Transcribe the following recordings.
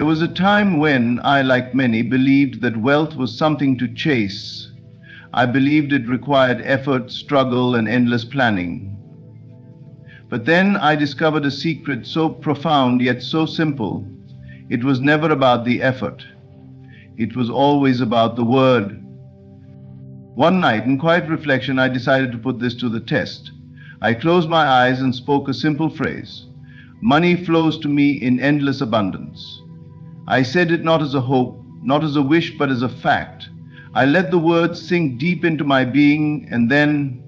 There was a time when I, like many, believed that wealth was something to chase. I believed it required effort, struggle, and endless planning. But then I discovered a secret so profound yet so simple. It was never about the effort. It was always about the word. One night, in quiet reflection, I decided to put this to the test. I closed my eyes and spoke a simple phrase. Money flows to me in endless abundance. I said it not as a hope, not as a wish, but as a fact. I let the words sink deep into my being, and then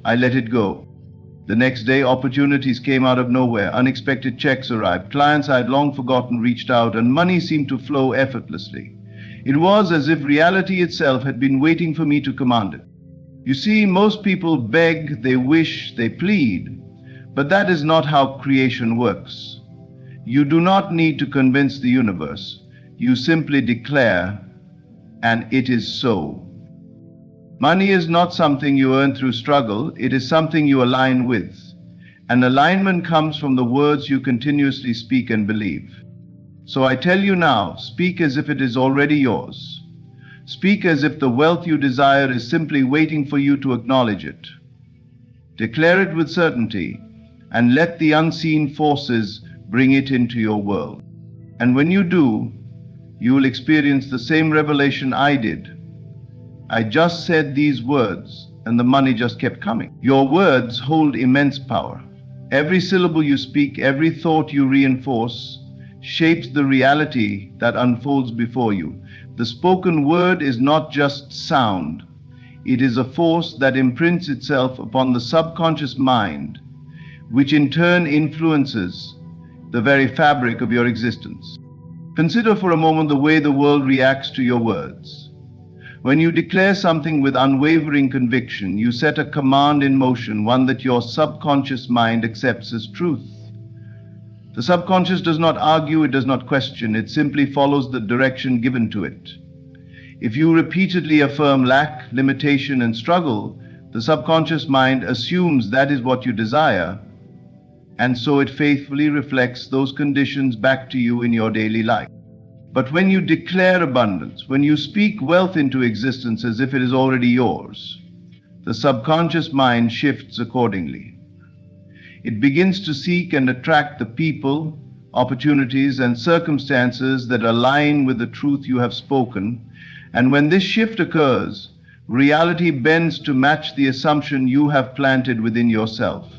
I let it go. The next day, opportunities came out of nowhere. Unexpected checks arrived. Clients I had long forgotten reached out, and money seemed to flow effortlessly. It was as if reality itself had been waiting for me to command it. You see, most people beg, they wish, they plead, but that is not how creation works. You do not need to convince the universe. You simply declare, and it is so. Money is not something you earn through struggle, it is something you align with. And alignment comes from the words you continuously speak and believe. So I tell you now, speak as if it is already yours. Speak as if the wealth you desire is simply waiting for you to acknowledge it. Declare it with certainty, and let the unseen forces bring it into your world. And when you do, you will experience the same revelation I did. I just said these words, and the money just kept coming. Your words hold immense power. Every syllable you speak, every thought you reinforce, shapes the reality that unfolds before you. The spoken word is not just sound. It is a force that imprints itself upon the subconscious mind, which in turn influences the very fabric of your existence. Consider for a moment the way the world reacts to your words. When you declare something with unwavering conviction, you set a command in motion, one that your subconscious mind accepts as truth. The subconscious does not argue, it does not question, it simply follows the direction given to it. If you repeatedly affirm lack, limitation, and struggle, the subconscious mind assumes that is what you desire, and so it faithfully reflects those conditions back to you in your daily life. But when you declare abundance, when you speak wealth into existence as if it is already yours, the subconscious mind shifts accordingly. It begins to seek and attract the people, opportunities, and circumstances that align with the truth you have spoken. And when this shift occurs, reality bends to match the assumption you have planted within yourself.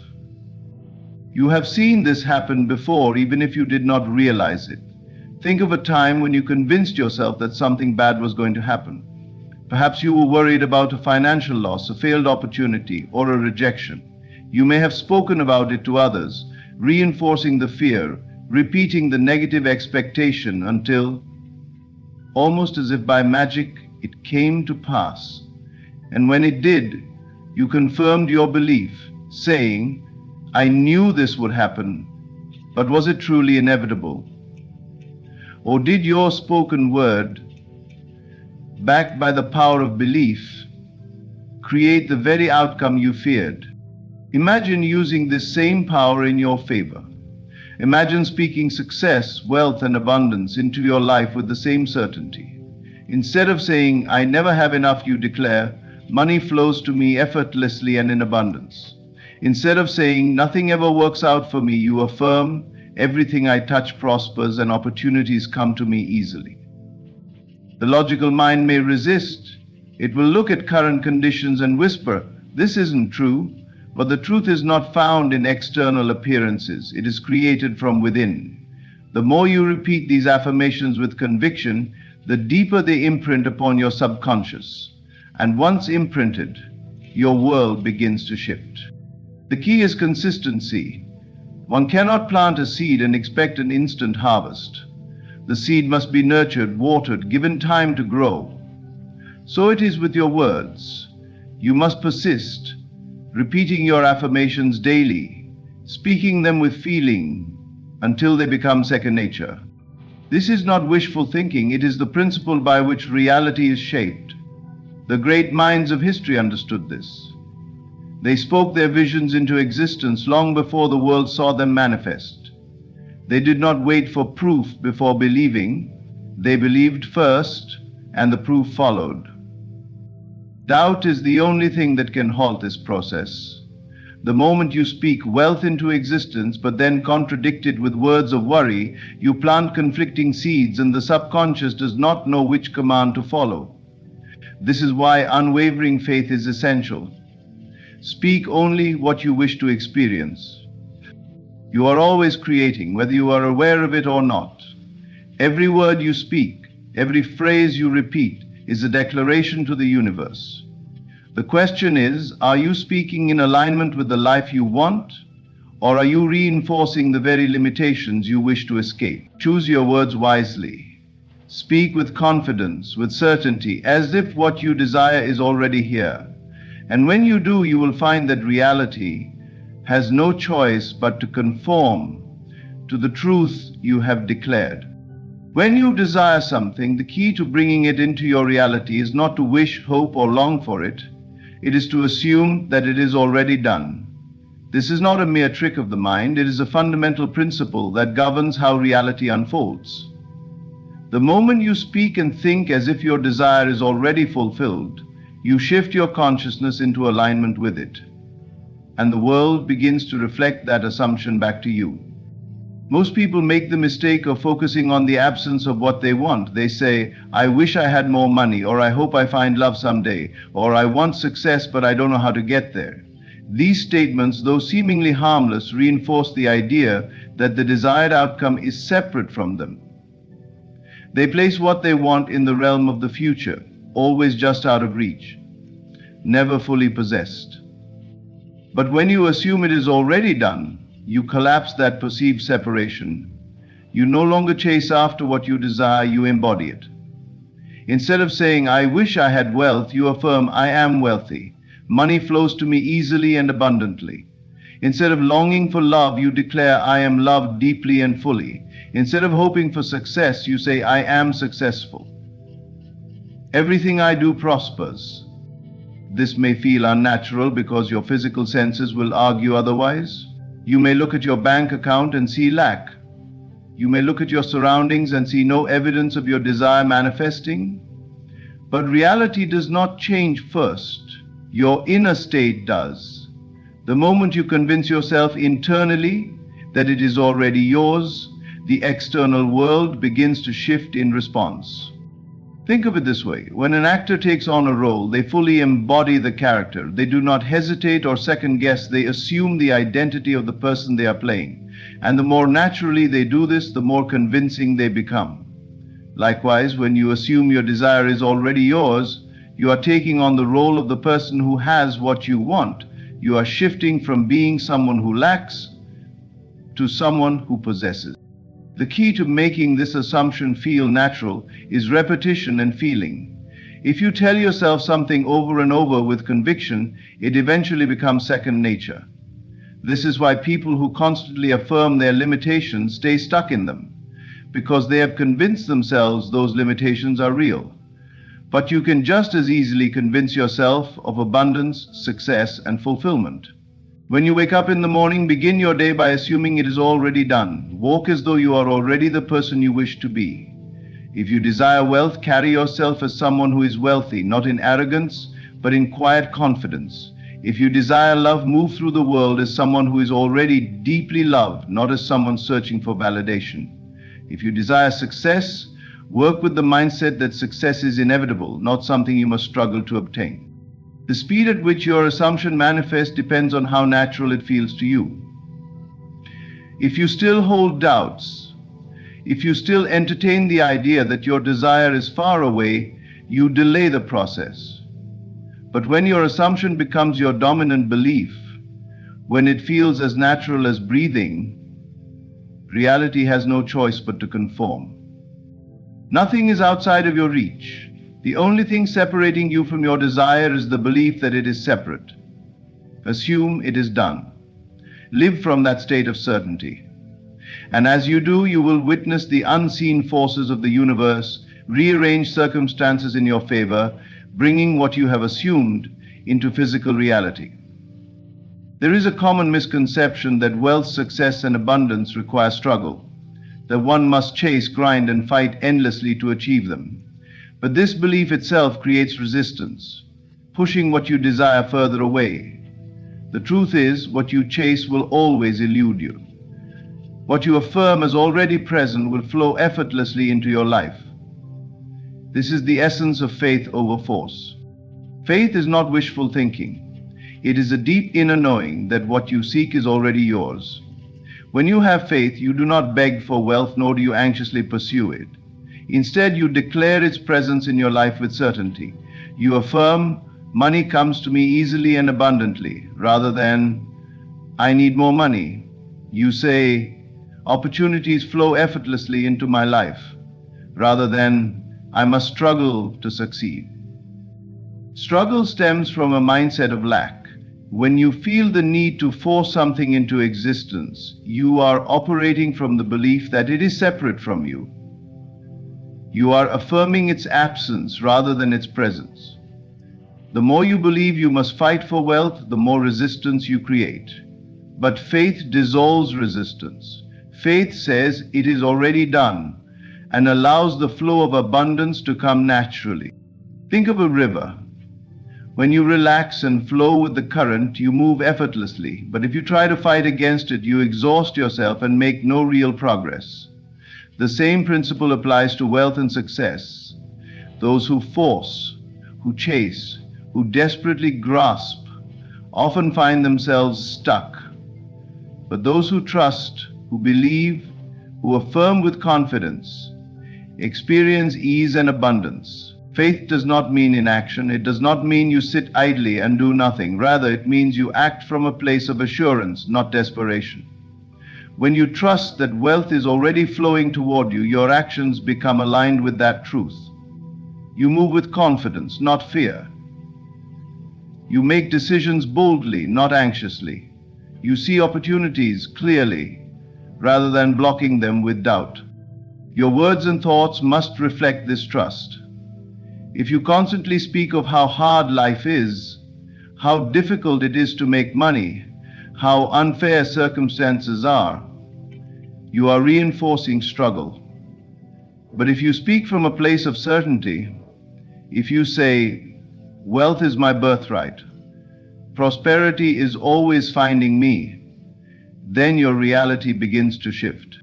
You have seen this happen before, even if you did not realize it. Think of a time when you convinced yourself that something bad was going to happen. Perhaps you were worried about a financial loss, a failed opportunity, or a rejection. You may have spoken about it to others, reinforcing the fear, repeating the negative expectation until, almost as if by magic, it came to pass. And when it did, you confirmed your belief, saying, I knew this would happen, but was it truly inevitable? Or did your spoken word, backed by the power of belief, create the very outcome you feared? Imagine using this same power in your favor. Imagine speaking success, wealth, and abundance into your life with the same certainty. Instead of saying, I never have enough, you declare, money flows to me effortlessly and in abundance. Instead of saying, nothing ever works out for me, you affirm, everything I touch prospers and opportunities come to me easily. The logical mind may resist. It will look at current conditions and whisper, this isn't true. But the truth is not found in external appearances. It is created from within. The more you repeat these affirmations with conviction, the deeper they imprint upon your subconscious. And once imprinted, your world begins to shift. The key is consistency. One cannot plant a seed and expect an instant harvest. The seed must be nurtured, watered, given time to grow. So it is with your words. You must persist, repeating your affirmations daily, speaking them with feeling until they become second nature. This is not wishful thinking, it is the principle by which reality is shaped. The great minds of history understood this. They spoke their visions into existence long before the world saw them manifest. They did not wait for proof before believing. They believed first, and the proof followed. Doubt is the only thing that can halt this process. The moment you speak wealth into existence but then contradict it with words of worry, you plant conflicting seeds and the subconscious does not know which command to follow. This is why unwavering faith is essential. Speak only what you wish to experience. You are always creating, whether you are aware of it or not. Every word you speak, every phrase you repeat is a declaration to the universe. The question is, are you speaking in alignment with the life you want, or are you reinforcing the very limitations you wish to escape? Choose your words wisely. Speak with confidence, with certainty, as if what you desire is already here. And when you do, you will find that reality has no choice but to conform to the truth you have declared. When you desire something, the key to bringing it into your reality is not to wish, hope, or long for it. It is to assume that it is already done. This is not a mere trick of the mind, it is a fundamental principle that governs how reality unfolds. The moment you speak and think as if your desire is already fulfilled, you shift your consciousness into alignment with it, and the world begins to reflect that assumption back to you. Most people make the mistake of focusing on the absence of what they want. They say, I wish I had more money, or I hope I find love someday, or I want success but I don't know how to get there. These statements, though seemingly harmless, reinforce the idea that the desired outcome is separate from them. They place what they want in the realm of the future, always just out of reach, never fully possessed. But when you assume it is already done, you collapse that perceived separation. You no longer chase after what you desire, you embody it. Instead of saying, I wish I had wealth, you affirm, I am wealthy. Money flows to me easily and abundantly. Instead of longing for love, you declare, I am loved deeply and fully. Instead of hoping for success, you say, I am successful. Everything I do prospers. This may feel unnatural because your physical senses will argue otherwise. You may look at your bank account and see lack. You may look at your surroundings and see no evidence of your desire manifesting. But reality does not change first. Your inner state does. The moment you convince yourself internally that it is already yours, the external world begins to shift in response. Think of it this way. When an actor takes on a role, they fully embody the character. They do not hesitate or second guess. They assume the identity of the person they are playing. And the more naturally they do this, the more convincing they become. Likewise, when you assume your desire is already yours, you are taking on the role of the person who has what you want. You are shifting from being someone who lacks to someone who possesses. The key to making this assumption feel natural is repetition and feeling. If you tell yourself something over and over with conviction, it eventually becomes second nature. This is why people who constantly affirm their limitations stay stuck in them, because they have convinced themselves those limitations are real. But you can just as easily convince yourself of abundance, success, and fulfillment. When you wake up in the morning, begin your day by assuming it is already done. Walk as though you are already the person you wish to be. If you desire wealth, carry yourself as someone who is wealthy, not in arrogance, but in quiet confidence. If you desire love, move through the world as someone who is already deeply loved, not as someone searching for validation. If you desire success, work with the mindset that success is inevitable, not something you must struggle to obtain. The speed at which your assumption manifests depends on how natural it feels to you. If you still hold doubts, if you still entertain the idea that your desire is far away, you delay the process. But when your assumption becomes your dominant belief, when it feels as natural as breathing, reality has no choice but to conform. Nothing is outside of your reach. The only thing separating you from your desire is the belief that it is separate. Assume it is done. Live from that state of certainty. And as you do, you will witness the unseen forces of the universe rearrange circumstances in your favor, bringing what you have assumed into physical reality. There is a common misconception that wealth, success, and abundance require struggle. that one must chase, grind, and fight endlessly to achieve them. But this belief itself creates resistance, pushing what you desire further away. The truth is, what you chase will always elude you. What you affirm as already present will flow effortlessly into your life. This is the essence of faith over force. Faith is not wishful thinking. It is a deep inner knowing that what you seek is already yours. When you have faith, you do not beg for wealth, nor do you anxiously pursue it. Instead, you declare its presence in your life with certainty. You affirm, money comes to me easily and abundantly, rather than, I need more money. You say, opportunities flow effortlessly into my life, rather than, I must struggle to succeed. Struggle stems from a mindset of lack. When you feel the need to force something into existence, you are operating from the belief that it is separate from you. You are affirming its absence rather than its presence. The more you believe you must fight for wealth, the more resistance you create. But faith dissolves resistance. Faith says it is already done and allows the flow of abundance to come naturally. Think of a river. When you relax and flow with the current, you move effortlessly. But if you try to fight against it, you exhaust yourself and make no real progress. The same principle applies to wealth and success. Those who force, who chase, who desperately grasp, often find themselves stuck. But those who trust, who believe, who affirm with confidence, experience ease and abundance. Faith does not mean inaction. It does not mean you sit idly and do nothing. Rather, it means you act from a place of assurance, not desperation. When you trust that wealth is already flowing toward you, your actions become aligned with that truth. You move with confidence, not fear. You make decisions boldly, not anxiously. You see opportunities clearly, rather than blocking them with doubt. Your words and thoughts must reflect this trust. If you constantly speak of how hard life is, how difficult it is to make money, how unfair circumstances are, you are reinforcing struggle. But if you speak from a place of certainty, if you say, wealth is my birthright, prosperity is always finding me, then your reality begins to shift.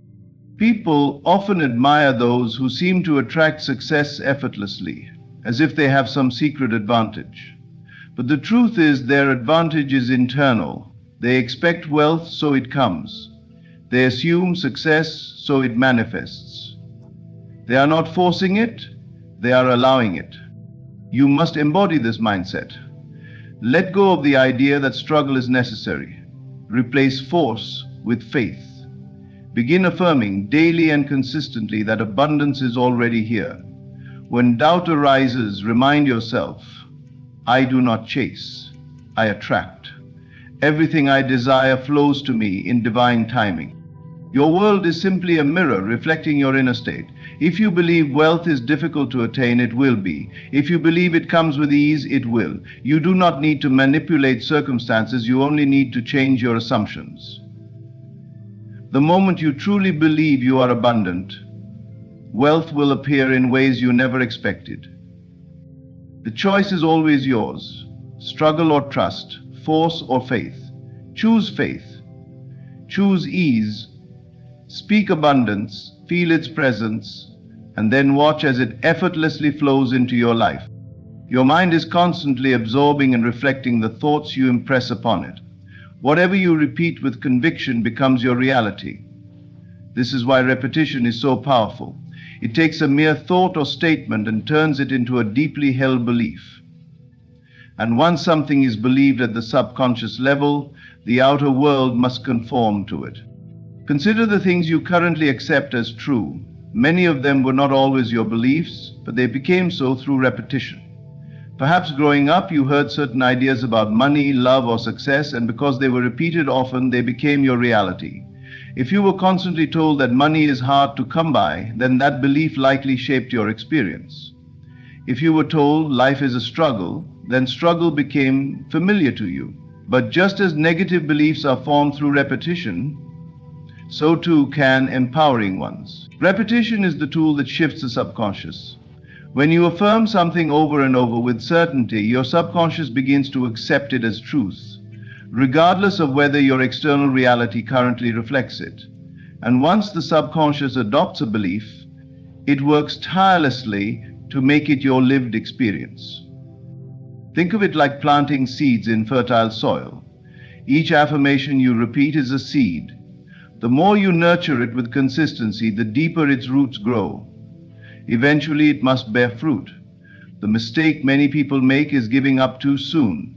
People often admire those who seem to attract success effortlessly, as if they have some secret advantage. But the truth is, their advantage is internal. They expect wealth, so it comes. They assume success, so it manifests. They are not forcing it, they are allowing it. You must embody this mindset. Let go of the idea that struggle is necessary. Replace force with faith. Begin affirming daily and consistently that abundance is already here. When doubt arises, remind yourself, I do not chase, I attract. Everything I desire flows to me in divine timing. Your world is simply a mirror reflecting your inner state. If you believe wealth is difficult to attain, it will be. If you believe it comes with ease, it will. You do not need to manipulate circumstances, you only need to change your assumptions. The moment you truly believe you are abundant, wealth will appear in ways you never expected. The choice is always yours. Struggle or trust, force or faith. Choose faith. Choose ease. Speak abundance, feel its presence, and then watch as it effortlessly flows into your life. Your mind is constantly absorbing and reflecting the thoughts you impress upon it. Whatever you repeat with conviction becomes your reality. This is why repetition is so powerful. It takes a mere thought or statement and turns it into a deeply held belief. And once something is believed at the subconscious level, the outer world must conform to it. Consider the things you currently accept as true. Many of them were not always your beliefs, but they became so through repetition. Perhaps growing up you heard certain ideas about money, love, or success, and because they were repeated often, they became your reality. If you were constantly told that money is hard to come by, then that belief likely shaped your experience. If you were told life is a struggle, then struggle became familiar to you. But just as negative beliefs are formed through repetition, so too can empowering ones. Repetition is the tool that shifts the subconscious. When you affirm something over and over with certainty, your subconscious begins to accept it as truth, regardless of whether your external reality currently reflects it. And once the subconscious adopts a belief, it works tirelessly to make it your lived experience. Think of it like planting seeds in fertile soil. Each affirmation you repeat is a seed. The more you nurture it with consistency, the deeper its roots grow. Eventually, it must bear fruit. The mistake many people make is giving up too soon.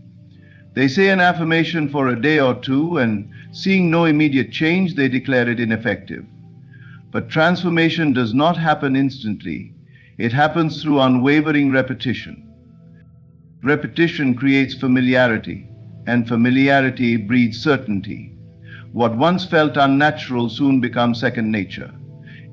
They say an affirmation for a day or two, and seeing no immediate change, they declare it ineffective. But transformation does not happen instantly. It happens through unwavering repetition. Repetition creates familiarity, and familiarity breeds certainty. What once felt unnatural soon becomes second nature.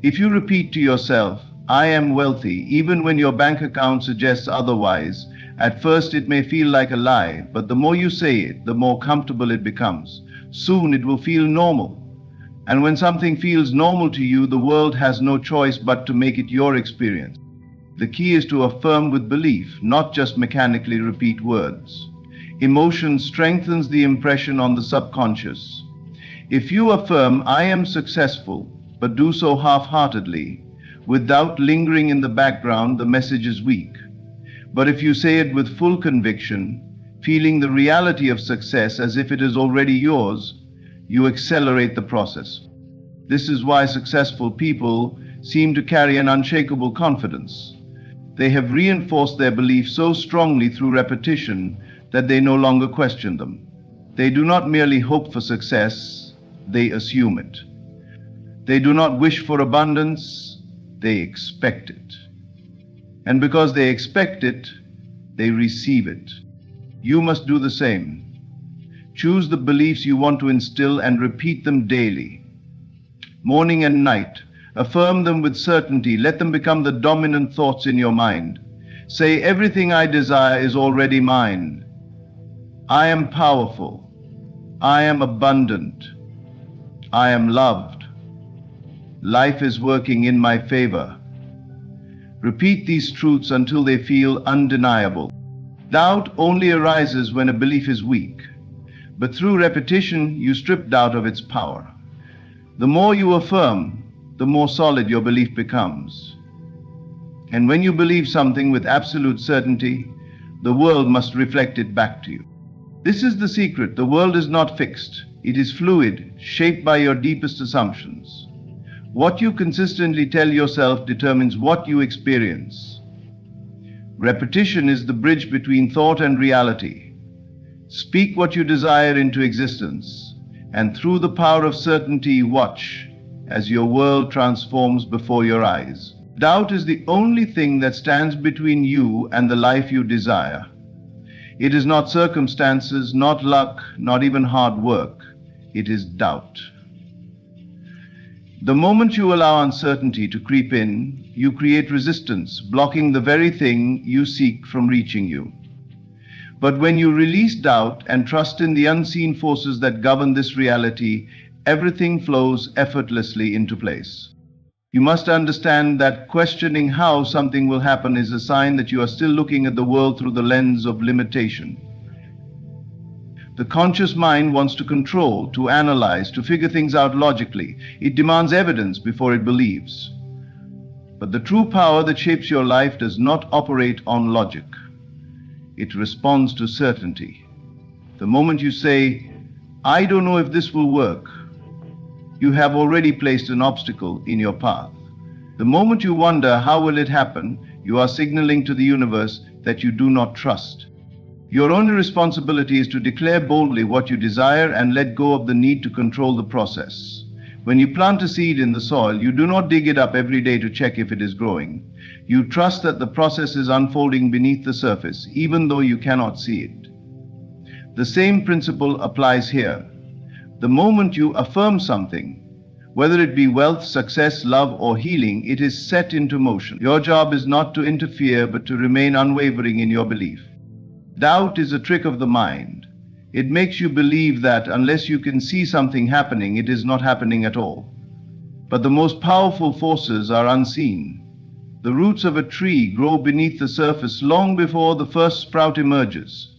If you repeat to yourself, "I am wealthy," even when your bank account suggests otherwise, at first it may feel like a lie, but the more you say it, the more comfortable it becomes. Soon it will feel normal. And when something feels normal to you, the world has no choice but to make it your experience. The key is to affirm with belief, not just mechanically repeat words. Emotion strengthens the impression on the subconscious. If you affirm, "I am successful," but do so half-heartedly, without lingering in the background, the message is weak. But if you say it with full conviction, feeling the reality of success as if it is already yours, you accelerate the process. This is why successful people seem to carry an unshakable confidence. They have reinforced their beliefs so strongly through repetition that they no longer question them. They do not merely hope for success, they assume it. They do not wish for abundance, they expect it. And because they expect it, they receive it. You must do the same. Choose the beliefs you want to instill and repeat them daily. Morning and night, affirm them with certainty. Let them become the dominant thoughts in your mind. Say, "Everything I desire is already mine. I am powerful. I am abundant. I am loved. Life is working in my favor." Repeat these truths until they feel undeniable. Doubt only arises when a belief is weak, but through repetition, you strip doubt of its power. The more you affirm, the more solid your belief becomes. And when you believe something with absolute certainty, the world must reflect it back to you. This is the secret. The world is not fixed. It is fluid, shaped by your deepest assumptions. What you consistently tell yourself determines what you experience. Repetition is the bridge between thought and reality. Speak what you desire into existence, and through the power of certainty, watch as your world transforms before your eyes. Doubt is the only thing that stands between you and the life you desire. It is not circumstances, not luck, not even hard work. It is doubt. The moment you allow uncertainty to creep in, you create resistance, blocking the very thing you seek from reaching you. But when you release doubt and trust in the unseen forces that govern this reality, everything flows effortlessly into place. You must understand that questioning how something will happen is a sign that you are still looking at the world through the lens of limitation. The conscious mind wants to control, to analyze, to figure things out logically. It demands evidence before it believes. But the true power that shapes your life does not operate on logic. It responds to certainty. The moment you say, "I don't know if this will work," you have already placed an obstacle in your path. The moment you wonder, "How will it happen?" you are signaling to the universe that you do not trust. Your only responsibility is to declare boldly what you desire and let go of the need to control the process. When you plant a seed in the soil, you do not dig it up every day to check if it is growing. You trust that the process is unfolding beneath the surface, even though you cannot see it. The same principle applies here. The moment you affirm something, whether it be wealth, success, love, or healing, it is set into motion. Your job is not to interfere, but to remain unwavering in your belief. Doubt is a trick of the mind. It makes you believe that unless you can see something happening, it is not happening at all. But the most powerful forces are unseen. The roots of a tree grow beneath the surface long before the first sprout emerges.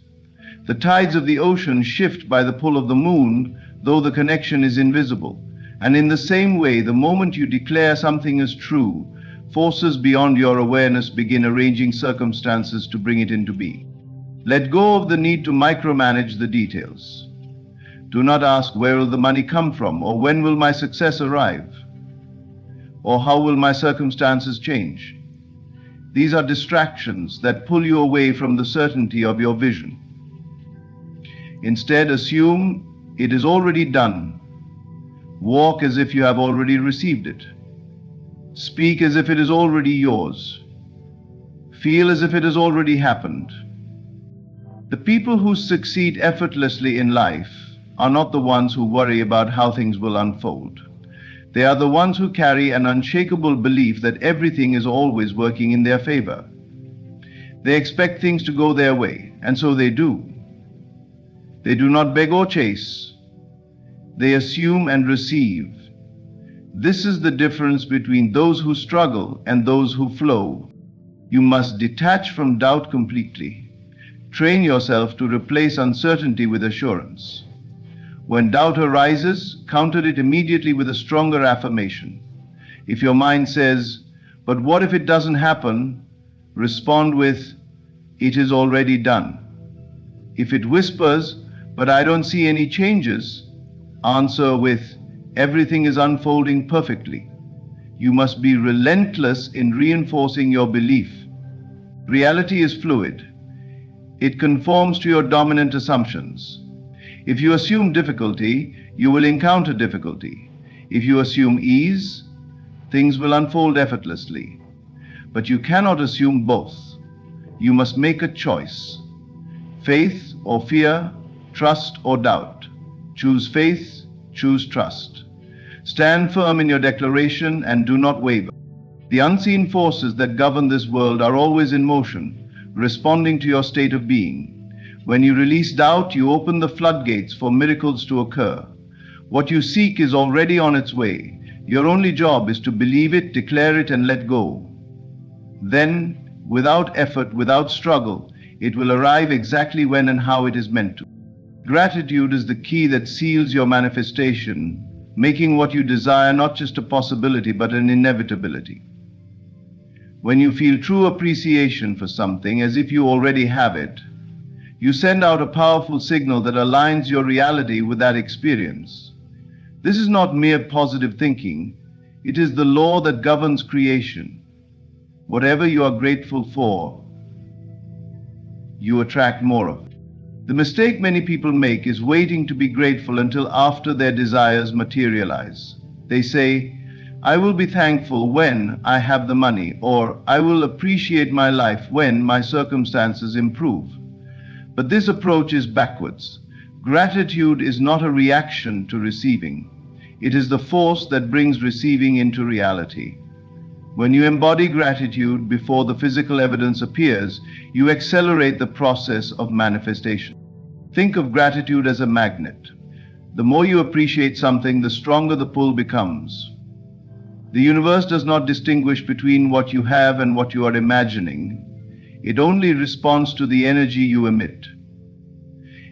The tides of the ocean shift by the pull of the moon, though the connection is invisible. And in the same way, the moment you declare something as true, forces beyond your awareness begin arranging circumstances to bring it into being. Let go of the need to micromanage the details. Do not ask, where will the money come from, or when will my success arrive, or how will my circumstances change? These are distractions that pull you away from the certainty of your vision. Instead, assume it is already done. Walk as if you have already received it. Speak as if it is already yours. Feel as if it has already happened. The people who succeed effortlessly in life are not the ones who worry about how things will unfold. They are the ones who carry an unshakable belief that everything is always working in their favor. They expect things to go their way, and so they do. They do not beg or chase. They assume and receive. This is the difference between those who struggle and those who flow. You must detach from doubt completely. Train yourself to replace uncertainty with assurance. When doubt arises, counter it immediately with a stronger affirmation. If your mind says, "But what if it doesn't happen?" respond with, "It is already done." If it whispers, "But I don't see any changes," answer with, "Everything is unfolding perfectly." You must be relentless in reinforcing your belief. Reality is fluid. It conforms to your dominant assumptions. If you assume difficulty, you will encounter difficulty. If you assume ease, things will unfold effortlessly. But you cannot assume both. You must make a choice. Faith or fear, trust or doubt. Choose faith, choose trust. Stand firm in your declaration and do not waver. The unseen forces that govern this world are always in motion, responding to your state of being. When you release doubt, you open the floodgates for miracles to occur. What you seek is already on its way. Your only job is to believe it, declare it, and let go. Then, without effort, without struggle, it will arrive exactly when and how it is meant to. Gratitude is the key that seals your manifestation, making what you desire not just a possibility but an inevitability. When you feel true appreciation for something, as if you already have it, you send out a powerful signal that aligns your reality with that experience. This is not mere positive thinking. It is the law that governs creation. Whatever you are grateful for, you attract more of. The mistake many people make is waiting to be grateful until after their desires materialize. They say, "I will be thankful when I have the money," or "I will appreciate my life when my circumstances improve." But this approach is backwards. Gratitude is not a reaction to receiving. It is the force that brings receiving into reality. When you embody gratitude before the physical evidence appears, you accelerate the process of manifestation. Think of gratitude as a magnet. The more you appreciate something, the stronger the pull becomes. The universe does not distinguish between what you have and what you are imagining. It only responds to the energy you emit.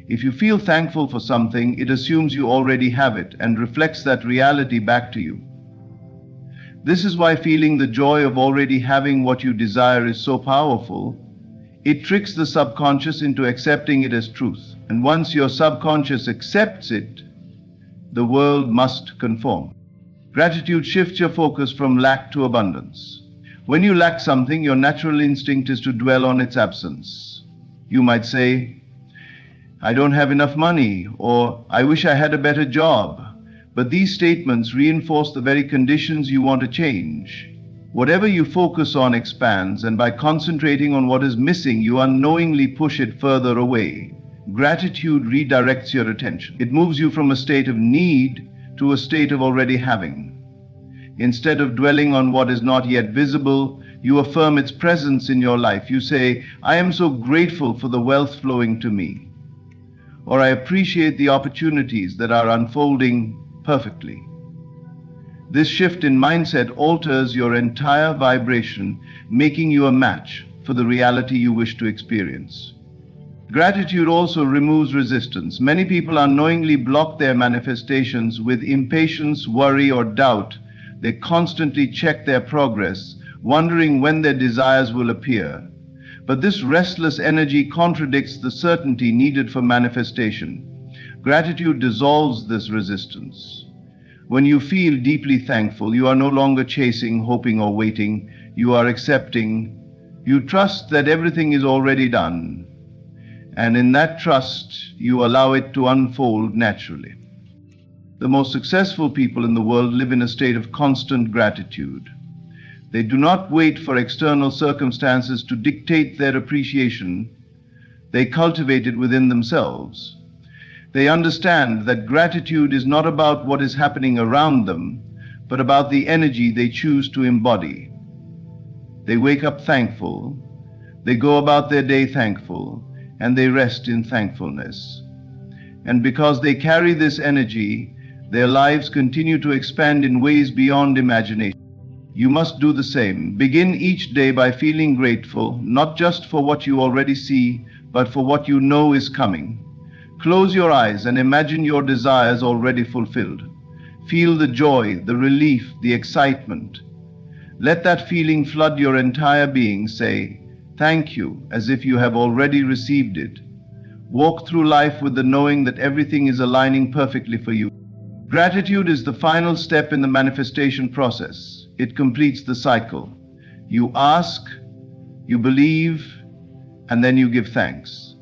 If you feel thankful for something, it assumes you already have it and reflects that reality back to you. This is why feeling the joy of already having what you desire is so powerful. It tricks the subconscious into accepting it as truth. And once your subconscious accepts it, the world must conform. Gratitude shifts your focus from lack to abundance. When you lack something, your natural instinct is to dwell on its absence. You might say, "I don't have enough money," or "I wish I had a better job." But these statements reinforce the very conditions you want to change. Whatever you focus on expands, and by concentrating on what is missing, you unknowingly push it further away. Gratitude redirects your attention. It moves you from a state of need to a state of already having. Instead of dwelling on what is not yet visible, you affirm its presence in your life. You say, "I am so grateful for the wealth flowing to me." or I appreciate the opportunities that are unfolding perfectly. This shift in mindset alters your entire vibration, making you a match for the reality you wish to experience. Gratitude also removes resistance. Many people unknowingly block their manifestations with impatience, worry, or doubt. They constantly check their progress, wondering when their desires will appear. But this restless energy contradicts the certainty needed for manifestation. Gratitude dissolves this resistance. When you feel deeply thankful, you are no longer chasing, hoping, or waiting. You are accepting. You trust that everything is already done. And in that trust, you allow it to unfold naturally. The most successful people in the world live in a state of constant gratitude. They do not wait for external circumstances to dictate their appreciation. They cultivate it within themselves. They understand that gratitude is not about what is happening around them, but about the energy they choose to embody. They wake up thankful, they go about their day thankful, and they rest in thankfulness. And because they carry this energy, their lives continue to expand in ways beyond imagination. You must do the same. Begin each day by feeling grateful, not just for what you already see, but for what you know is coming. Close your eyes and imagine your desires already fulfilled. Feel the joy, the relief, the excitement. Let that feeling flood your entire being. Say, "Thank you," as if you have already received it. Walk through life with the knowing that everything is aligning perfectly for you. Gratitude is the final step in the manifestation process. It completes the cycle. You ask, you believe, and then you give thanks.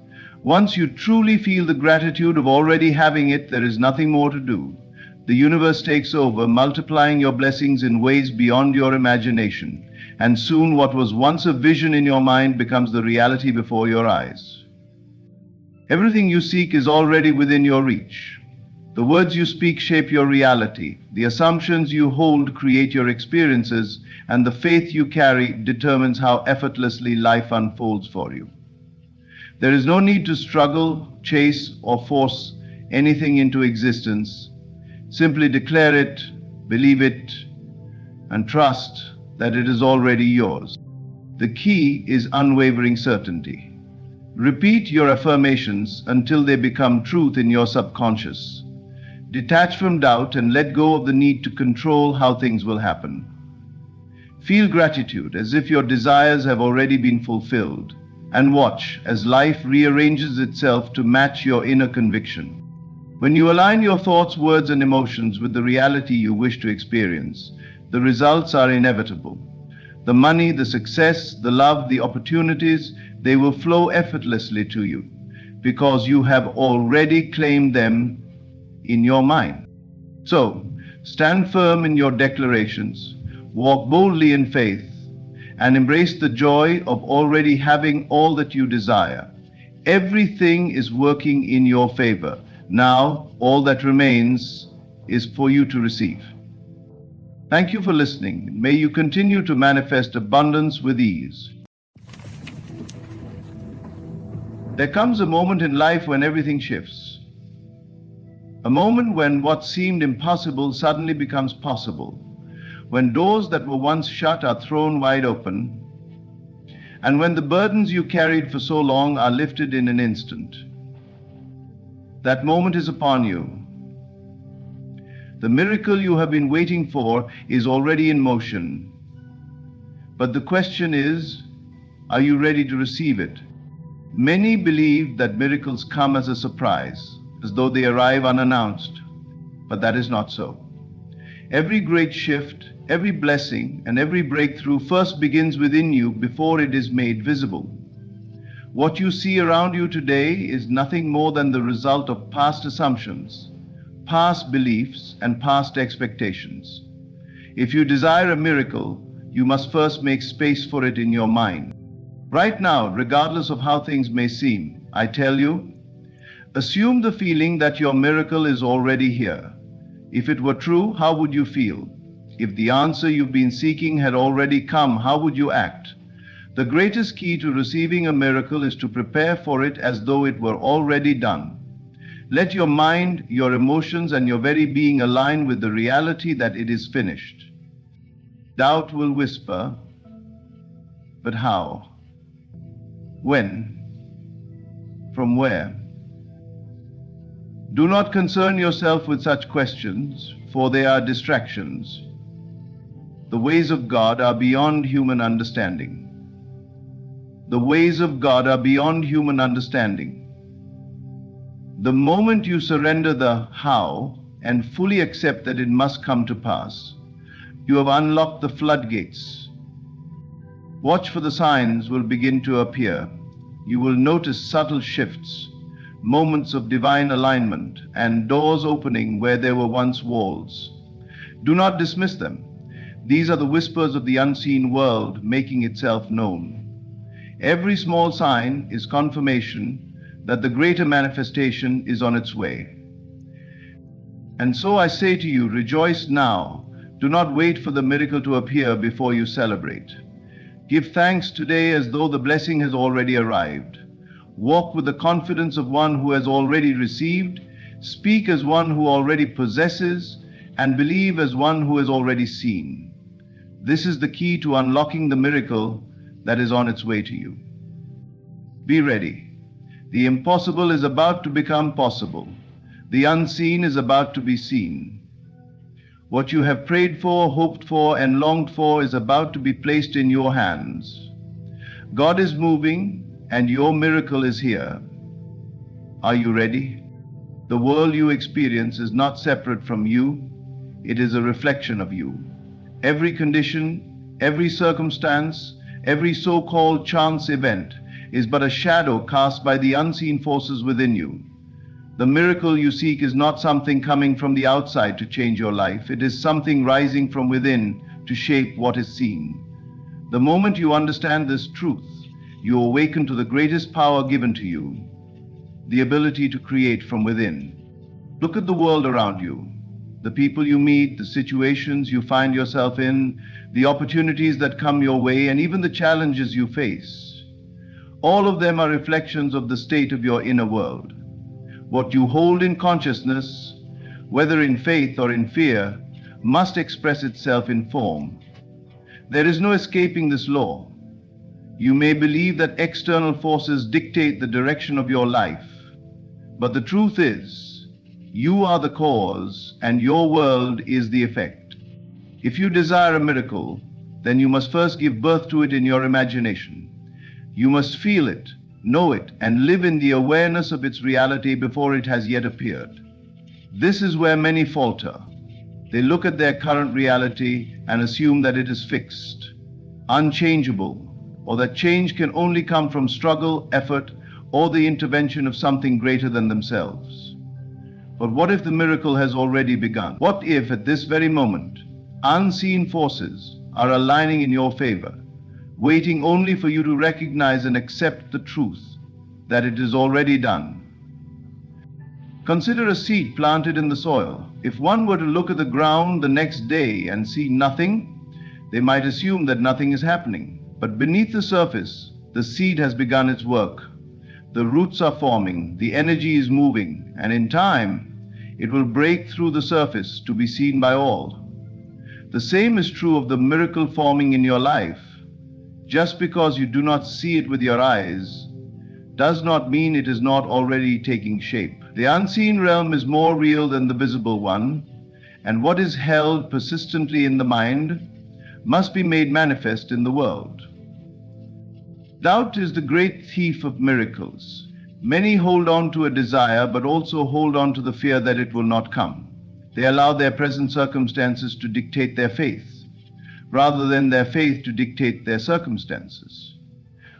Once you truly feel the gratitude of already having it, there is nothing more to do. The universe takes over, multiplying your blessings in ways beyond your imagination. And soon what was once a vision in your mind becomes the reality before your eyes. Everything you seek is already within your reach. The words you speak shape your reality. The assumptions you hold create your experiences, and the faith you carry determines how effortlessly life unfolds for you. There is no need to struggle, chase, or force anything into existence. Simply declare it, believe it, and trust that it is already yours. The key is unwavering certainty. Repeat your affirmations until they become truth in your subconscious. Detach from doubt and let go of the need to control how things will happen. Feel gratitude as if your desires have already been fulfilled, and watch as life rearranges itself to match your inner conviction. When you align your thoughts, words, and emotions with the reality you wish to experience, the results are inevitable. The money, the success, the love, the opportunities, they will flow effortlessly to you because you have already claimed them in your mind. So, stand firm in your declarations, walk boldly in faith, and embrace the joy of already having all that you desire. Everything is working in your favor. Now, all that remains is for you to receive. Thank you for listening. May you continue to manifest abundance with ease. There comes a moment in life when everything shifts. A moment when what seemed impossible suddenly becomes possible. When doors that were once shut are thrown wide open. And when the burdens you carried for so long are lifted in an instant. That moment is upon you. The miracle you have been waiting for is already in motion. But the question is, are you ready to receive it? Many believe that miracles come as a surprise, as though they arrive unannounced. But that is not so. Every great shift, every blessing, and every breakthrough first begins within you before it is made visible. What you see around you today is nothing more than the result of past assumptions, past beliefs, and past expectations. If you desire a miracle, you must first make space for it in your mind. Right now, regardless of how things may seem, I tell you, assume the feeling that your miracle is already here. If it were true, how would you feel? If the answer you've been seeking had already come, how would you act? The greatest key to receiving a miracle is to prepare for it as though it were already done. Let your mind, your emotions, and your very being align with the reality that it is finished. Doubt will whisper, but how? When? From where? Do not concern yourself with such questions, for they are distractions. The ways of God are beyond human understanding. The ways of God are beyond human understanding. The moment you surrender the how and fully accept that it must come to pass, you have unlocked the floodgates. Watch for the signs will begin to appear. You will notice subtle shifts, moments of divine alignment, and doors opening where there were once walls. Do not dismiss them. These are the whispers of the unseen world making itself known. Every small sign is confirmation that the greater manifestation is on its way. And so I say to you, rejoice now. Do not wait for the miracle to appear before you celebrate. Give thanks today as though the blessing has already arrived. Walk with the confidence of one who has already received, speak as one who already possesses, and believe as one who has already seen. This is the key to unlocking the miracle that is on its way to you. Be ready. The impossible is about to become possible. The unseen is about to be seen. What you have prayed for, hoped for, and longed for is about to be placed in your hands. God is moving, and your miracle is here. Are you ready? The world you experience is not separate from you. It is a reflection of you. Every condition, every circumstance, every so-called chance event is but a shadow cast by the unseen forces within you. The miracle you seek is not something coming from the outside to change your life. It is something rising from within to shape what is seen. The moment you understand this truth, you awaken to the greatest power given to you, the ability to create from within. Look at the world around you, the people you meet, the situations you find yourself in, the opportunities that come your way, and even the challenges you face. All of them are reflections of the state of your inner world. What you hold in consciousness, whether in faith or in fear, must express itself in form. There is no escaping this law. You may believe that external forces dictate the direction of your life, but the truth is, you are the cause and your world is the effect. If you desire a miracle, then you must first give birth to it in your imagination. You must feel it, know it, and live in the awareness of its reality before it has yet appeared. This is where many falter. They look at their current reality and assume that it is fixed, unchangeable, or that change can only come from struggle, effort, or the intervention of something greater than themselves. But what if the miracle has already begun? What if at this very moment, unseen forces are aligning in your favor, waiting only for you to recognize and accept the truth that it is already done? Consider a seed planted in the soil. If one were to look at the ground the next day and see nothing, they might assume that nothing is happening. But beneath the surface, the seed has begun its work. The roots are forming, the energy is moving, and in time, it will break through the surface to be seen by all. The same is true of the miracle forming in your life. Just because you do not see it with your eyes does not mean it is not already taking shape. The unseen realm is more real than the visible one, and what is held persistently in the mind must be made manifest in the world. Doubt is the great thief of miracles. Many hold on to a desire, but also hold on to the fear that it will not come. They allow their present circumstances to dictate their faith, rather than their faith to dictate their circumstances.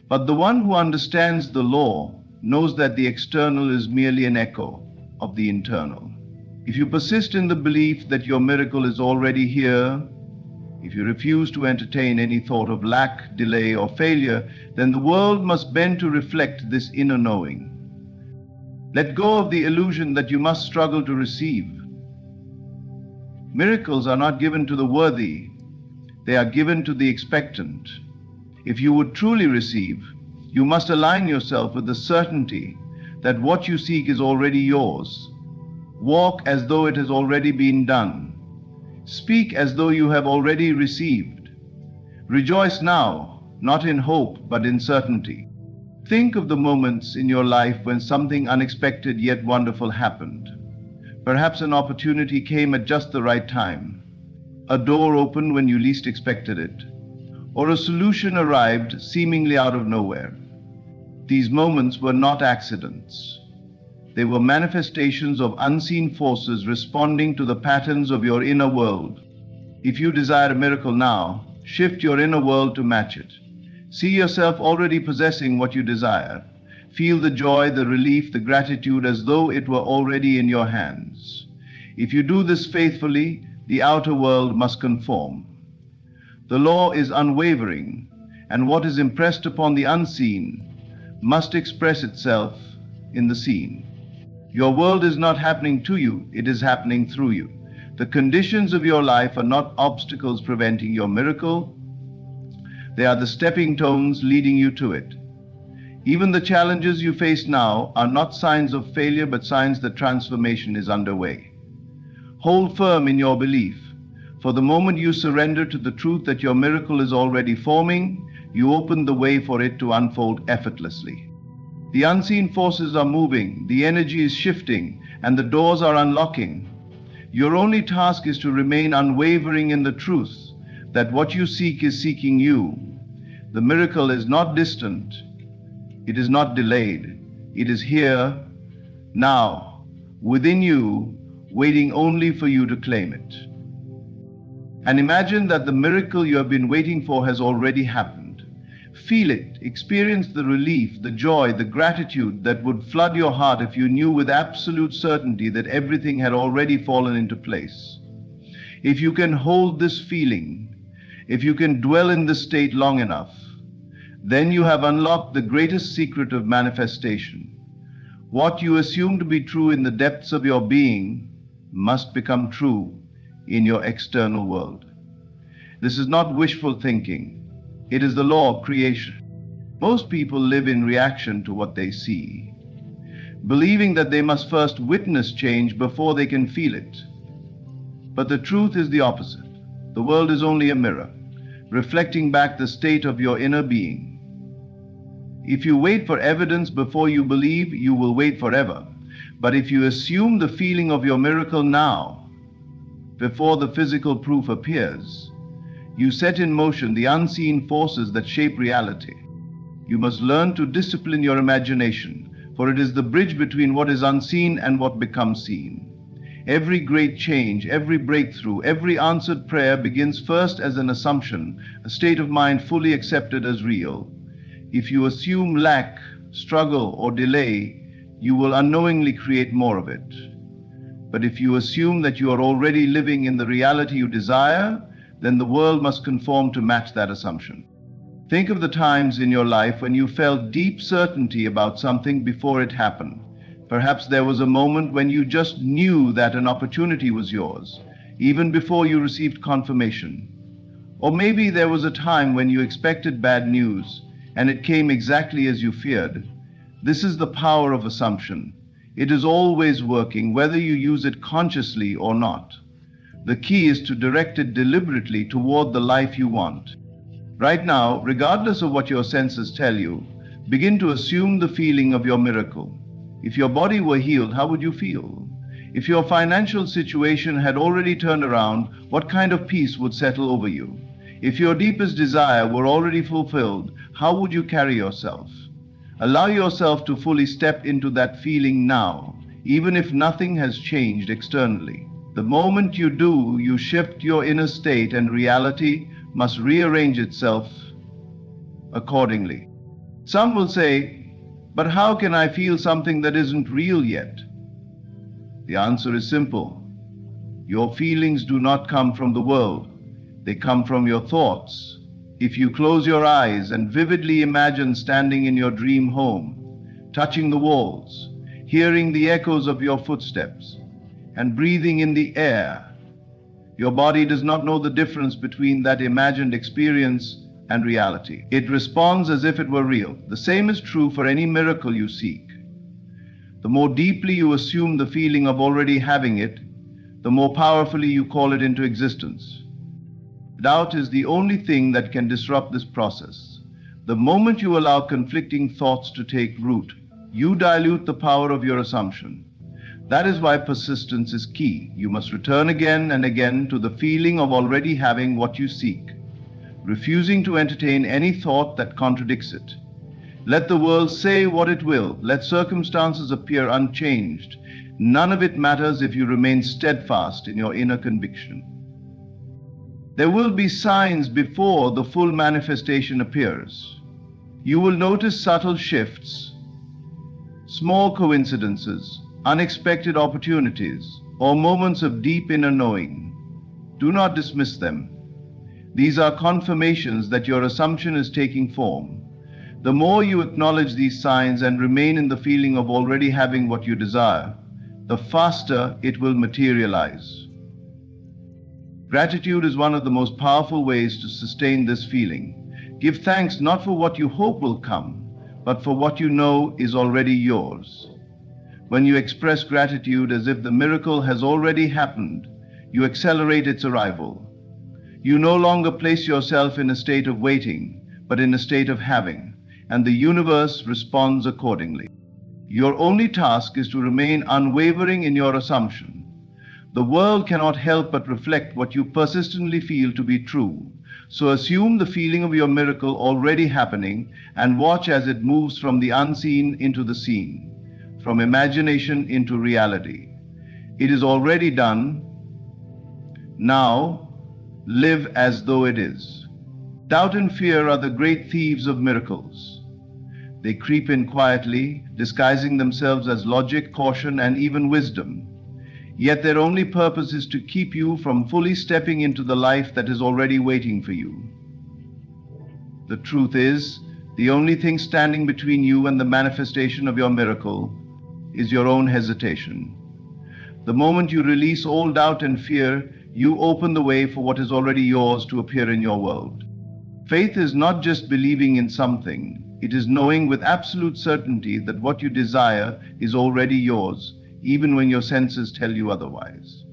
But the one who understands the law knows that the external is merely an echo of the internal. If you persist in the belief that your miracle is already here, if you refuse to entertain any thought of lack, delay, or failure, then the world must bend to reflect this inner knowing. Let go of the illusion that you must struggle to receive. Miracles are not given to the worthy, they are given to the expectant. If you would truly receive, you must align yourself with the certainty that what you seek is already yours. Walk as though it has already been done. Speak as though you have already received. Rejoice now, not in hope, but in certainty. Think of the moments in your life when something unexpected yet wonderful happened. Perhaps an opportunity came at just the right time. A door opened when you least expected it, or a solution arrived seemingly out of nowhere. These moments were not accidents. They were manifestations of unseen forces responding to the patterns of your inner world. If you desire a miracle now, shift your inner world to match it. See yourself already possessing what you desire. Feel the joy, the relief, the gratitude as though it were already in your hands. If you do this faithfully, the outer world must conform. The law is unwavering, and what is impressed upon the unseen must express itself in the seen. Your world is not happening to you, it is happening through you. The conditions of your life are not obstacles preventing your miracle. They are the stepping stones leading you to it. Even the challenges you face now are not signs of failure, but signs that transformation is underway. Hold firm in your belief, for the moment you surrender to the truth that your miracle is already forming, you open the way for it to unfold effortlessly. The unseen forces are moving, the energy is shifting, and the doors are unlocking. Your only task is to remain unwavering in the truth that what you seek is seeking you. The miracle is not distant, it is not delayed, it is here, now, within you, waiting only for you to claim it. And imagine that the miracle you have been waiting for has already happened. Feel it, experience the relief, the joy, the gratitude that would flood your heart if you knew with absolute certainty that everything had already fallen into place. If you can hold this feeling, if you can dwell in this state long enough, then you have unlocked the greatest secret of manifestation. What you assume to be true in the depths of your being must become true in your external world. This is not wishful thinking. It is the law of creation. Most people live in reaction to what they see, believing that they must first witness change before they can feel it. But the truth is the opposite. The world is only a mirror, reflecting back the state of your inner being. If you wait for evidence before you believe, you will wait forever. But if you assume the feeling of your miracle now, before the physical proof appears, you set in motion the unseen forces that shape reality. You must learn to discipline your imagination, for it is the bridge between what is unseen and what becomes seen. Every great change, every breakthrough, every answered prayer begins first as an assumption, a state of mind fully accepted as real. If you assume lack, struggle, or delay, you will unknowingly create more of it. But if you assume that you are already living in the reality you desire, then the world must conform to match that assumption. Think of the times in your life when you felt deep certainty about something before it happened. Perhaps there was a moment when you just knew that an opportunity was yours, even before you received confirmation. Or maybe there was a time when you expected bad news, and it came exactly as you feared. This is the power of assumption. It is always working, whether you use it consciously or not. The key is to direct it deliberately toward the life you want. Right now, regardless of what your senses tell you, begin to assume the feeling of your miracle. If your body were healed, how would you feel? If your financial situation had already turned around, what kind of peace would settle over you? If your deepest desire were already fulfilled, how would you carry yourself? Allow yourself to fully step into that feeling now, even if nothing has changed externally. The moment you do, you shift your inner state, and reality must rearrange itself accordingly. Some will say, but how can I feel something that isn't real yet? The answer is simple. Your feelings do not come from the world. They come from your thoughts. If you close your eyes and vividly imagine standing in your dream home, touching the walls, hearing the echoes of your footsteps, and breathing in the air, your body does not know the difference between that imagined experience and reality. It responds as if it were real. The same is true for any miracle you seek. The more deeply you assume the feeling of already having it, the more powerfully you call it into existence. Doubt is the only thing that can disrupt this process. The moment you allow conflicting thoughts to take root, you dilute the power of your assumption. That is why persistence is key. You must return again and again to the feeling of already having what you seek, refusing to entertain any thought that contradicts it. Let the world say what it will. Let circumstances appear unchanged. None of it matters if you remain steadfast in your inner conviction. There will be signs before the full manifestation appears. You will notice subtle shifts, small coincidences, unexpected opportunities, or moments of deep inner knowing. Do not dismiss them. These are confirmations that your assumption is taking form. The more you acknowledge these signs and remain in the feeling of already having what you desire, the faster it will materialize. Gratitude is one of the most powerful ways to sustain this feeling. Give thanks not for what you hope will come, but for what you know is already yours. When you express gratitude as if the miracle has already happened, you accelerate its arrival. You no longer place yourself in a state of waiting, but in a state of having, and the universe responds accordingly. Your only task is to remain unwavering in your assumption. The world cannot help but reflect what you persistently feel to be true. So assume the feeling of your miracle already happening and watch as it moves from the unseen into the seen, from imagination into reality. It is already done. Now, live as though it is. Doubt and fear are the great thieves of miracles. They creep in quietly, disguising themselves as logic, caution, and even wisdom. Yet their only purpose is to keep you from fully stepping into the life that is already waiting for you. The truth is, the only thing standing between you and the manifestation of your miracle is your own hesitation. The moment you release all doubt and fear, you open the way for what is already yours to appear in your world. Faith is not just believing in something. It is knowing with absolute certainty that what you desire is already yours, even when your senses tell you otherwise.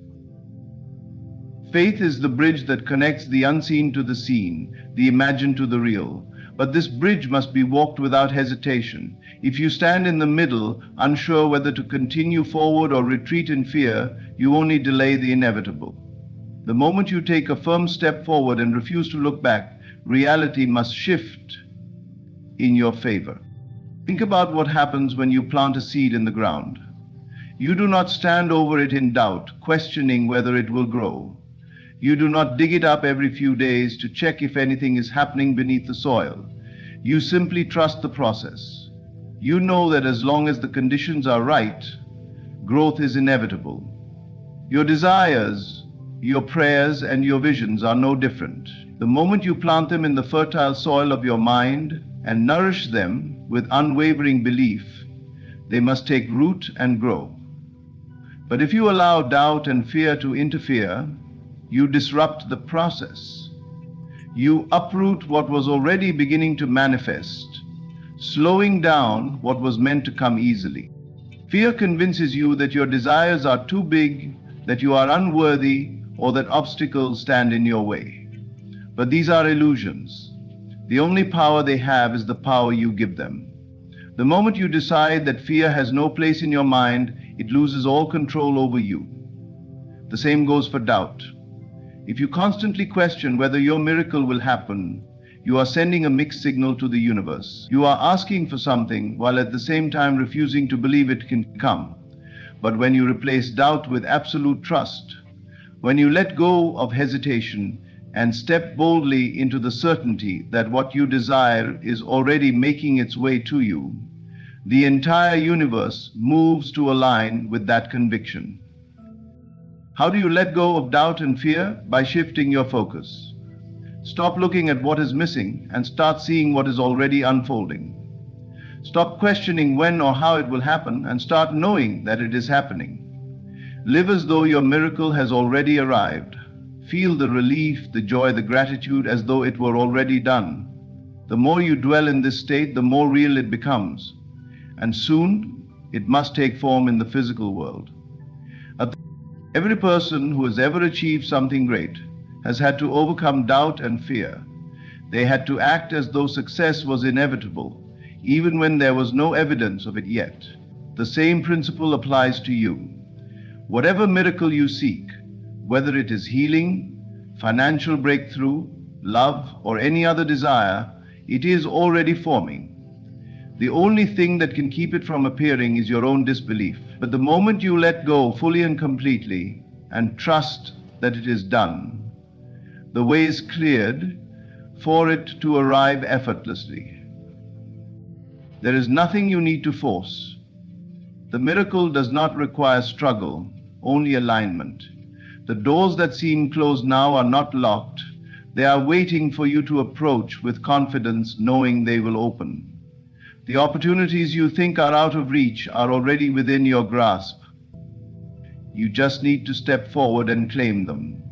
Faith is the bridge that connects the unseen to the seen, the imagined to the real. But this bridge must be walked without hesitation. If you stand in the middle, unsure whether to continue forward or retreat in fear, you only delay the inevitable. The moment you take a firm step forward and refuse to look back, reality must shift in your favor. Think about what happens when you plant a seed in the ground. You do not stand over it in doubt, questioning whether it will grow. You do not dig it up every few days to check if anything is happening beneath the soil. You simply trust the process. You know that as long as the conditions are right, growth is inevitable. Your desires, your prayers, and your visions are no different. The moment you plant them in the fertile soil of your mind and nourish them with unwavering belief, they must take root and grow. But if you allow doubt and fear to interfere, you disrupt the process. You uproot what was already beginning to manifest, slowing down what was meant to come easily. Fear convinces you that your desires are too big, that you are unworthy, or that obstacles stand in your way. But these are illusions. The only power they have is the power you give them. The moment you decide that fear has no place in your mind, it loses all control over you. The same goes for doubt. If you constantly question whether your miracle will happen, you are sending a mixed signal to the universe. You are asking for something while at the same time refusing to believe it can come. But when you replace doubt with absolute trust, when you let go of hesitation and step boldly into the certainty that what you desire is already making its way to you, the entire universe moves to align with that conviction. How do you let go of doubt and fear? By shifting your focus. Stop looking at what is missing and start seeing what is already unfolding. Stop questioning when or how it will happen and start knowing that it is happening. Live as though your miracle has already arrived. Feel the relief, the joy, the gratitude as though it were already done. The more you dwell in this state, the more real it becomes. And soon, It must take form in the physical world. Every person who has ever achieved something great has had to overcome doubt and fear. They had to act as though success was inevitable, even when there was no evidence of it yet. The same principle applies to you. Whatever miracle you seek, whether it is healing, financial breakthrough, love, or any other desire, it is already forming. The only thing that can keep it from appearing is your own disbelief. But the moment you let go fully and completely and trust that it is done, the way is cleared for it to arrive effortlessly. There is nothing you need to force. The miracle does not require struggle, only alignment. The doors that seem closed now are not locked. They are waiting for you to approach with confidence, knowing they will open. The opportunities you think are out of reach are already within your grasp. You just need to step forward and claim them.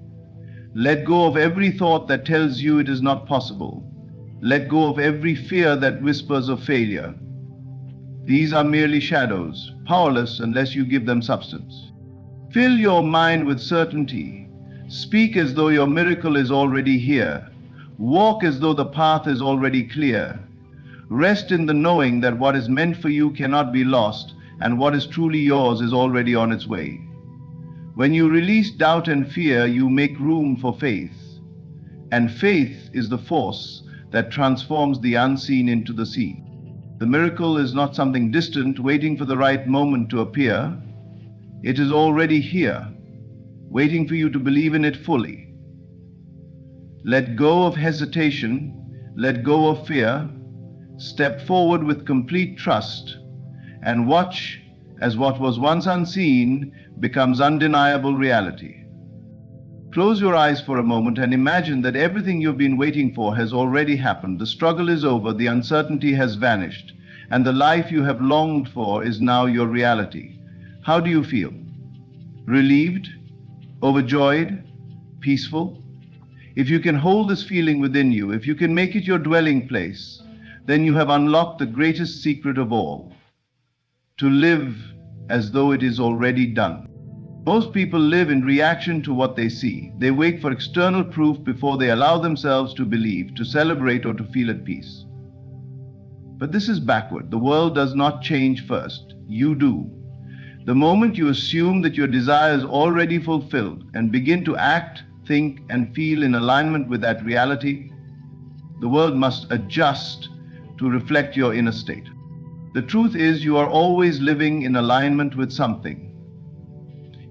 Let go of every thought that tells you it is not possible. Let go of every fear that whispers of failure. These are merely shadows, powerless unless you give them substance. Fill your mind with certainty. Speak as though your miracle is already here. Walk as though the path is already clear. Rest in the knowing that what is meant for you cannot be lost, and what is truly yours is already on its way. When you release doubt and fear, you make room for faith. And faith is the force that transforms the unseen into the seen. The miracle is not something distant, waiting for the right moment to appear. It is already here, waiting for you to believe in it fully. Let go of hesitation, let go of fear, step forward with complete trust, and watch as what was once unseen becomes undeniable reality. Close your eyes for a moment and imagine that everything you've been waiting for has already happened. The struggle is over, the uncertainty has vanished, and the life you have longed for is now your reality. How do you feel? Relieved? Overjoyed? Peaceful? If you can hold this feeling within you, if you can make it your dwelling place, then you have unlocked the greatest secret of all: to live as though it is already done. Most people live in reaction to what they see. They wait for external proof before they allow themselves to believe, to celebrate, or to feel at peace. But this is backward. The world does not change first. You do. The moment you assume that your desire is already fulfilled and begin to act, think, and feel in alignment with that reality, the world must adjust to reflect your inner state. The truth is, you are always living in alignment with something.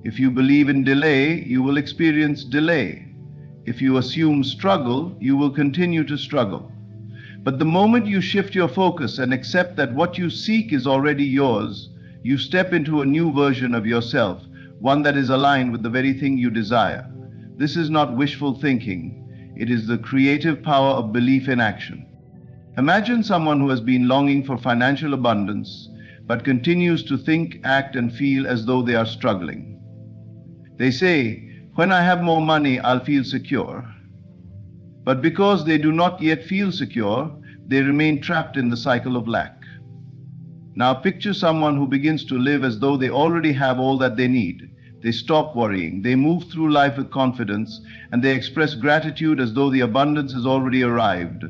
If you believe in delay, you will experience delay. If you assume struggle, you will continue to struggle. But the moment you shift your focus and accept that what you seek is already yours, you step into a new version of yourself, one that is aligned with the very thing you desire. This is not wishful thinking. It is the creative power of belief in action. Imagine someone who has been longing for financial abundance, but continues to think, act, and feel as though they are struggling. They say, "When I have more money, I'll feel secure." But because they do not yet feel secure, they remain trapped in the cycle of lack. Now picture someone who begins to live as though they already have all that they need. They stop worrying, they move through life with confidence, and they express gratitude as though the abundance has already arrived.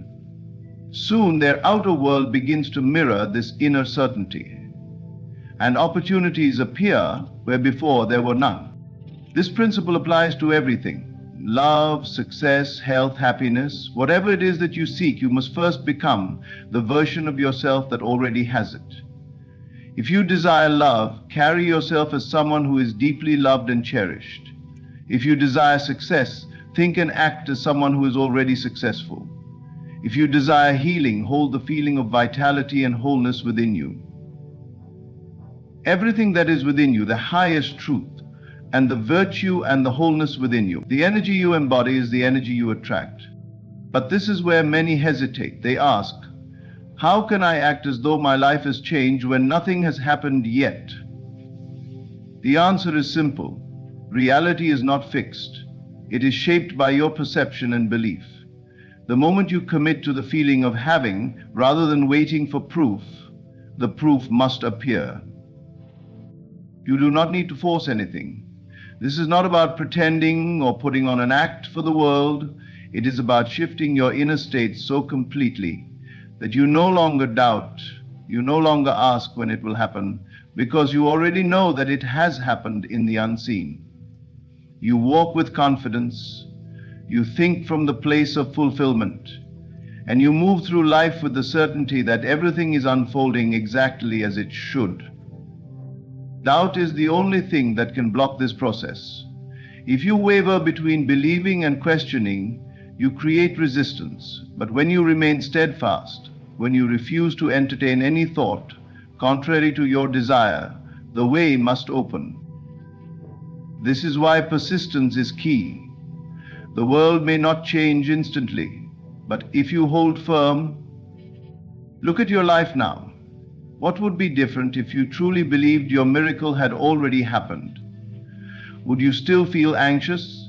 Soon their outer world begins to mirror this inner certainty, and opportunities appear where before there were none. This principle applies to everything: love, success, health, happiness. Whatever it is that you seek, you must first become the version of yourself that already has it. If you desire love, carry yourself as someone who is deeply loved and cherished. If you desire success, think and act as someone who is already successful. If you desire healing, hold the feeling of vitality and wholeness within you. Everything that is within you, the highest truth, and the virtue and the wholeness within you. The energy you embody is the energy you attract. But this is where many hesitate. They ask, how can I act as though my life has changed when nothing has happened yet? The answer is simple. Reality is not fixed. It is shaped by your perception and belief. The moment you commit to the feeling of having, rather than waiting for proof, the proof must appear. You do not need to force anything. This is not about pretending or putting on an act for the world. It is about shifting your inner state so completely that you no longer doubt, you no longer ask when it will happen, because you already know that it has happened in the unseen. You walk with confidence, you think from the place of fulfillment, and you move through life with the certainty that everything is unfolding exactly as it should. Doubt is the only thing that can block this process. If you waver between believing and questioning, you create resistance. But when you remain steadfast, when you refuse to entertain any thought contrary to your desire, the way must open. This is why persistence is key. The world may not change instantly, but if you hold firm, look at your life now. What would be different if you truly believed your miracle had already happened? Would you still feel anxious?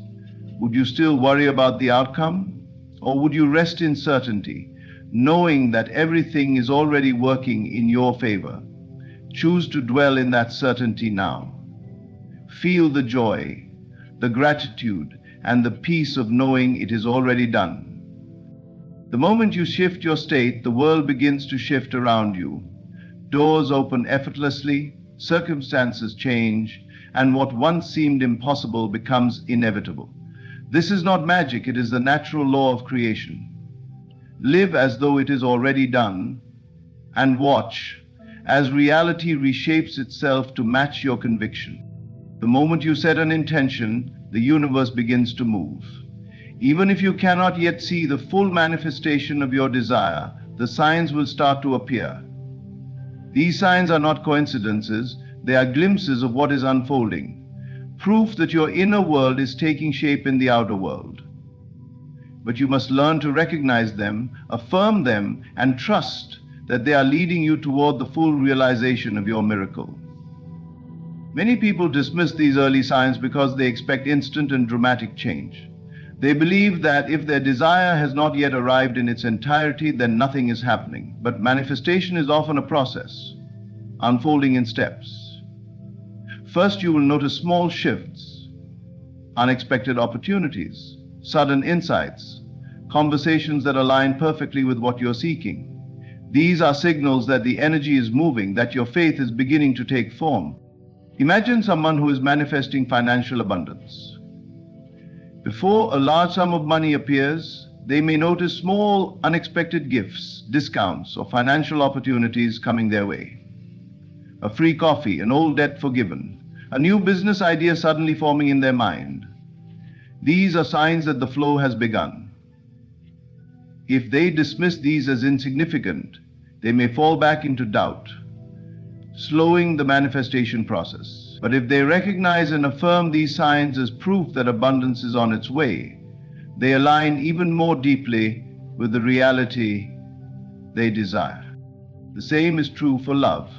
Would you still worry about the outcome? Or would you rest in certainty, knowing that everything is already working in your favor? Choose to dwell in that certainty now. Feel the joy, the gratitude, and the peace of knowing it is already done. The moment you shift your state, the world begins to shift around you. Doors open effortlessly, circumstances change, and what once seemed impossible becomes inevitable. This is not magic, it is the natural law of creation. Live as though it is already done, and watch as reality reshapes itself to match your conviction. The moment you set an intention, the universe begins to move. Even if you cannot yet see the full manifestation of your desire, the signs will start to appear. These signs are not coincidences, they are glimpses of what is unfolding, proof that your inner world is taking shape in the outer world. But you must learn to recognize them, affirm them, and trust that they are leading you toward the full realization of your miracle. Many people dismiss these early signs because they expect instant and dramatic change. They believe that if their desire has not yet arrived in its entirety, then nothing is happening. But manifestation is often a process, unfolding in steps. First, you will notice small shifts, unexpected opportunities, sudden insights, conversations that align perfectly with what you're seeking. These are signals that the energy is moving, that your faith is beginning to take form. Imagine someone who is manifesting financial abundance. Before a large sum of money appears, they may notice small, unexpected gifts, discounts, or financial opportunities coming their way. A free coffee, an old debt forgiven, a new business idea suddenly forming in their mind. These are signs that the flow has begun. If they dismiss these as insignificant, they may fall back into doubt, slowing the manifestation process. But if they recognize and affirm these signs as proof that abundance is on its way, they align even more deeply with the reality they desire. The same is true for love.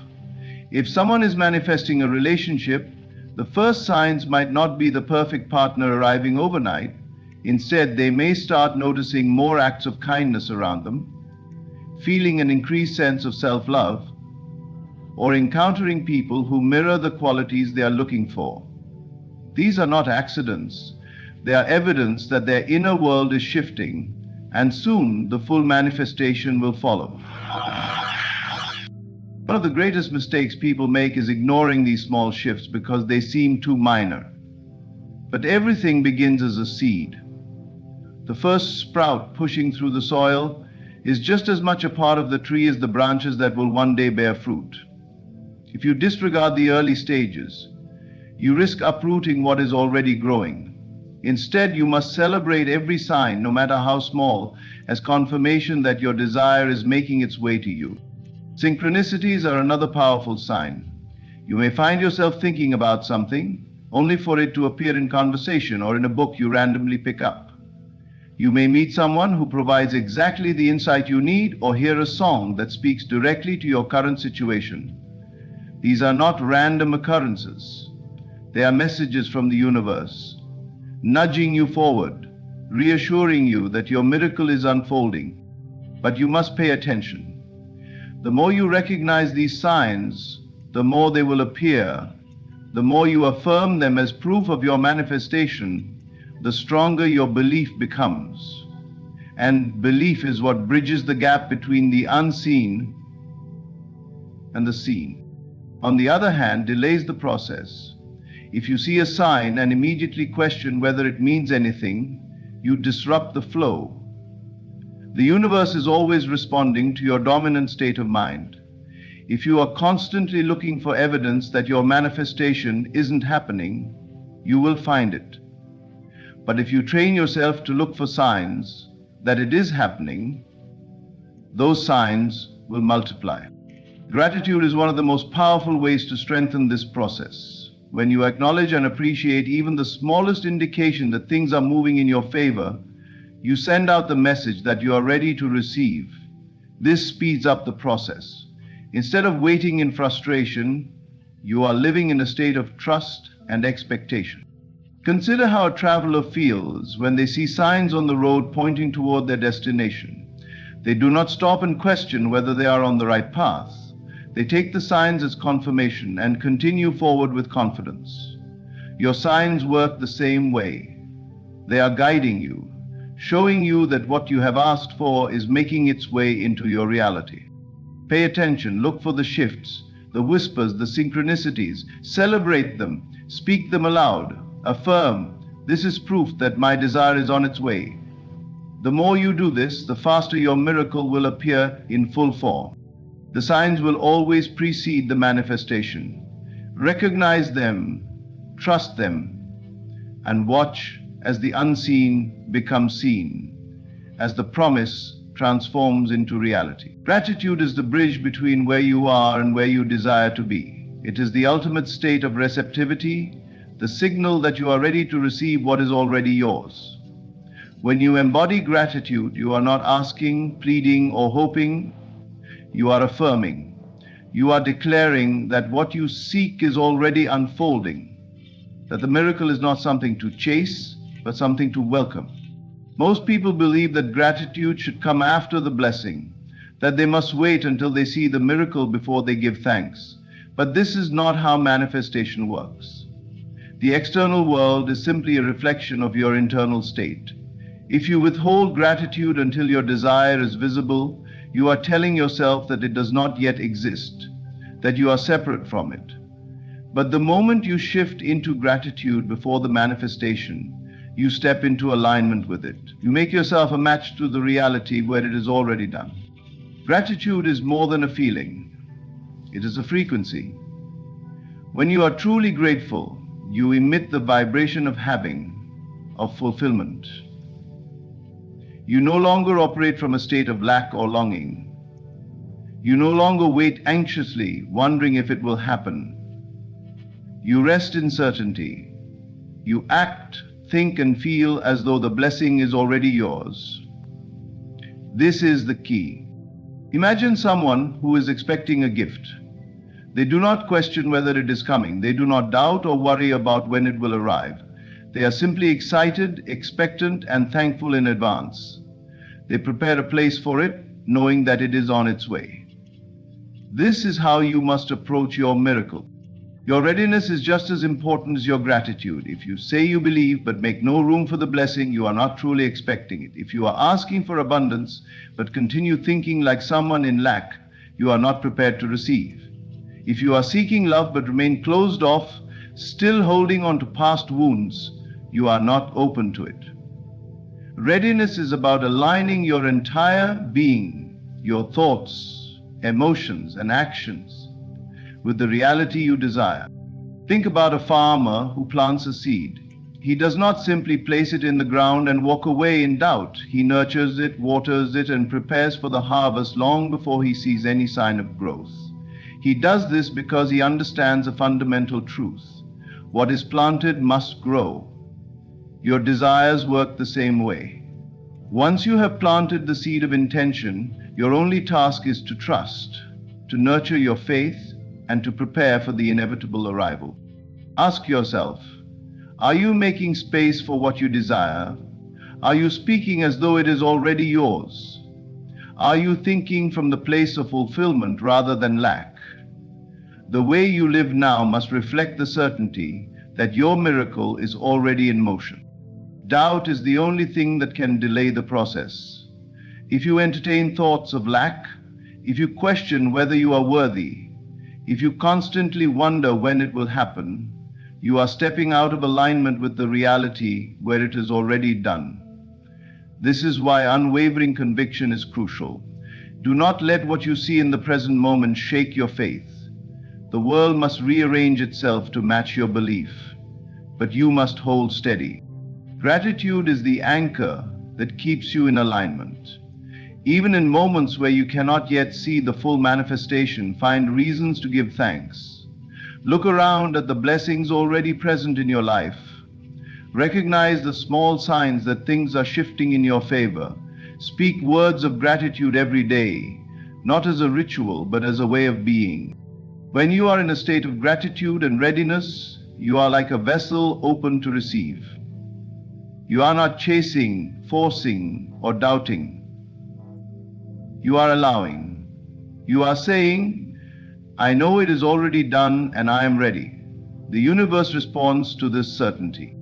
If someone is manifesting a relationship, the first signs might not be the perfect partner arriving overnight. Instead, they may start noticing more acts of kindness around them, feeling an increased sense of self-love, or encountering people who mirror the qualities they are looking for. These are not accidents. They are evidence that their inner world is shifting, and soon the full manifestation will follow. One of the greatest mistakes people make is ignoring these small shifts because they seem too minor. But everything begins as a seed. The first sprout pushing through the soil is just as much a part of the tree as the branches that will one day bear fruit. If you disregard the early stages, you risk uprooting what is already growing. Instead, you must celebrate every sign, no matter how small, as confirmation that your desire is making its way to you. Synchronicities are another powerful sign. You may find yourself thinking about something, only for it to appear in conversation or in a book you randomly pick up. You may meet someone who provides exactly the insight you need, or hear a song that speaks directly to your current situation. These are not random occurrences. They are messages from the universe, nudging you forward, reassuring you that your miracle is unfolding. But you must pay attention. The more you recognize these signs, the more they will appear, The more you affirm them as proof of your manifestation, the stronger your belief becomes. And belief is what bridges the gap between the unseen and the seen. On the other hand, delays the process. If you see a sign and immediately question whether it means anything, you disrupt the flow. The universe is always responding to your dominant state of mind. If you are constantly looking for evidence that your manifestation isn't happening, you will find it. But if you train yourself to look for signs that it is happening, those signs will multiply. Gratitude is one of the most powerful ways to strengthen this process. When you acknowledge and appreciate even the smallest indication that things are moving in your favor, you send out the message that you are ready to receive. This speeds up the process. Instead of waiting in frustration, you are living in a state of trust and expectation. Consider how a traveler feels when they see signs on the road pointing toward their destination. They do not stop and question whether they are on the right path. They take the signs as confirmation and continue forward with confidence. Your signs work the same way. They are guiding you, showing you that what you have asked for is making its way into your reality. Pay attention, look for the shifts, the whispers, the synchronicities. Celebrate them, speak them aloud, affirm, "This is proof that my desire is on its way." The more you do this, the faster your miracle will appear in full form. The signs will always precede the manifestation. Recognize them, trust them, and watch as the unseen becomes seen, as the promise transforms into reality. Gratitude is the bridge between where you are and where you desire to be. It is the ultimate state of receptivity, the signal that you are ready to receive what is already yours. When you embody gratitude, you are not asking, pleading, or hoping. You are affirming. You are declaring that what you seek is already unfolding, that the miracle is not something to chase, but something to welcome. Most people believe that gratitude should come after the blessing, that they must wait until they see the miracle before they give thanks. But this is not how manifestation works. The external world is simply a reflection of your internal state. If you withhold gratitude until your desire is visible, you are telling yourself that it does not yet exist, that you are separate from it. But the moment you shift into gratitude before the manifestation, you step into alignment with it. You make yourself a match to the reality where it is already done. Gratitude is more than a feeling. It is a frequency. When you are truly grateful, you emit the vibration of having, of fulfillment. You no longer operate from a state of lack or longing. You no longer wait anxiously, wondering if it will happen. You rest in certainty. You act, think, and feel as though the blessing is already yours. This is the key. Imagine someone who is expecting a gift. They do not question whether it is coming. They do not doubt or worry about when it will arrive. They are simply excited, expectant, and thankful in advance. They prepare a place for it, knowing that it is on its way. This is how you must approach your miracle. Your readiness is just as important as your gratitude. If you say you believe but make no room for the blessing, you are not truly expecting it. If you are asking for abundance but continue thinking like someone in lack, you are not prepared to receive. If you are seeking love but remain closed off, still holding on to past wounds, you are not open to it. Readiness is about aligning your entire being, your thoughts, emotions, and actions with the reality you desire. Think about a farmer who plants a seed. He does not simply place it in the ground and walk away in doubt. He nurtures it, waters it, and prepares for the harvest long before he sees any sign of growth. He does this because he understands a fundamental truth. What is planted must grow. Your desires work the same way. Once you have planted the seed of intention, your only task is to trust, to nurture your faith, and to prepare for the inevitable arrival. Ask yourself, are you making space for what you desire? Are you speaking as though it is already yours? Are you thinking from the place of fulfillment rather than lack? The way you live now must reflect the certainty that your miracle is already in motion. Doubt is the only thing that can delay the process. If you entertain thoughts of lack, if you question whether you are worthy, if you constantly wonder when it will happen, you are stepping out of alignment with the reality where it is already done. This is why unwavering conviction is crucial. Do not let what you see in the present moment shake your faith. The world must rearrange itself to match your belief, but you must hold steady. Gratitude is the anchor that keeps you in alignment. Even in moments where you cannot yet see the full manifestation, find reasons to give thanks. Look around at the blessings already present in your life. Recognize the small signs that things are shifting in your favor. Speak words of gratitude every day, not as a ritual, but as a way of being. When you are in a state of gratitude and readiness, you are like a vessel open to receive. You are not chasing, forcing, or doubting. You are allowing. You are saying, I know it is already done and I am ready. The universe responds to this certainty.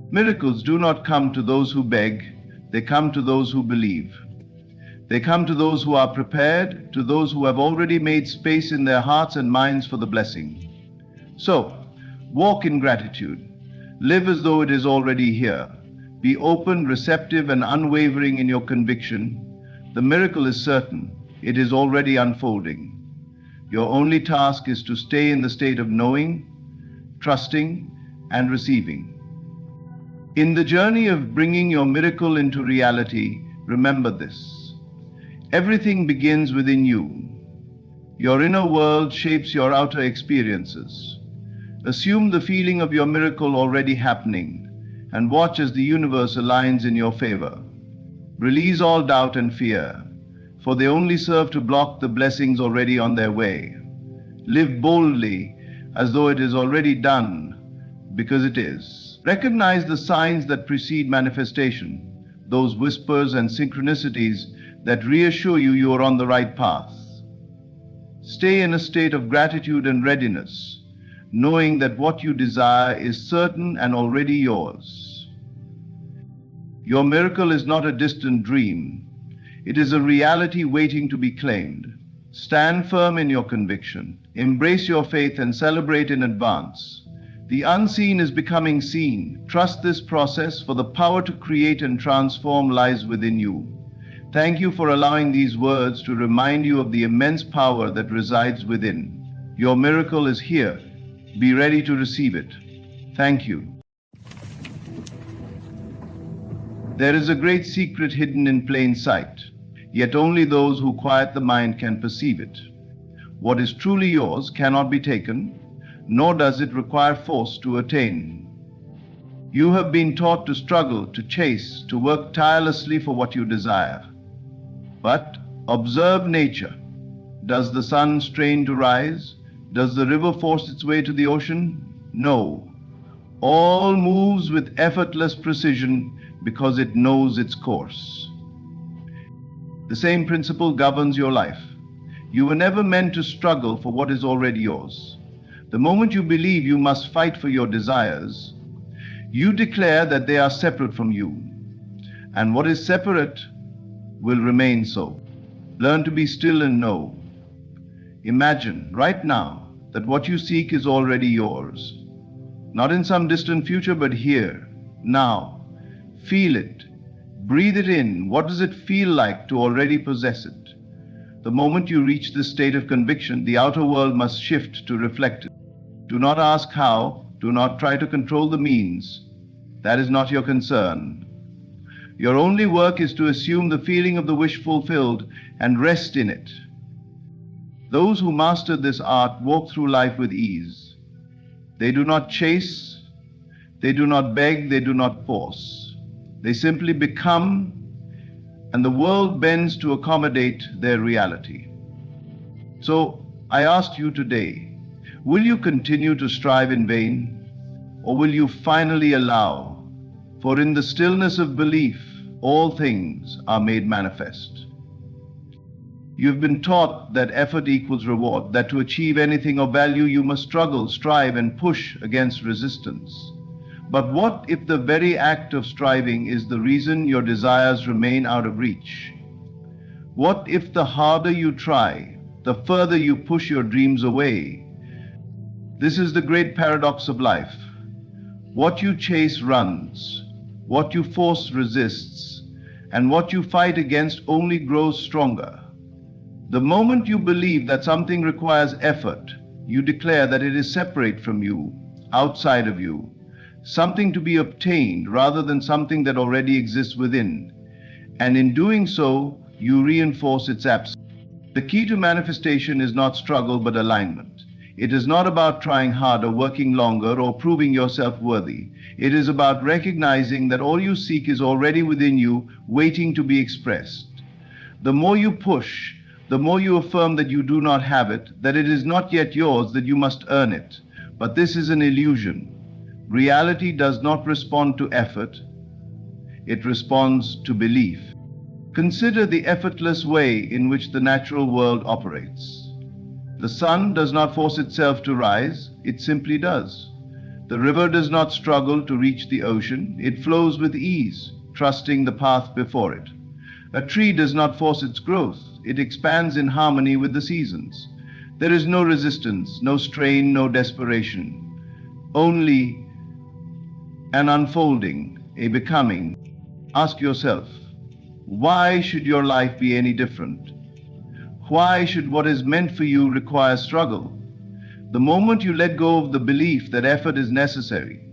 Miracles do not come to those who beg, they come to those who believe. They come to those who are prepared, to those who have already made space in their hearts and minds for the blessing. So, walk in gratitude. Live as though it is already here. Be open, receptive, and unwavering in your conviction. The miracle is certain. It is already unfolding. Your only task is to stay in the state of knowing, trusting, and receiving. In the journey of bringing your miracle into reality, remember this. Everything begins within you. Your inner world shapes your outer experiences. Assume the feeling of your miracle already happening and watch as the universe aligns in your favor. Release all doubt and fear, for they only serve to block the blessings already on their way. Live boldly as though it is already done, because it is. Recognize the signs that precede manifestation, those whispers and synchronicities that reassure you are on the right path. Stay in a state of gratitude and readiness, knowing that what you desire is certain and already yours. Your miracle is not a distant dream. It is a reality waiting to be claimed. Stand firm in your conviction, embrace your faith, and celebrate in advance. The unseen is becoming seen. Trust this process, for the power to create and transform lies within you. Thank you for allowing these words to remind you of the immense power that resides within. Your miracle is here. Be ready to receive it. Thank you. There is a great secret hidden in plain sight, yet only those who quiet the mind can perceive it. What is truly yours cannot be taken, nor does it require force to attain. You have been taught to struggle, to chase, to work tirelessly for what you desire. But observe nature. Does the sun strain to rise? Does the river force its way to the ocean? No. All moves with effortless precision because it knows its course. The same principle governs your life. You were never meant to struggle for what is already yours. The moment you believe you must fight for your desires, you declare that they are separate from you. And what is separate will remain so. Learn to be still and know. Imagine right now that what you seek is already yours. Not in some distant future, but here, now. Feel it. Breathe it in. What does it feel like to already possess it? The moment you reach this state of conviction, the outer world must shift to reflect it. Do not ask how. Do not try to control the means. That is not your concern. Your only work is to assume the feeling of the wish fulfilled and rest in it. Those who master this art walk through life with ease. They do not chase, they do not beg, they do not force. They simply become, and the world bends to accommodate their reality. So I ask you today, will you continue to strive in vain, or will you finally allow? For in the stillness of belief, all things are made manifest. You've been taught that effort equals reward, that to achieve anything of value you must struggle, strive, and push against resistance. But what if the very act of striving is the reason your desires remain out of reach? What if the harder you try, the further you push your dreams away? This is the great paradox of life. What you chase runs, what you force resists, and what you fight against only grows stronger. The moment you believe that something requires effort, you declare that it is separate from you, outside of you, something to be obtained rather than something that already exists within. And in doing so, you reinforce its absence. The key to manifestation is not struggle but alignment. It is not about trying harder, working longer, or proving yourself worthy. It is about recognizing that all you seek is already within you, waiting to be expressed. The more you push, the more you affirm that you do not have it, that it is not yet yours, that you must earn it. But this is an illusion. Reality does not respond to effort. It responds to belief. Consider the effortless way in which the natural world operates. The sun does not force itself to rise, it simply does. The river does not struggle to reach the ocean, it flows with ease, trusting the path before it. A tree does not force its growth, it expands in harmony with the seasons. There is no resistance, no strain, no desperation, only an unfolding, a becoming. Ask yourself, why should your life be any different? Why should what is meant for you require struggle? The moment you let go of the belief that effort is necessary,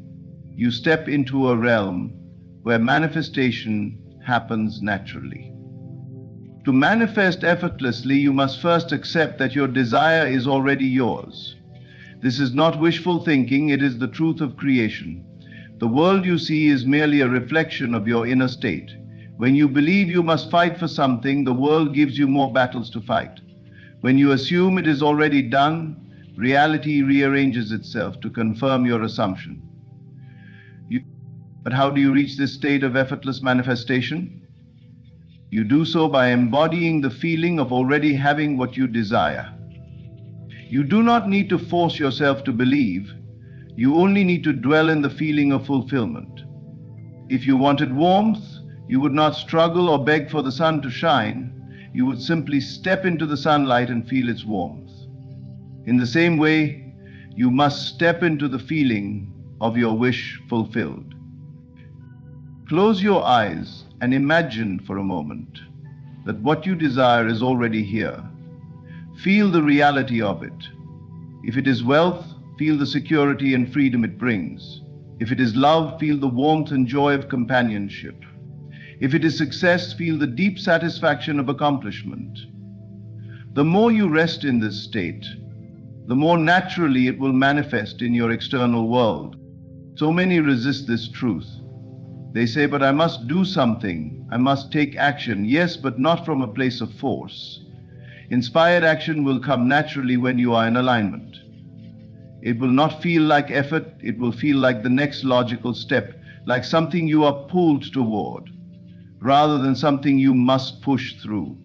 you step into a realm where manifestation happens naturally. To manifest effortlessly, you must first accept that your desire is already yours. This is not wishful thinking, it is the truth of creation. The world you see is merely a reflection of your inner state. When you believe you must fight for something, the world gives you more battles to fight. When you assume it is already done, reality rearranges itself to confirm your assumption. But how do you reach this state of effortless manifestation? You do so by embodying the feeling of already having what you desire. You do not need to force yourself to believe. You only need to dwell in the feeling of fulfillment. If you wanted warmth, you would not struggle or beg for the sun to shine. You would simply step into the sunlight and feel its warmth. In the same way, you must step into the feeling of your wish fulfilled. Close your eyes and imagine for a moment that what you desire is already here. Feel the reality of it. If it is wealth, feel the security and freedom it brings. If it is love, feel the warmth and joy of companionship. If it is success, feel the deep satisfaction of accomplishment. The more you rest in this state, the more naturally it will manifest in your external world. So many resist this truth. They say, but I must do something. I must take action. Yes, but not from a place of force. Inspired action will come naturally when you are in alignment. It will not feel like effort. It will feel like the next logical step, like something you are pulled toward, rather than something you must push through.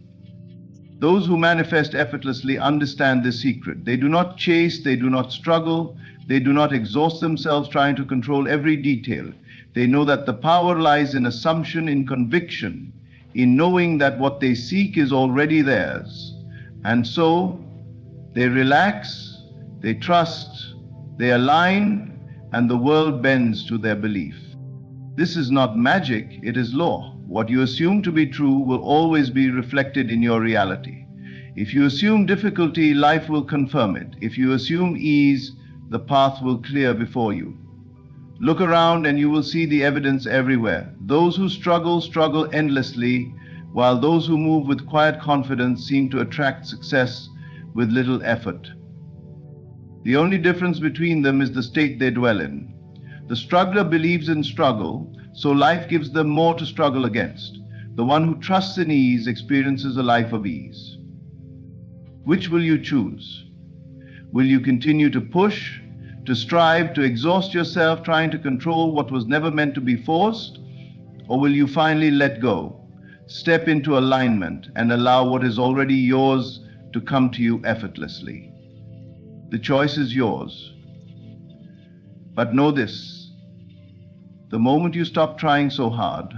Those who manifest effortlessly understand this secret. They do not chase, they do not struggle, they do not exhaust themselves trying to control every detail. They know that the power lies in assumption, in conviction, in knowing that what they seek is already theirs. And so they relax, they trust, they align, and the world bends to their belief. This is not magic, it is law. What you assume to be true will always be reflected in your reality. If you assume difficulty, life will confirm it. If you assume ease, the path will clear before you. Look around and you will see the evidence everywhere. Those who struggle, struggle endlessly, while those who move with quiet confidence seem to attract success with little effort. The only difference between them is the state they dwell in. The struggler believes in struggle, so life gives them more to struggle against. The one who trusts in ease experiences a life of ease. Which will you choose? Will you continue to push, to strive, to exhaust yourself trying to control what was never meant to be forced? Or will you finally let go, Step into alignment and allow what is already yours to come to you effortlessly. The choice is yours. But know this: the moment you stop trying so hard,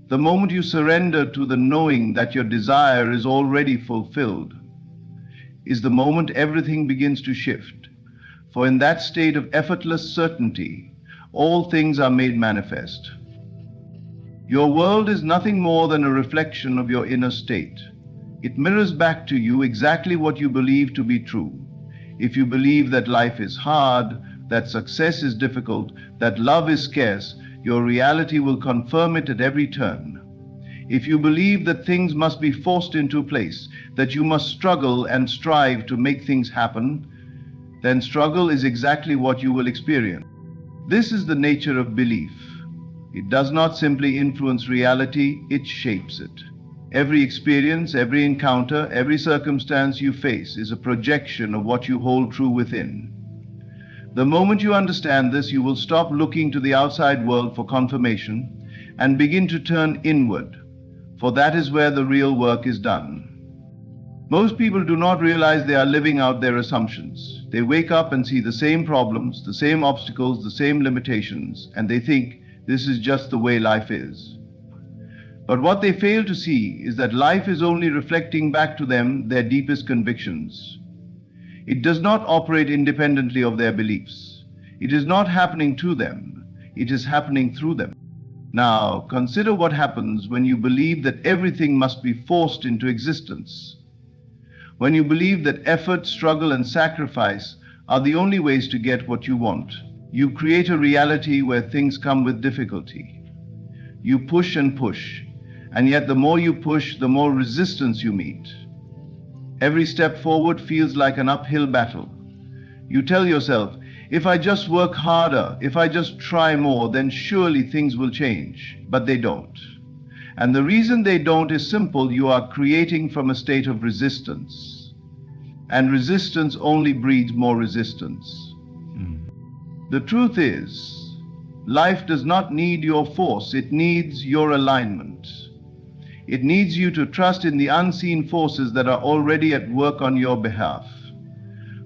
the moment you surrender to the knowing that your desire is already fulfilled, is the moment everything begins to shift. For in that state of effortless certainty, all things are made manifest. Your world is nothing more than a reflection of your inner state. It mirrors back to you exactly what you believe to be true. If you believe that life is hard, that success is difficult, that love is scarce, your reality will confirm it at every turn. If you believe that things must be forced into place, that you must struggle and strive to make things happen, then struggle is exactly what you will experience. This is the nature of belief. It does not simply influence reality, it shapes it. Every experience, every encounter, every circumstance you face is a projection of what you hold true within. The moment you understand this, you will stop looking to the outside world for confirmation and begin to turn inward, for that is where the real work is done. Most people do not realize they are living out their assumptions. They wake up and see the same problems, the same obstacles, the same limitations, and they think this is just the way life is. But what they fail to see is that life is only reflecting back to them their deepest convictions. It does not operate independently of their beliefs. It is not happening to them. It is happening through them. Now, consider what happens when you believe that everything must be forced into existence. When you believe that effort, struggle, and sacrifice are the only ways to get what you want, you create a reality where things come with difficulty. You push and push, and yet the more you push, the more resistance you meet. Every step forward feels like an uphill battle. You tell yourself, if I just work harder, if I just try more, then surely things will change. But they don't. And the reason they don't is simple: you are creating from a state of resistance. And resistance only breeds more resistance. The truth is, life does not need your force, it needs your alignment. It needs you to trust in the unseen forces that are already at work on your behalf.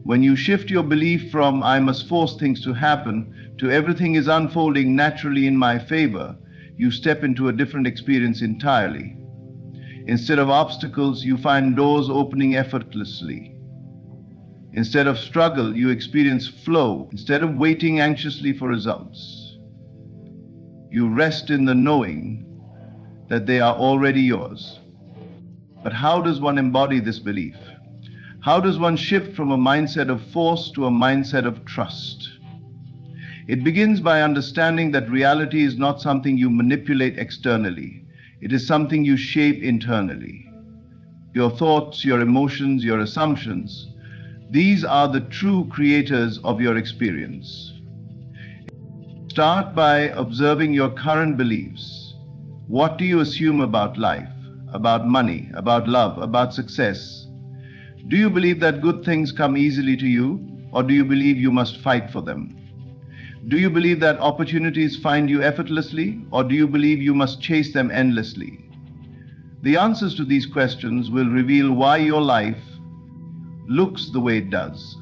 When you shift your belief from "I must force things to happen" to "everything is unfolding naturally in my favor," you step into a different experience entirely. Instead of obstacles, you find doors opening effortlessly. Instead of struggle, you experience flow. Instead of waiting anxiously for results, you rest in the knowing that they are already yours. But how does one embody this belief? How does one shift from a mindset of force to a mindset of trust? It begins by understanding that reality is not something you manipulate externally. It is something you shape internally. Your thoughts, your emotions, your assumptions, these are the true creators of your experience. Start by observing your current beliefs. What do you assume about life, about money, about love, about success? Do you believe that good things come easily to you, or do you believe you must fight for them? Do you believe that opportunities find you effortlessly, or do you believe you must chase them endlessly? The answers to these questions will reveal why your life looks the way it does.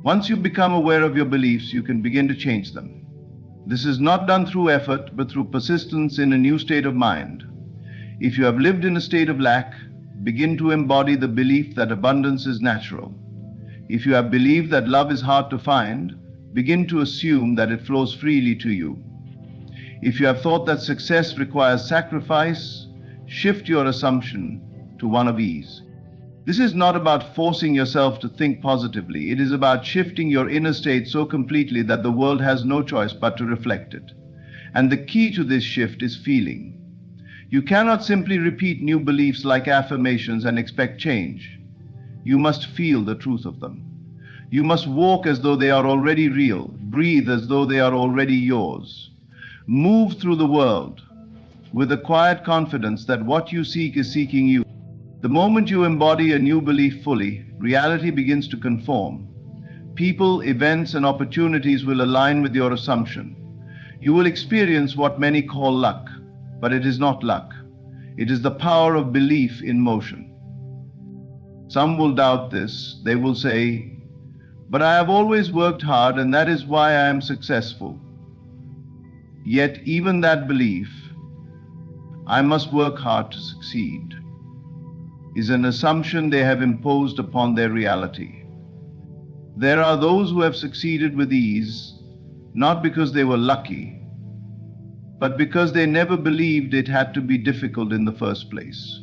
Once you become aware of your beliefs, you can begin to change them. This is not done through effort, but through persistence in a new state of mind. If you have lived in a state of lack, begin to embody the belief that abundance is natural. If you have believed that love is hard to find, begin to assume that it flows freely to you. If you have thought that success requires sacrifice, shift your assumption to one of ease. This is not about forcing yourself to think positively. It is about shifting your inner state so completely that the world has no choice but to reflect it. And the key to this shift is feeling. You cannot simply repeat new beliefs like affirmations and expect change. You must feel the truth of them. You must walk as though they are already real, breathe as though they are already yours. Move through the world with a quiet confidence that what you seek is seeking you. The moment you embody a new belief fully, reality begins to conform. People, events, and opportunities will align with your assumption. You will experience what many call luck, but it is not luck. It is the power of belief in motion. Some will doubt this. They will say, "But I have always worked hard and that is why I am successful." Yet even that belief, "I must work hard to succeed," is an assumption they have imposed upon their reality. There are those who have succeeded with ease, not because they were lucky, but because they never believed it had to be difficult in the first place.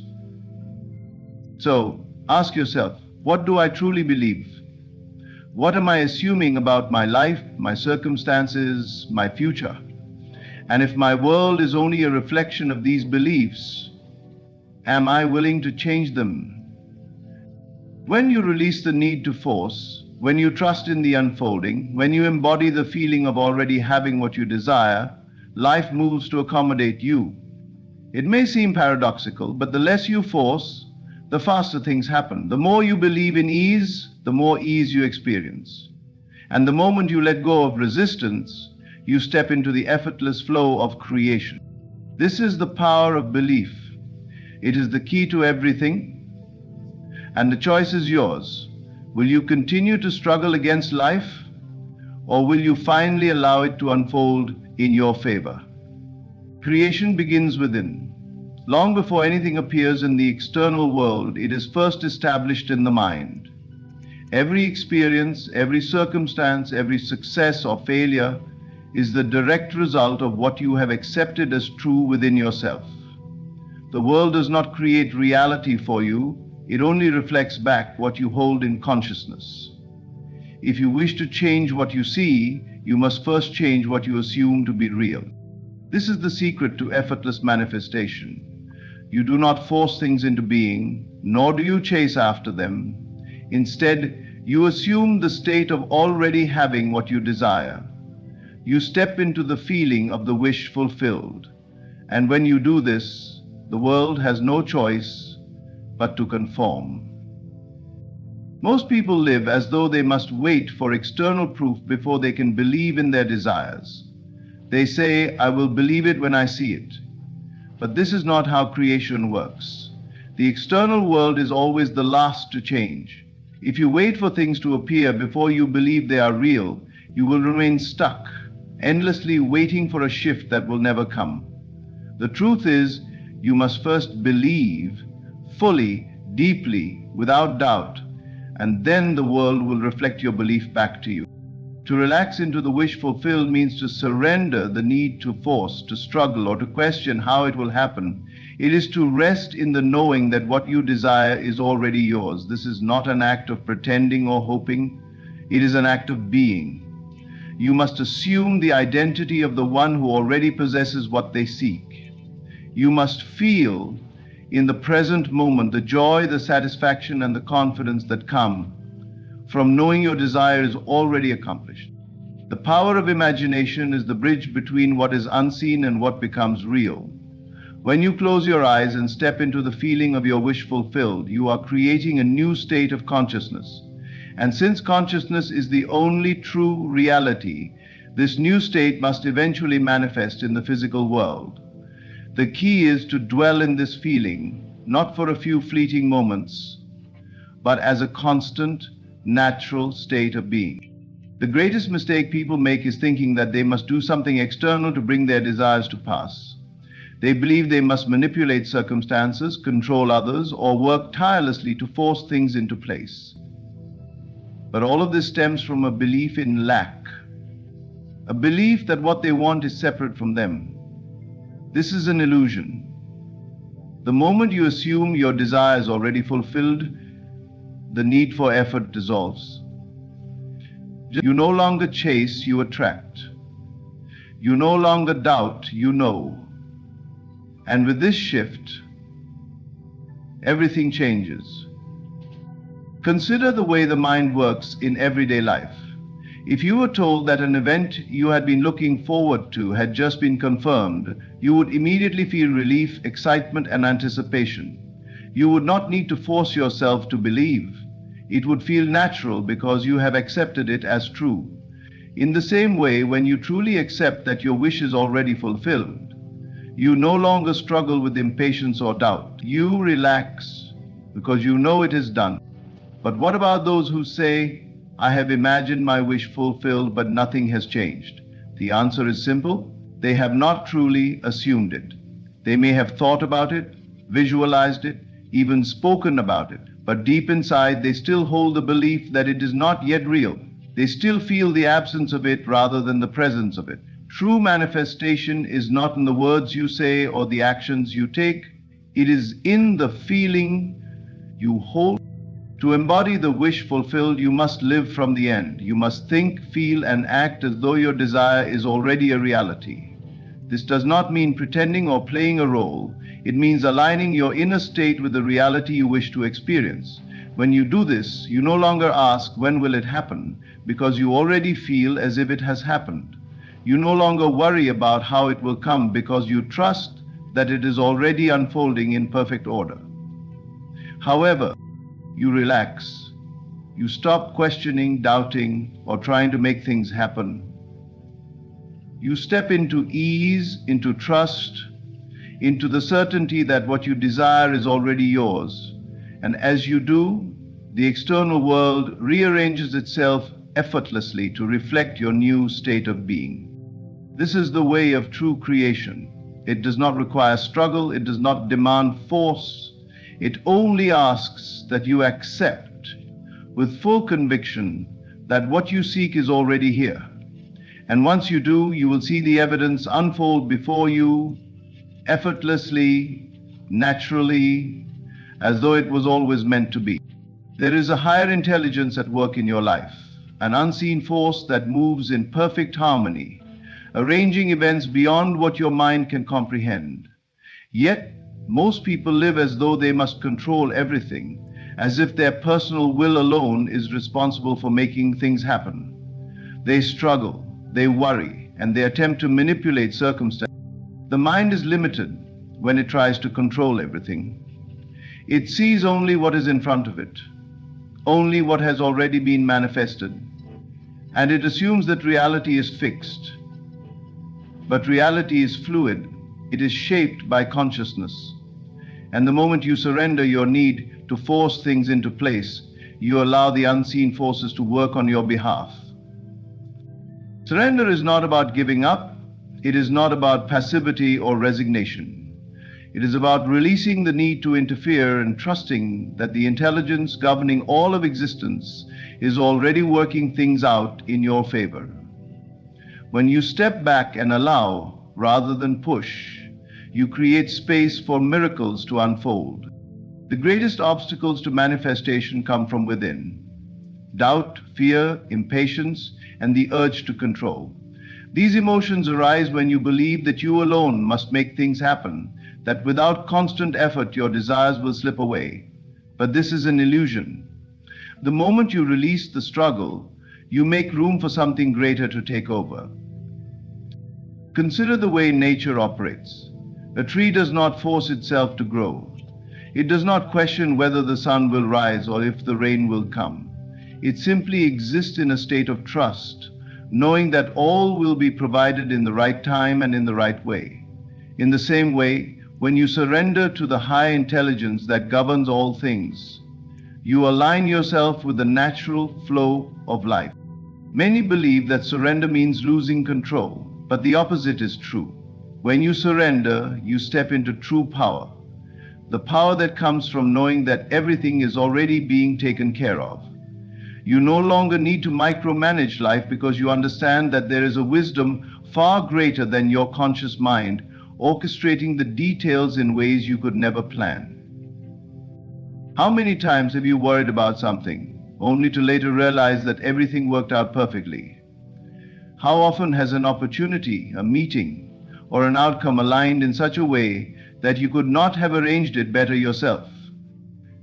So, ask yourself, what do I truly believe? What am I assuming about my life, my circumstances, my future? And if my world is only a reflection of these beliefs, am I willing to change them? When you release the need to force, when you trust in the unfolding, when you embody the feeling of already having what you desire, life moves to accommodate you. It may seem paradoxical, but the less you force, the faster things happen. The more you believe in ease, the more ease you experience. And the moment you let go of resistance, you step into the effortless flow of creation. This is the power of belief. It is the key to everything, and the choice is yours. Will you continue to struggle against life, or will you finally allow it to unfold in your favor? Creation begins within. Long before anything appears in the external world, it is first established in the mind. Every experience, every circumstance, every success or failure is the direct result of what you have accepted as true within yourself. The world does not create reality for you, it only reflects back what you hold in consciousness. If you wish to change what you see, you must first change what you assume to be real. This is the secret to effortless manifestation. You do not force things into being, nor do you chase after them. Instead, you assume the state of already having what you desire. You step into the feeling of the wish fulfilled. And when you do this, the world has no choice but to conform. Most people live as though they must wait for external proof before they can believe in their desires. They say, "I will believe it when I see it." But this is not how creation works. The external world is always the last to change. If you wait for things to appear before you believe they are real, you will remain stuck, endlessly waiting for a shift that will never come. The truth is, you must first believe fully, deeply, without doubt, and then the world will reflect your belief back to you. To relax into the wish fulfilled means to surrender the need to force, to struggle, or to question how it will happen. It is to rest in the knowing that what you desire is already yours. This is not an act of pretending or hoping. It is an act of being. You must assume the identity of the one who already possesses what they seek. You must feel in the present moment the joy, the satisfaction, and the confidence that come from knowing your desire is already accomplished. The power of imagination is the bridge between what is unseen and what becomes real. When you close your eyes and step into the feeling of your wish fulfilled, you are creating a new state of consciousness. And since consciousness is the only true reality, this new state must eventually manifest in the physical world. The key is to dwell in this feeling, not for a few fleeting moments, but as a constant, natural state of being. The greatest mistake people make is thinking that they must do something external to bring their desires to pass. They believe they must manipulate circumstances, control others, or work tirelessly to force things into place. But all of this stems from a belief in lack, a belief that what they want is separate from them. This is an illusion. The moment you assume your desire is already fulfilled, the need for effort dissolves. You no longer chase, you attract. You no longer doubt, you know. And with this shift, everything changes. Consider the way the mind works in everyday life. If you were told that an event you had been looking forward to had just been confirmed, you would immediately feel relief, excitement, and anticipation. You would not need to force yourself to believe. It would feel natural because you have accepted it as true. In the same way, when you truly accept that your wish is already fulfilled, You no longer struggle with impatience or doubt. You relax because you know it is done. But what about those who say, I have imagined my wish fulfilled, but nothing has changed? The answer is simple. They have not truly assumed it. They may have thought about it, visualized it, even spoken about it, but deep inside they still hold the belief that it is not yet real. They still feel the absence of it rather than the presence of it. True manifestation is not in the words you say or the actions you take. It is in the feeling you hold. To embody the wish fulfilled, you must live from the end. You must think, feel, and act as though your desire is already a reality. This does not mean pretending or playing a role. It means aligning your inner state with the reality you wish to experience. When you do this, you no longer ask, when will it happen? Because you already feel as if it has happened. You no longer worry about how it will come because you trust that it is already unfolding in perfect order. However, you relax. You stop questioning, doubting, or trying to make things happen. You step into ease, into trust, into the certainty that what you desire is already yours. And as you do, the external world rearranges itself effortlessly to reflect your new state of being. This is the way of true creation. It does not require struggle. It does not demand force. It only asks that you accept with full conviction that what you seek is already here. And once you do, you will see the evidence unfold before you effortlessly, naturally, as though it was always meant to be. There is a higher intelligence at work in your life, an unseen force that moves in perfect harmony, arranging events beyond what your mind can comprehend. Yet, most people live as though they must control everything, as if their personal will alone is responsible for making things happen. They struggle, they worry, and they attempt to manipulate circumstances. The mind is limited when it tries to control everything. It sees only what is in front of it, only what has already been manifested, and it assumes that reality is fixed. But reality is fluid. It is shaped by consciousness. And the moment you surrender your need to force things into place, you allow the unseen forces to work on your behalf. Surrender is not about giving up. It is not about passivity or resignation. It is about releasing the need to interfere and trusting that the intelligence governing all of existence is already working things out in your favor. When you step back and allow rather than push, you create space for miracles to unfold. The greatest obstacles to manifestation come from within: doubt, fear, impatience, and the urge to control. These emotions arise when you believe that you alone must make things happen, that without constant effort your desires will slip away. But this is an illusion. The moment you release the struggle, you make room for something greater to take over. Consider the way nature operates. A tree does not force itself to grow. It does not question whether the sun will rise or if the rain will come. It simply exists in a state of trust, knowing that all will be provided in the right time and in the right way. In the same way, when you surrender to the high intelligence that governs all things, you align yourself with the natural flow of life. Many believe that surrender means losing control, but the opposite is true. When you surrender, you step into true power, the power that comes from knowing that everything is already being taken care of. You no longer need to micromanage life because you understand that there is a wisdom far greater than your conscious mind, orchestrating the details in ways you could never plan. How many times have you worried about something, only to later realize that everything worked out perfectly? How often has an opportunity, a meeting, or an outcome aligned in such a way that you could not have arranged it better yourself?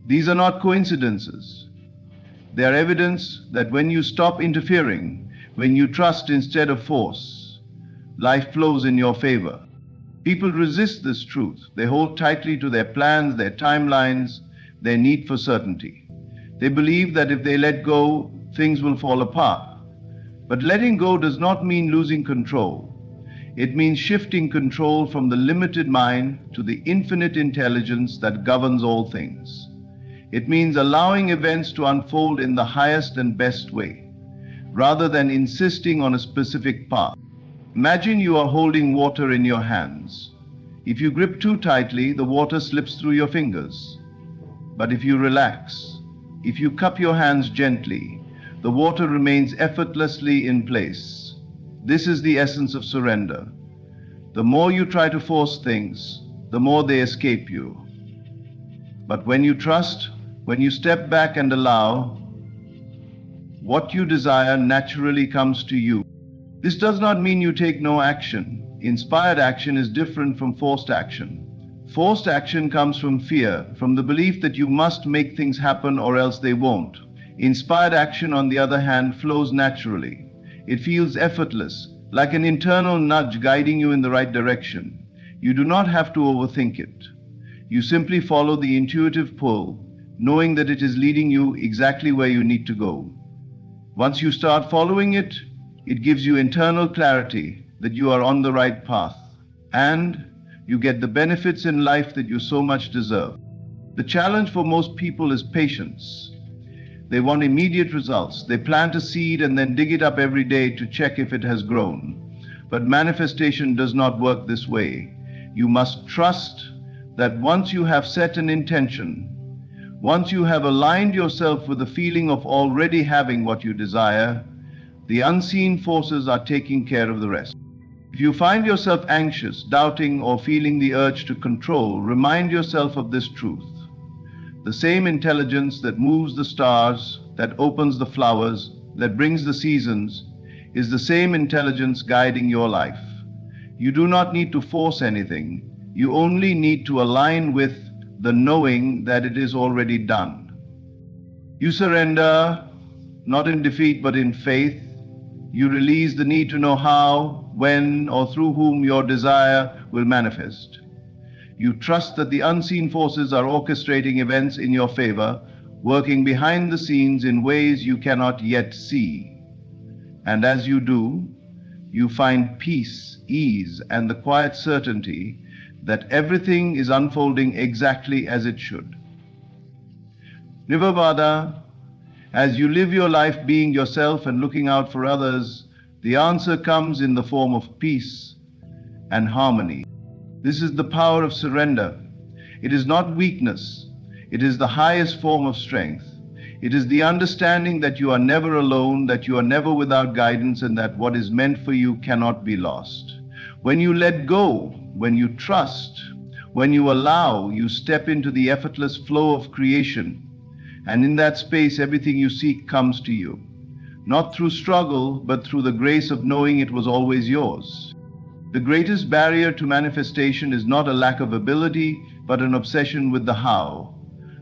These are not coincidences. They are evidence that when you stop interfering, when you trust instead of force, life flows in your favor. People resist this truth. They hold tightly to their plans, their timelines, their need for certainty. They believe that if they let go, things will fall apart. But letting go does not mean losing control. It means shifting control from the limited mind to the infinite intelligence that governs all things. It means allowing events to unfold in the highest and best way, rather than insisting on a specific path. Imagine you are holding water in your hands. If you grip too tightly, the water slips through your fingers. But if you relax, if you cup your hands gently, the water remains effortlessly in place. This is the essence of surrender. The more you try to force things, the more they escape you. But when you trust, when you step back and allow, what you desire naturally comes to you. This does not mean you take no action. Inspired action is different from forced action. Forced action comes from fear, from the belief that you must make things happen or else they won't. Inspired action, on the other hand, flows naturally. It feels effortless, like an internal nudge guiding you in the right direction. You do not have to overthink it. You simply follow the intuitive pull, knowing that it is leading you exactly where you need to go. Once you start following it, it gives you internal clarity that you are on the right path, and you get the benefits in life that you so much deserve. The challenge for most people is patience. They want immediate results. They plant a seed and then dig it up every day to check if it has grown. But manifestation does not work this way. You must trust that once you have set an intention, once you have aligned yourself with the feeling of already having what you desire, the unseen forces are taking care of the rest. If you find yourself anxious, doubting, or feeling the urge to control, remind yourself of this truth. The same intelligence that moves the stars, that opens the flowers, that brings the seasons, is the same intelligence guiding your life. You do not need to force anything. You only need to align with the knowing that it is already done. You surrender, not in defeat but in faith. You release the need to know how, when, or through whom your desire will manifest. You trust that the unseen forces are orchestrating events in your favor, working behind the scenes in ways you cannot yet see. And as you do, you find peace, ease, and the quiet certainty that everything is unfolding exactly as it should. Neville Goddard, as you live your life being yourself and looking out for others, the answer comes in the form of peace and harmony. This is the power of surrender. It is not weakness. It is the highest form of strength. It is the understanding that you are never alone, that you are never without guidance, and that what is meant for you cannot be lost. When you let go, when you trust, when you allow, you step into the effortless flow of creation. And in that space, everything you seek comes to you. Not through struggle, but through the grace of knowing it was always yours. The greatest barrier to manifestation is not a lack of ability, but an obsession with the how.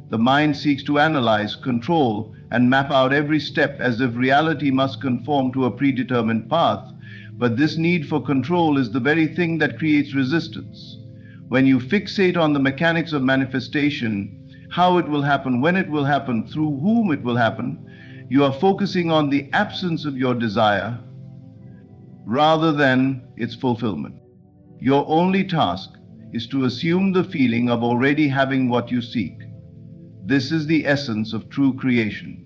The mind seeks to analyze, control, and map out every step as if reality must conform to a predetermined path. But this need for control is the very thing that creates resistance. When you fixate on the mechanics of manifestation, how it will happen, when it will happen, through whom it will happen, you are focusing on the absence of your desire rather than its fulfillment. Your only task is to assume the feeling of already having what you seek. This is the essence of true creation.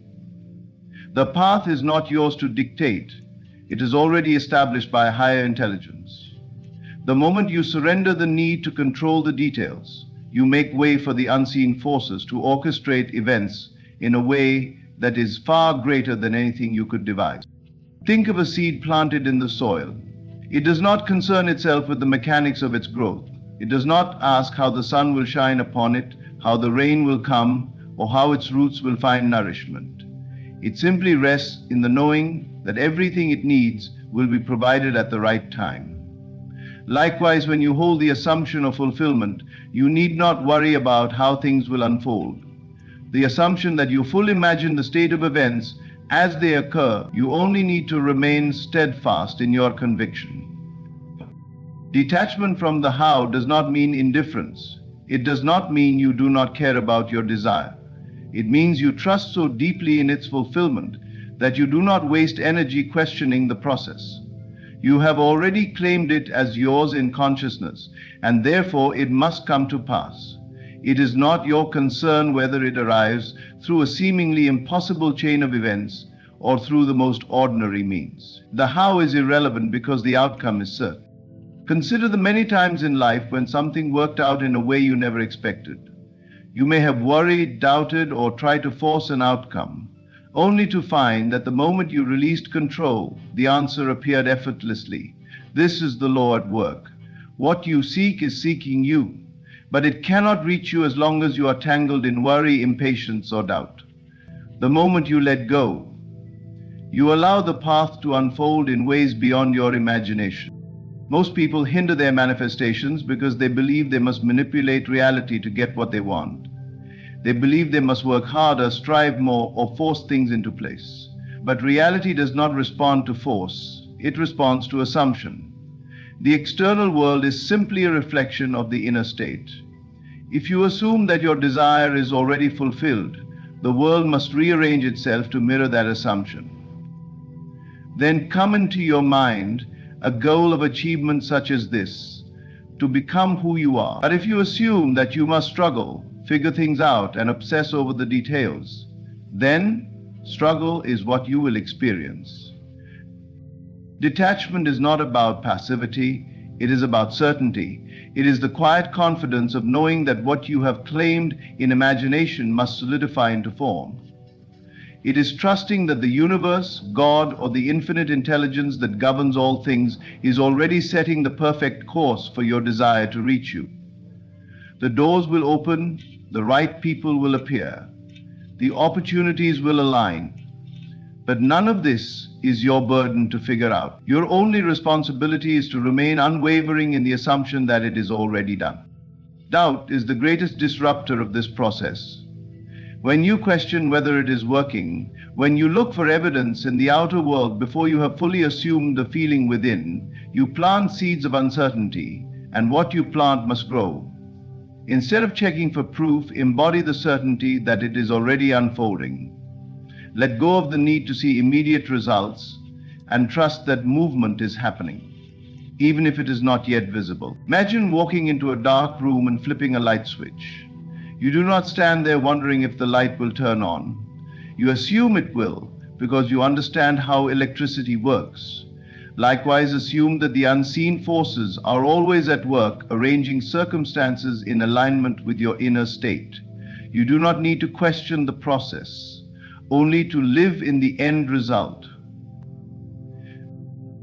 The path is not yours to dictate. It is already established by a higher intelligence. The moment you surrender the need to control the details, you make way for the unseen forces to orchestrate events in a way that is far greater than anything you could devise. Think of a seed planted in the soil. It does not concern itself with the mechanics of its growth. It does not ask how the sun will shine upon it, how the rain will come, or how its roots will find nourishment. It simply rests in the knowing that everything it needs will be provided at the right time. Likewise, when you hold the assumption of fulfillment, you need not worry about how things will unfold. The assumption that you fully imagine the state of events as they occur, you only need to remain steadfast in your conviction. Detachment from the how does not mean indifference. It does not mean you do not care about your desire. It means you trust so deeply in its fulfillment that you do not waste energy questioning the process. You have already claimed it as yours in consciousness, and therefore it must come to pass. It is not your concern whether it arrives through a seemingly impossible chain of events or through the most ordinary means. The how is irrelevant because the outcome is certain. Consider the many times in life when something worked out in a way you never expected. You may have worried, doubted, or tried to force an outcome, only to find that the moment you released control, the answer appeared effortlessly. This is the law at work. What you seek is seeking you, but it cannot reach you as long as you are tangled in worry, impatience, or doubt. The moment you let go, you allow the path to unfold in ways beyond your imagination. Most people hinder their manifestations because they believe they must manipulate reality to get what they want. They believe they must work harder, strive more, or force things into place. But reality does not respond to force. It responds to assumption. The external world is simply a reflection of the inner state. If you assume that your desire is already fulfilled, the world must rearrange itself to mirror that assumption. Then come into your mind a goal of achievement such as this, to become who you are. But if you assume that you must struggle, figure things out, and obsess over the details, then struggle is what you will experience. Detachment is not about passivity, it is about certainty. It is the quiet confidence of knowing that what you have claimed in imagination must solidify into form. It is trusting that the universe, God, or the infinite intelligence that governs all things is already setting the perfect course for your desire to reach you. The doors will open, the right people will appear, the opportunities will align. But none of this is your burden to figure out. Your only responsibility is to remain unwavering in the assumption that it is already done. Doubt is the greatest disruptor of this process. When you question whether it is working, when you look for evidence in the outer world before you have fully assumed the feeling within, you plant seeds of uncertainty, and what you plant must grow. Instead of checking for proof, embody the certainty that it is already unfolding. Let go of the need to see immediate results and trust that movement is happening, even if it is not yet visible. Imagine walking into a dark room and flipping a light switch. You do not stand there wondering if the light will turn on. You assume it will because you understand how electricity works. Likewise, assume that the unseen forces are always at work, arranging circumstances in alignment with your inner state. You do not need to question the process, only to live in the end result.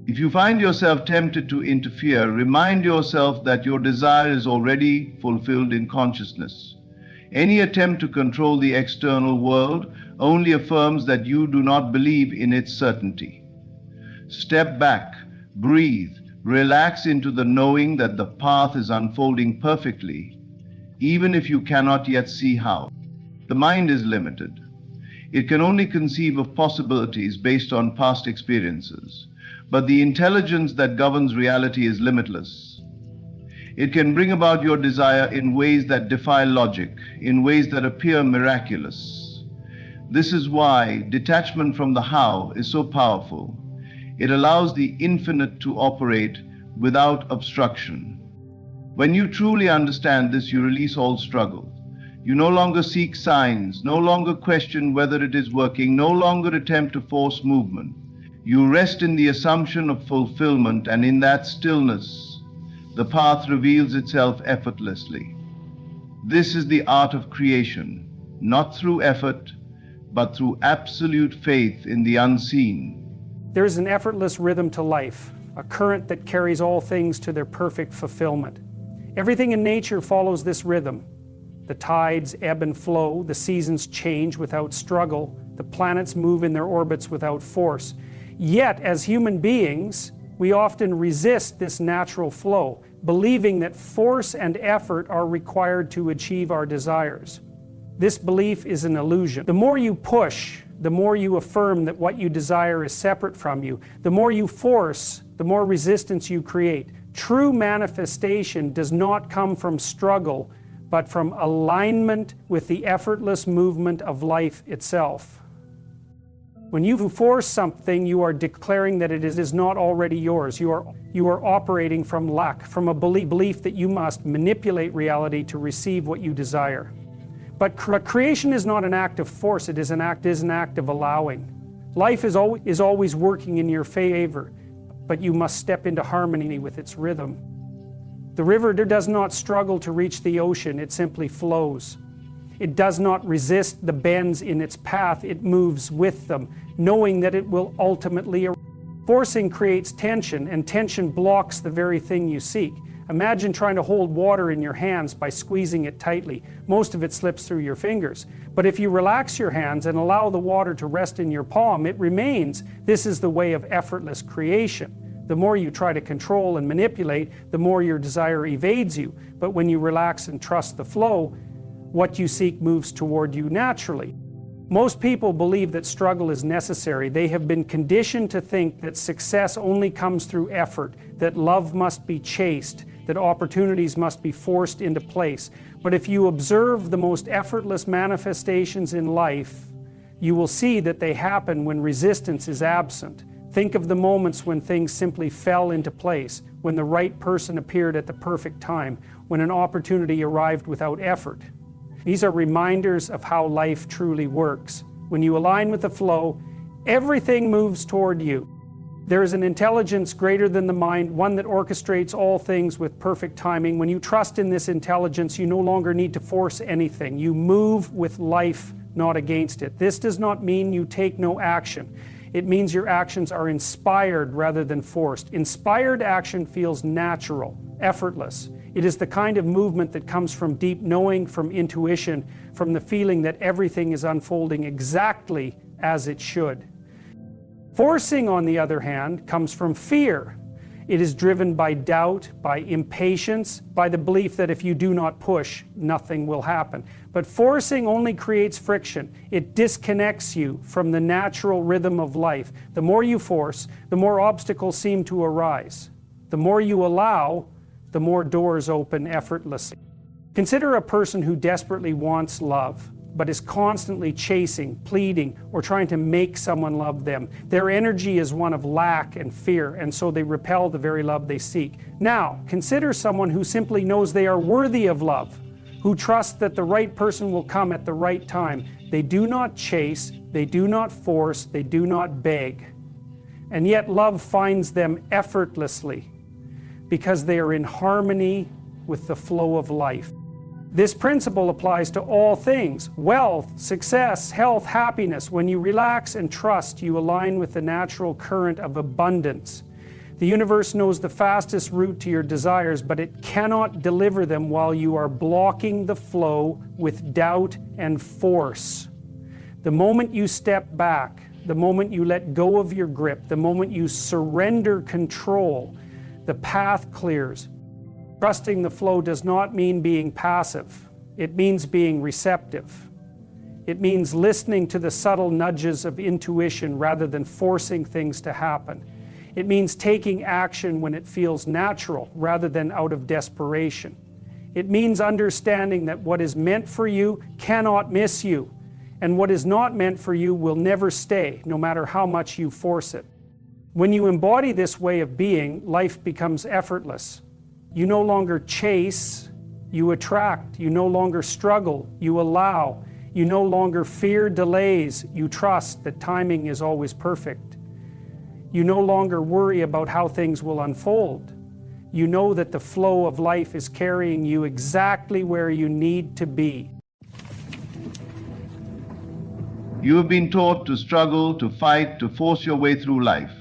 If you find yourself tempted to interfere, remind yourself that your desire is already fulfilled in consciousness. Any attempt to control the external world only affirms that you do not believe in its certainty. Step back, breathe, relax into the knowing that the path is unfolding perfectly, even if you cannot yet see how. The mind is limited. It can only conceive of possibilities based on past experiences, but the intelligence that governs reality is limitless. It can bring about your desire in ways that defy logic, in ways that appear miraculous. This is why detachment from the how is so powerful. It allows the infinite to operate without obstruction. When you truly understand this, you release all struggle. You no longer seek signs, no longer question whether it is working, no longer attempt to force movement. You rest in the assumption of fulfillment, and in that stillness, the path reveals itself effortlessly. This is the art of creation, not through effort, but through absolute faith in the unseen. There is an effortless rhythm to life, a current that carries all things to their perfect fulfillment. Everything in nature follows this rhythm. The tides ebb and flow, the seasons change without struggle, the planets move in their orbits without force. Yet, as human beings, we often resist this natural flow, believing that force and effort are required to achieve our desires. This belief is an illusion. The more you push, the more you affirm that what you desire is separate from you. The more you force, the more resistance you create. True manifestation does not come from struggle, but from alignment with the effortless movement of life itself. When you force something, you are declaring that it is not already yours. You are operating from lack, from a belief that you must manipulate reality to receive what you desire. But creation is not an act of force, it is an act of allowing. Life is always working in your favor, but you must step into harmony with its rhythm. The river does not struggle to reach the ocean, it simply flows. It does not resist the bends in its path, it moves with them, knowing that it will ultimately arrive. Forcing creates tension, and tension blocks the very thing you seek. Imagine trying to hold water in your hands by squeezing it tightly. Most of it slips through your fingers. But if you relax your hands and allow the water to rest in your palm, it remains. This is the way of effortless creation. The more you try to control and manipulate, the more your desire evades you. But when you relax and trust the flow, what you seek moves toward you naturally. Most people believe that struggle is necessary. They have been conditioned to think that success only comes through effort, that love must be chased, that opportunities must be forced into place. But if you observe the most effortless manifestations in life, you will see that they happen when resistance is absent. Think of the moments when things simply fell into place, when the right person appeared at the perfect time, when an opportunity arrived without effort. These are reminders of how life truly works. When you align with the flow, everything moves toward you. There is an intelligence greater than the mind, one that orchestrates all things with perfect timing. When you trust in this intelligence, you no longer need to force anything. You move with life, not against it. This does not mean you take no action. It means your actions are inspired rather than forced. Inspired action feels natural, effortless. It is the kind of movement that comes from deep knowing, from intuition, from the feeling that everything is unfolding exactly as it should. Forcing, on the other hand, comes from fear. It is driven by doubt, by impatience, by the belief that if you do not push, nothing will happen. But forcing only creates friction. It disconnects you from the natural rhythm of life. The more you force, the more obstacles seem to arise. The more you allow, the more doors open effortlessly. Consider a person who desperately wants love, but is constantly chasing, pleading, or trying to make someone love them. Their energy is one of lack and fear, and so they repel the very love they seek. Now, consider someone who simply knows they are worthy of love, who trusts that the right person will come at the right time. They do not chase, they do not force, they do not beg. And yet love finds them effortlessly, because they are in harmony with the flow of life. This principle applies to all things: wealth, success, health, happiness. When you relax and trust, you align with the natural current of abundance. The universe knows the fastest route to your desires, but it cannot deliver them while you are blocking the flow with doubt and force. The moment you step back, the moment you let go of your grip, the moment you surrender control, the path clears. Trusting the flow does not mean being passive. It means being receptive. It means listening to the subtle nudges of intuition rather than forcing things to happen. It means taking action when it feels natural rather than out of desperation. It means understanding that what is meant for you cannot miss you, and what is not meant for you will never stay, no matter how much you force it. When you embody this way of being, life becomes effortless. You no longer chase, you attract. You no longer struggle, you allow. You no longer fear delays, you trust that timing is always perfect. You no longer worry about how things will unfold. You know that the flow of life is carrying you exactly where you need to be. You have been taught to struggle, to fight, to force your way through life.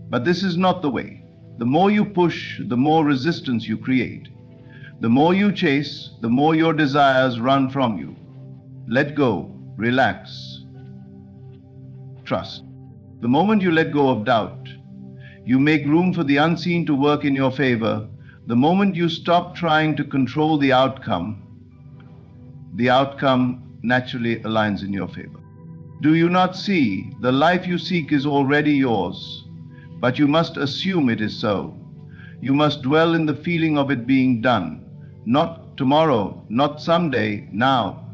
But this is not the way. The more you push, the more resistance you create. The more you chase, the more your desires run from you. Let go, relax, trust. The moment you let go of doubt, you make room for the unseen to work in your favor. The moment you stop trying to control the outcome naturally aligns in your favor. Do you not see the life you seek is already yours? But you must assume it is so. You must dwell in the feeling of it being done. Not tomorrow, not someday, now.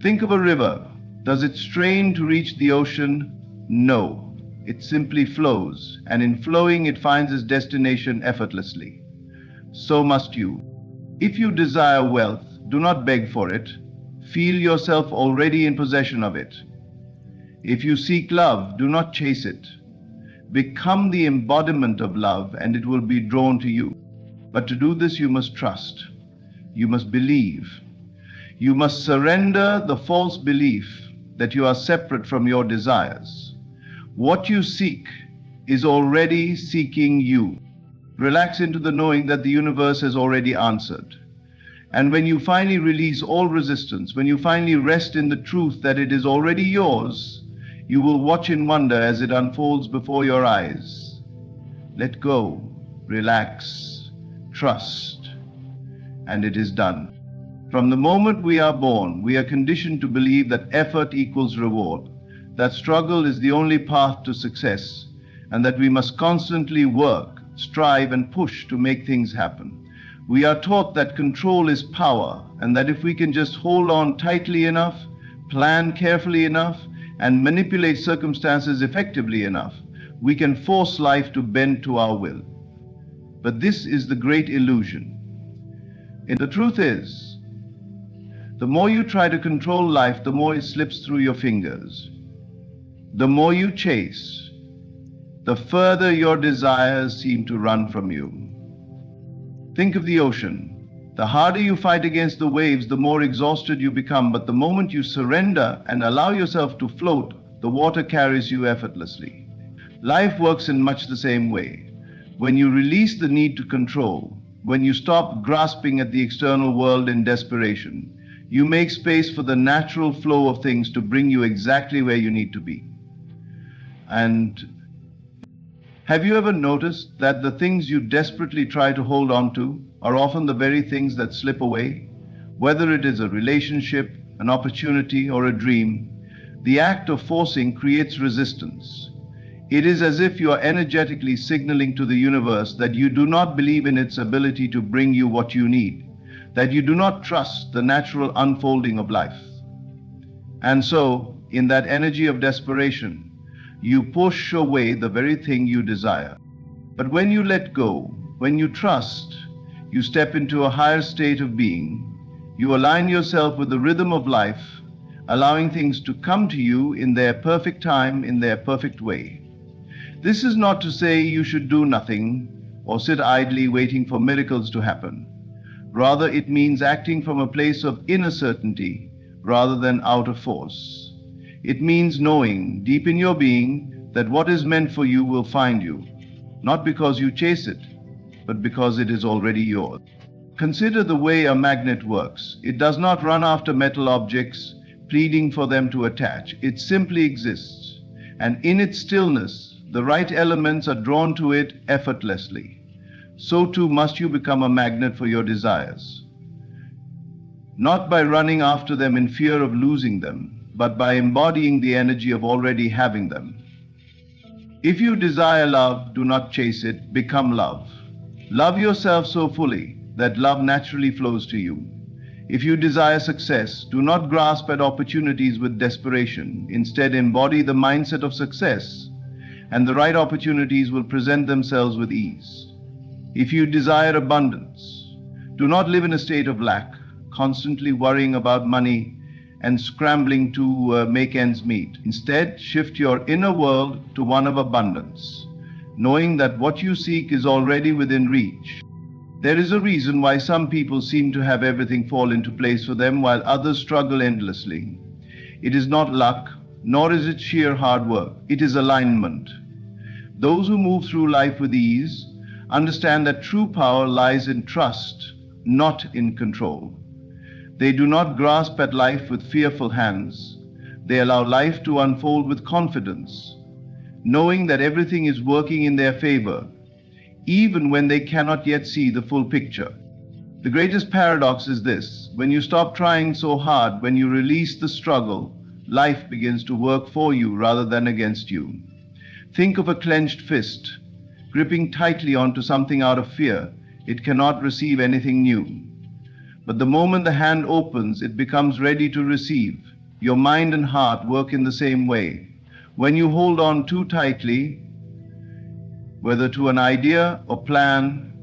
Think of a river. Does it strain to reach the ocean? No, it simply flows, and in flowing it finds its destination effortlessly. So must you. If you desire wealth, do not beg for it. Feel yourself already in possession of it. If you seek love, do not chase it. Become the embodiment of love and it will be drawn to you. But to do this, you must trust. You must believe. You must surrender the false belief that you are separate from your desires. What you seek is already seeking you. Relax into the knowing that the universe has already answered. And when you finally release all resistance, when you finally rest in the truth that it is already yours, you will watch in wonder as it unfolds before your eyes. Let go, relax, trust, and it is done. From the moment we are born, we are conditioned to believe that effort equals reward, that struggle is the only path to success, and that we must constantly work, strive, and push to make things happen. We are taught that control is power, and that if we can just hold on tightly enough, plan carefully enough, and manipulate circumstances effectively enough, we can force life to bend to our will. But this is the great illusion. And the truth is, the more you try to control life, the more it slips through your fingers. The more you chase, the further your desires seem to run from you. Think of the ocean. The harder you fight against the waves, the more exhausted you become. But the moment you surrender and allow yourself to float, the water carries you effortlessly. Life works in much the same way. When you release the need to control, when you stop grasping at the external world in desperation, you make space for the natural flow of things to bring you exactly where you need to be. And have you ever noticed that the things you desperately try to hold on to are often the very things that slip away? Whether it is a relationship, an opportunity, or a dream, the act of forcing creates resistance. It is as if you are energetically signaling to the universe that you do not believe in its ability to bring you what you need, that you do not trust the natural unfolding of life. And so, in that energy of desperation, you push away the very thing you desire. But when you let go, when you trust, you step into a higher state of being. You align yourself with the rhythm of life, allowing things to come to you in their perfect time, in their perfect way. This is not to say you should do nothing or sit idly waiting for miracles to happen. Rather, it means acting from a place of inner certainty rather than outer force. It means knowing deep in your being that what is meant for you will find you, not because you chase it, but because it is already yours. Consider the way a magnet works. It does not run after metal objects, pleading for them to attach. It simply exists, and in its stillness, the right elements are drawn to it effortlessly. So too must you become a magnet for your desires. Not by running after them in fear of losing them, but by embodying the energy of already having them. If you desire love, do not chase it, become love. Love yourself so fully that love naturally flows to you. If you desire success, do not grasp at opportunities with desperation. Instead, embody the mindset of success, and the right opportunities will present themselves with ease. If you desire abundance, do not live in a state of lack, constantly worrying about money and scrambling to make ends meet. Instead, shift your inner world to one of abundance, knowing that what you seek is already within reach. There is a reason why some people seem to have everything fall into place for them while others struggle endlessly. It is not luck, nor is it sheer hard work. It is alignment. Those who move through life with ease understand that true power lies in trust, not in control. They do not grasp at life with fearful hands. They allow life to unfold with confidence, knowing that everything is working in their favor, even when they cannot yet see the full picture. The greatest paradox is this: when you stop trying so hard, when you release the struggle, life begins to work for you rather than against you. Think of a clenched fist. Gripping tightly onto something out of fear, it cannot receive anything new. But the moment the hand opens, it becomes ready to receive. Your mind and heart work in the same way. When you hold on too tightly, whether to an idea or plan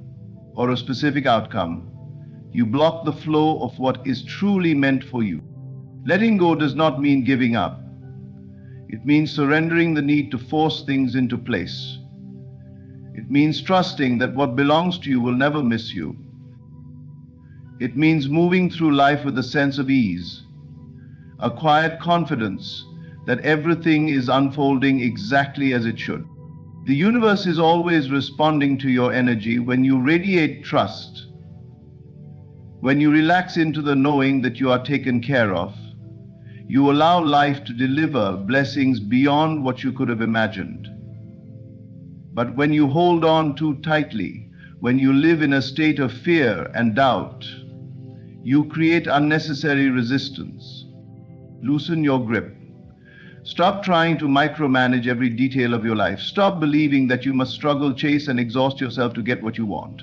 or a specific outcome, you block the flow of what is truly meant for you. Letting go does not mean giving up. It means surrendering the need to force things into place. It means trusting that what belongs to you will never miss you. It means moving through life with a sense of ease, a quiet confidence that everything is unfolding exactly as it should. The universe is always responding to your energy when you radiate trust, when you relax into the knowing that you are taken care of. You allow life to deliver blessings beyond what you could have imagined. But when you hold on too tightly, when you live in a state of fear and doubt, you create unnecessary resistance. Loosen your grip. Stop trying to micromanage every detail of your life. Stop believing that you must struggle, chase, and exhaust yourself to get what you want.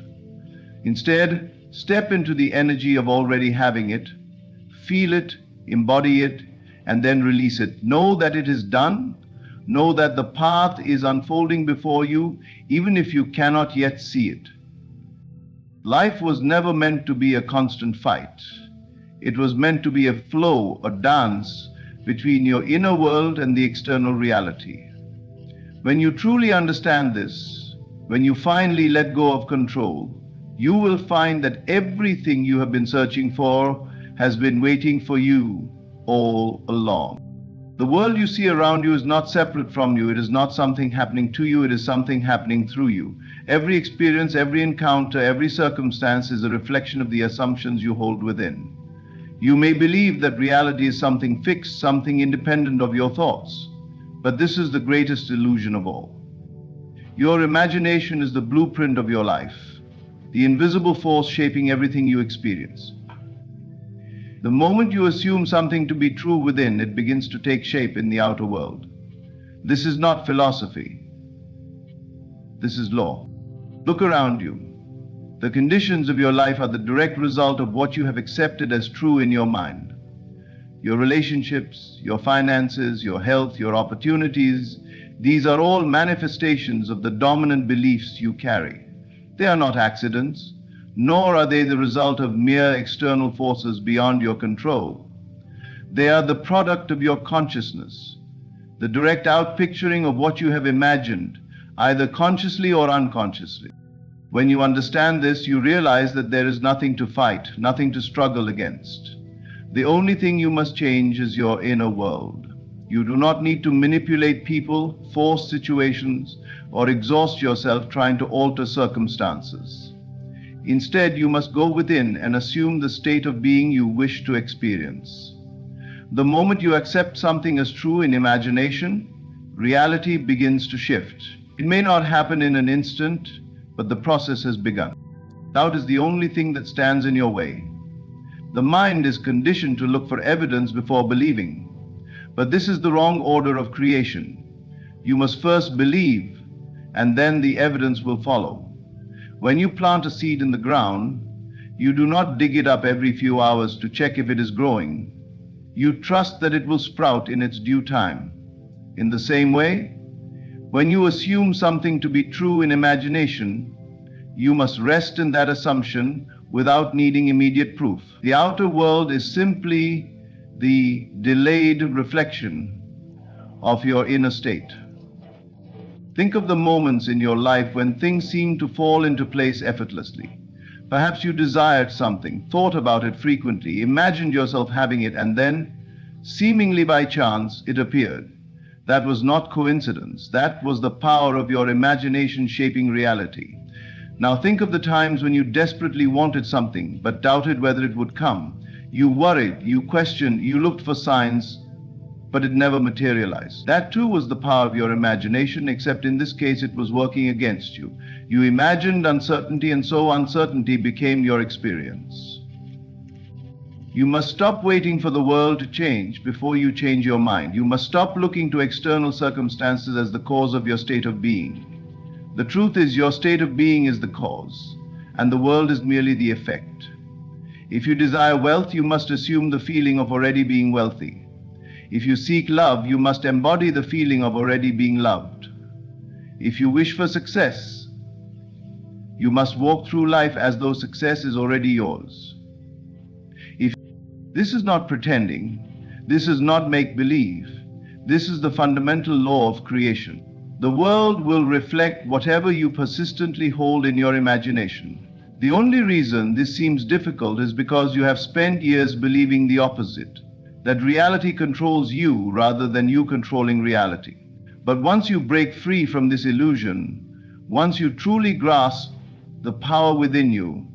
Instead, step into the energy of already having it, feel it, embody it, and then release it. Know that it is done. Know that the path is unfolding before you, even if you cannot yet see it. Life was never meant to be a constant fight. It was meant to be a flow, a dance between your inner world and the external reality. When you truly understand this, when you finally let go of control, you will find that everything you have been searching for has been waiting for you all along. The world you see around you is not separate from you. It is not something happening to you. It is something happening through you. Every experience, every encounter, every circumstance is a reflection of the assumptions you hold within. You may believe that reality is something fixed, something independent of your thoughts, but this is the greatest illusion of all. Your imagination is the blueprint of your life, the invisible force shaping everything you experience. The moment you assume something to be true within, it begins to take shape in the outer world. This is not philosophy. This is law. Look around you. The conditions of your life are the direct result of what you have accepted as true in your mind. Your relationships, your finances, your health, your opportunities, these are all manifestations of the dominant beliefs you carry. They are not accidents, nor are they the result of mere external forces beyond your control. They are the product of your consciousness, the direct outpicturing of what you have imagined, either consciously or unconsciously. When you understand this, you realize that there is nothing to fight, nothing to struggle against. The only thing you must change is your inner world. You do not need to manipulate people, force situations, or exhaust yourself trying to alter circumstances. Instead, you must go within and assume the state of being you wish to experience. The moment you accept something as true in imagination, reality begins to shift. It may not happen in an instant, but the process has begun. Doubt is the only thing that stands in your way. The mind is conditioned to look for evidence before believing, but this is the wrong order of creation. You must first believe, and then the evidence will follow. When you plant a seed in the ground, you do not dig it up every few hours to check if it is growing. You trust that it will sprout in its due time. In the same way, when you assume something to be true in imagination, you must rest in that assumption without needing immediate proof. The outer world is simply the delayed reflection of your inner state. Think of the moments in your life when things seem to fall into place effortlessly. Perhaps you desired something, thought about it frequently, imagined yourself having it, and then, seemingly by chance, it appeared. That was not coincidence. That was the power of your imagination shaping reality. Now think of the times when you desperately wanted something, but doubted whether it would come. You worried, you questioned, you looked for signs, but it never materialized. That too was the power of your imagination, except in this case it was working against you. You imagined uncertainty, and so uncertainty became your experience. You must stop waiting for the world to change before you change your mind. You must stop looking to external circumstances as the cause of your state of being. The truth is, your state of being is the cause, and the world is merely the effect. If you desire wealth, you must assume the feeling of already being wealthy. If you seek love, you must embody the feeling of already being loved. If you wish for success, you must walk through life as though success is already yours. This is not pretending. This is not make-believe. This is the fundamental law of creation. The world will reflect whatever you persistently hold in your imagination. The only reason this seems difficult is because you have spent years believing the opposite, that reality controls you rather than you controlling reality. But once you break free from this illusion, once you truly grasp the power within you,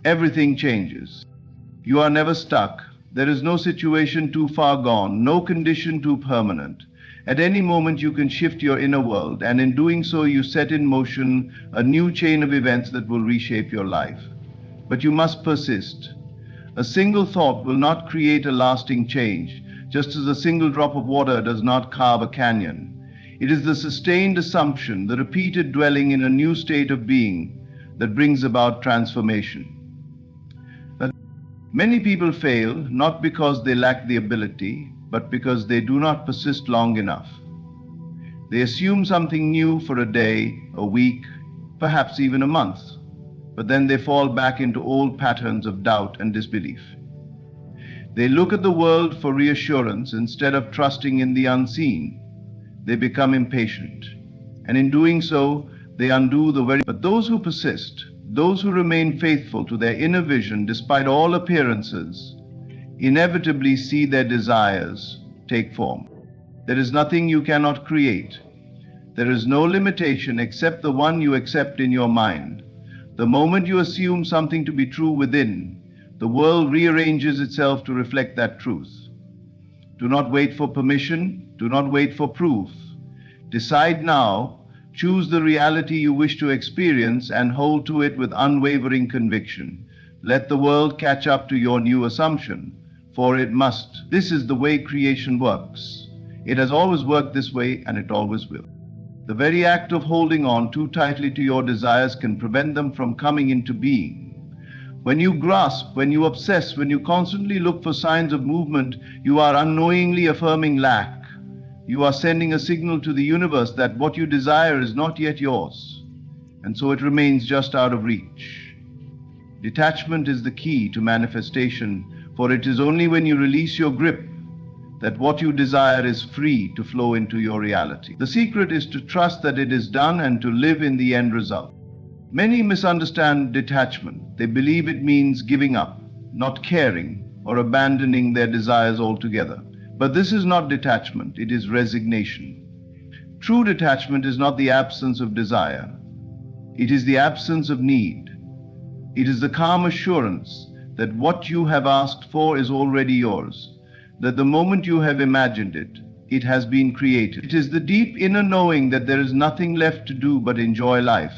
everything changes. You are never stuck. There is no situation too far gone, no condition too permanent. At any moment you can shift your inner world, and in doing so you set in motion a new chain of events that will reshape your life. But you must persist. A single thought will not create a lasting change, just as a single drop of water does not carve a canyon. It is the sustained assumption, the repeated dwelling in a new state of being, that brings about transformation. But many people fail not because they lack the ability, but because they do not persist long enough. They assume something new for a day, a week, perhaps even a month, but then they fall back into old patterns of doubt and disbelief. They look at the world for reassurance instead of trusting in the unseen. They become impatient, and in doing so, they undo the very. But those who persist, those who remain faithful to their inner vision despite all appearances, inevitably see their desires take form. There is nothing you cannot create. There is no limitation except the one you accept in your mind. The moment you assume something to be true within, the world rearranges itself to reflect that truth. Do not wait for permission. Do not wait for proof. Decide now. Choose the reality you wish to experience and hold to it with unwavering conviction. Let the world catch up to your new assumption, for it must. This is the way creation works. It has always worked this way, and it always will. The very act of holding on too tightly to your desires can prevent them from coming into being. When you grasp, when you obsess, when you constantly look for signs of movement, you are unknowingly affirming lack. You are sending a signal to the universe that what you desire is not yet yours, and so it remains just out of reach. Detachment is the key to manifestation, for it is only when you release your grip that what you desire is free to flow into your reality. The secret is to trust that it is done and to live in the end result. Many misunderstand detachment. They believe it means giving up, not caring, or abandoning their desires altogether. But this is not detachment, it is resignation. True detachment is not the absence of desire. It is the absence of need. It is the calm assurance that what you have asked for is already yours, that the moment you have imagined it, it has been created. It is the deep inner knowing that there is nothing left to do but enjoy life,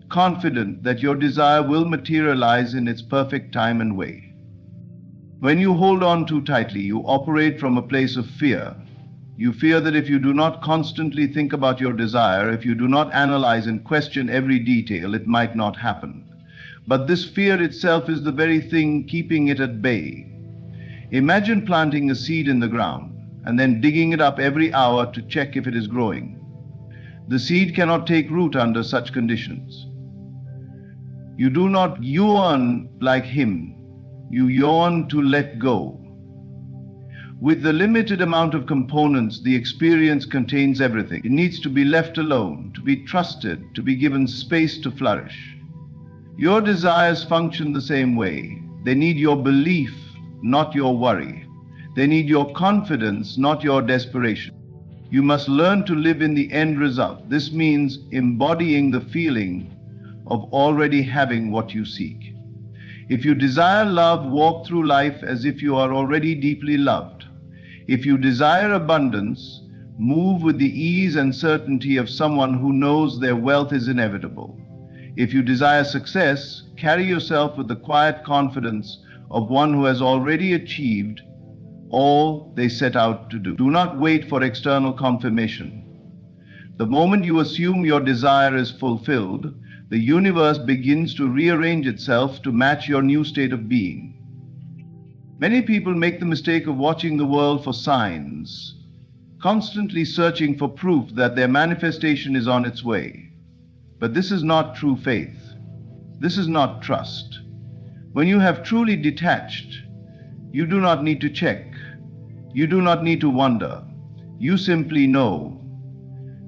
confident that your desire will materialize in its perfect time and way. When you hold on too tightly, you operate from a place of fear. You fear that if you do not constantly think about your desire, if you do not analyze and question every detail, it might not happen. But this fear itself is the very thing keeping it at bay. Imagine planting a seed in the ground and then digging it up every hour to check if it is growing. The seed cannot take root under such conditions. You do not yearn like him. You yearn to let go. With the limited amount of components, the experience contains everything. It needs to be left alone, to be trusted, to be given space to flourish. Your desires function the same way. They need your belief, not your worry. They need your confidence, not your desperation. You must learn to live in the end result. This means embodying the feeling of already having what you seek. If you desire love, walk through life as if you are already deeply loved. If you desire abundance, move with the ease and certainty of someone who knows their wealth is inevitable. If you desire success, carry yourself with the quiet confidence of one who has already achieved all they set out to do. Do not wait for external confirmation. The moment you assume your desire is fulfilled, the universe begins to rearrange itself to match your new state of being. Many people make the mistake of watching the world for signs, constantly searching for proof that their manifestation is on its way. But this is not true faith. This is not trust. When you have truly detached, you do not need to check. You do not need to wonder. You simply know.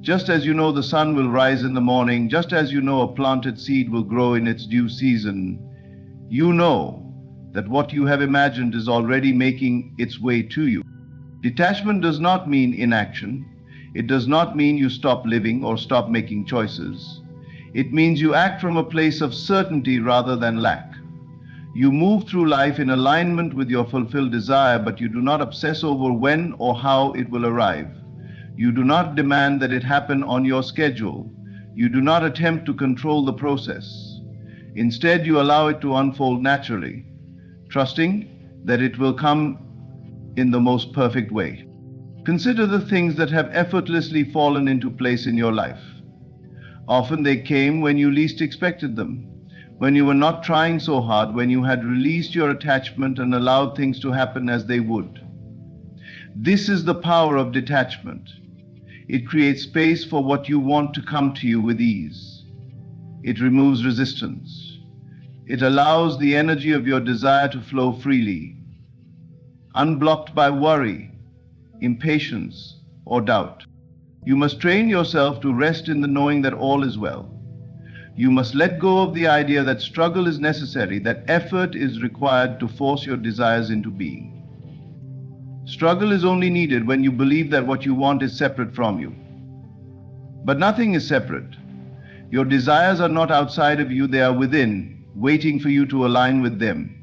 Just as you know the sun will rise in the morning, just as you know a planted seed will grow in its due season, you know that what you have imagined is already making its way to you. Detachment does not mean inaction. It does not mean you stop living or stop making choices. It means you act from a place of certainty rather than lack. You move through life in alignment with your fulfilled desire, but you do not obsess over when or how it will arrive. You do not demand that it happen on your schedule. You do not attempt to control the process. Instead, you allow it to unfold naturally, trusting that it will come in the most perfect way. Consider the things that have effortlessly fallen into place in your life. Often they came when you least expected them, when you were not trying so hard, when you had released your attachment and allowed things to happen as they would. This is the power of detachment. It creates space for what you want to come to you with ease. It removes resistance. It allows the energy of your desire to flow freely, unblocked by worry, impatience, or doubt. You must train yourself to rest in the knowing that all is well. You must let go of the idea that struggle is necessary, that effort is required to force your desires into being. Struggle is only needed when you believe that what you want is separate from you. But nothing is separate. Your desires are not outside of you, they are within, waiting for you to align with them.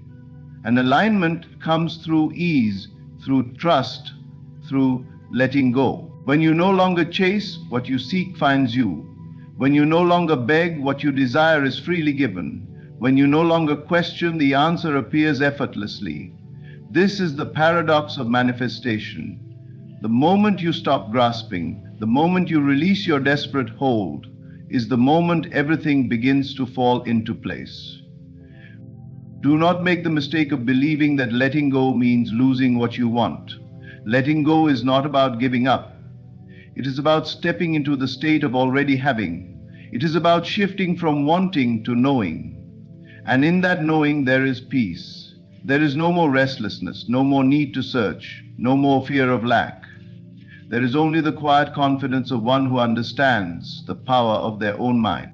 And alignment comes through ease, through trust, through letting go. When you no longer chase, what you seek finds you. When you no longer beg, what you desire is freely given. When you no longer question, the answer appears effortlessly. This is the paradox of manifestation. The moment you stop grasping, the moment you release your desperate hold, is the moment everything begins to fall into place. Do not make the mistake of believing that letting go means losing what you want. Letting go is not about giving up. It is about stepping into the state of already having. It is about shifting from wanting to knowing. And in that knowing, there is peace. There is no more restlessness, no more need to search, no more fear of lack. There is only the quiet confidence of one who understands the power of their own mind.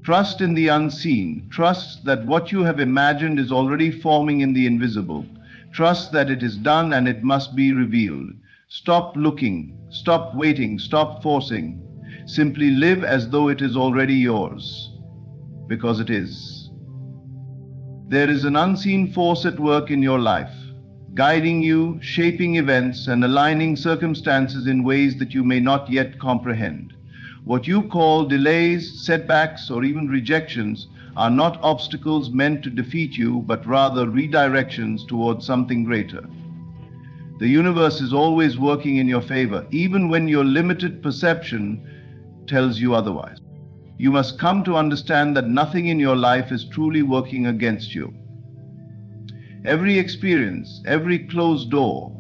Trust in the unseen. Trust that what you have imagined is already forming in the invisible. Trust that it is done and it must be revealed. Stop looking, stop waiting, stop forcing. Simply live as though it is already yours, because it is. There is an unseen force at work in your life, guiding you, shaping events, and aligning circumstances in ways that you may not yet comprehend. What you call delays, setbacks, or even rejections are not obstacles meant to defeat you, but rather redirections towards something greater. The universe is always working in your favor, even when your limited perception tells you otherwise. You must come to understand that nothing in your life is truly working against you. Every experience, every closed door,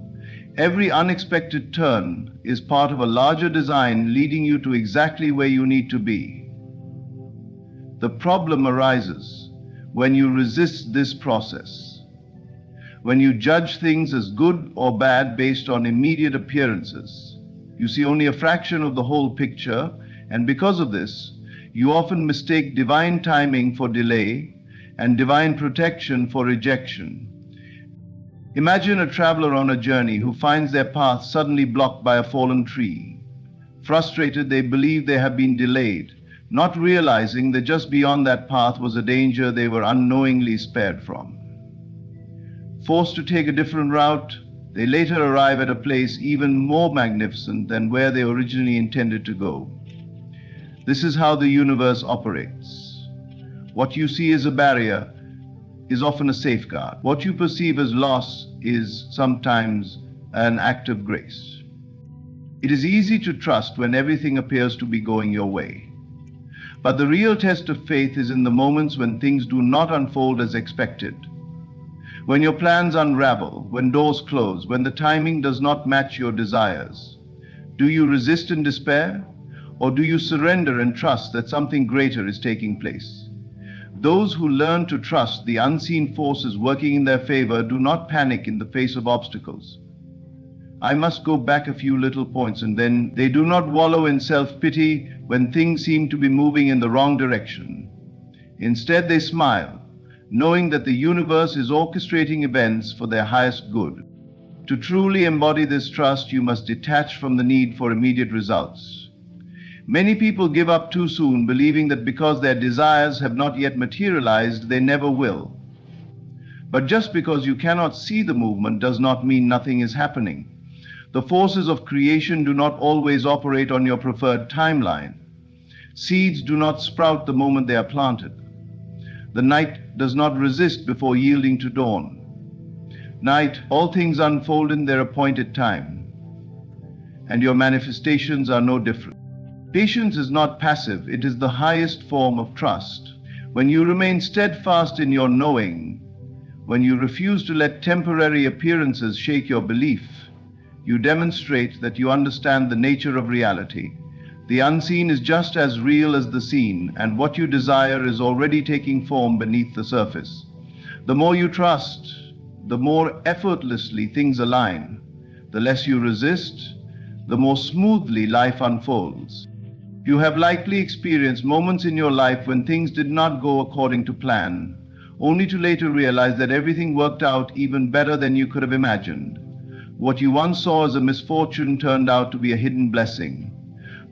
every unexpected turn is part of a larger design leading you to exactly where you need to be. The problem arises when you resist this process. When you judge things as good or bad based on immediate appearances. You see only a fraction of the whole picture, and because of this, you often mistake divine timing for delay and divine protection for rejection. Imagine a traveler on a journey who finds their path suddenly blocked by a fallen tree. Frustrated, they believe they have been delayed, not realizing that just beyond that path was a danger they were unknowingly spared from. Forced to take a different route, they later arrive at a place even more magnificent than where they originally intended to go. This is how the universe operates. What you see as a barrier is often a safeguard. What you perceive as loss is sometimes an act of grace. It is easy to trust when everything appears to be going your way. But the real test of faith is in the moments when things do not unfold as expected. When your plans unravel, when doors close, when the timing does not match your desires, do you resist in despair, or do you surrender and trust that something greater is taking place? Those who learn to trust the unseen forces working in their favor do not panic in the face of obstacles. I must go back a few little points, and then they do not wallow in self-pity when things seem to be moving in the wrong direction. Instead, they smile, knowing that the universe is orchestrating events for their highest good. To truly embody this trust, you must detach from the need for immediate results. Many people give up too soon, believing that because their desires have not yet materialized, they never will. But just because you cannot see the movement does not mean nothing is happening. The forces of creation do not always operate on your preferred timeline. Seeds do not sprout the moment they are planted. The night does not resist before yielding to dawn. Night, all things unfold in their appointed time, and your manifestations are no different. Patience is not passive, it is the highest form of trust. When you remain steadfast in your knowing, when you refuse to let temporary appearances shake your belief, you demonstrate that you understand the nature of reality. The unseen is just as real as the seen, and what you desire is already taking form beneath the surface. The more you trust, the more effortlessly things align. The less you resist, the more smoothly life unfolds. You have likely experienced moments in your life when things did not go according to plan, only to later realize that everything worked out even better than you could have imagined. What you once saw as a misfortune turned out to be a hidden blessing.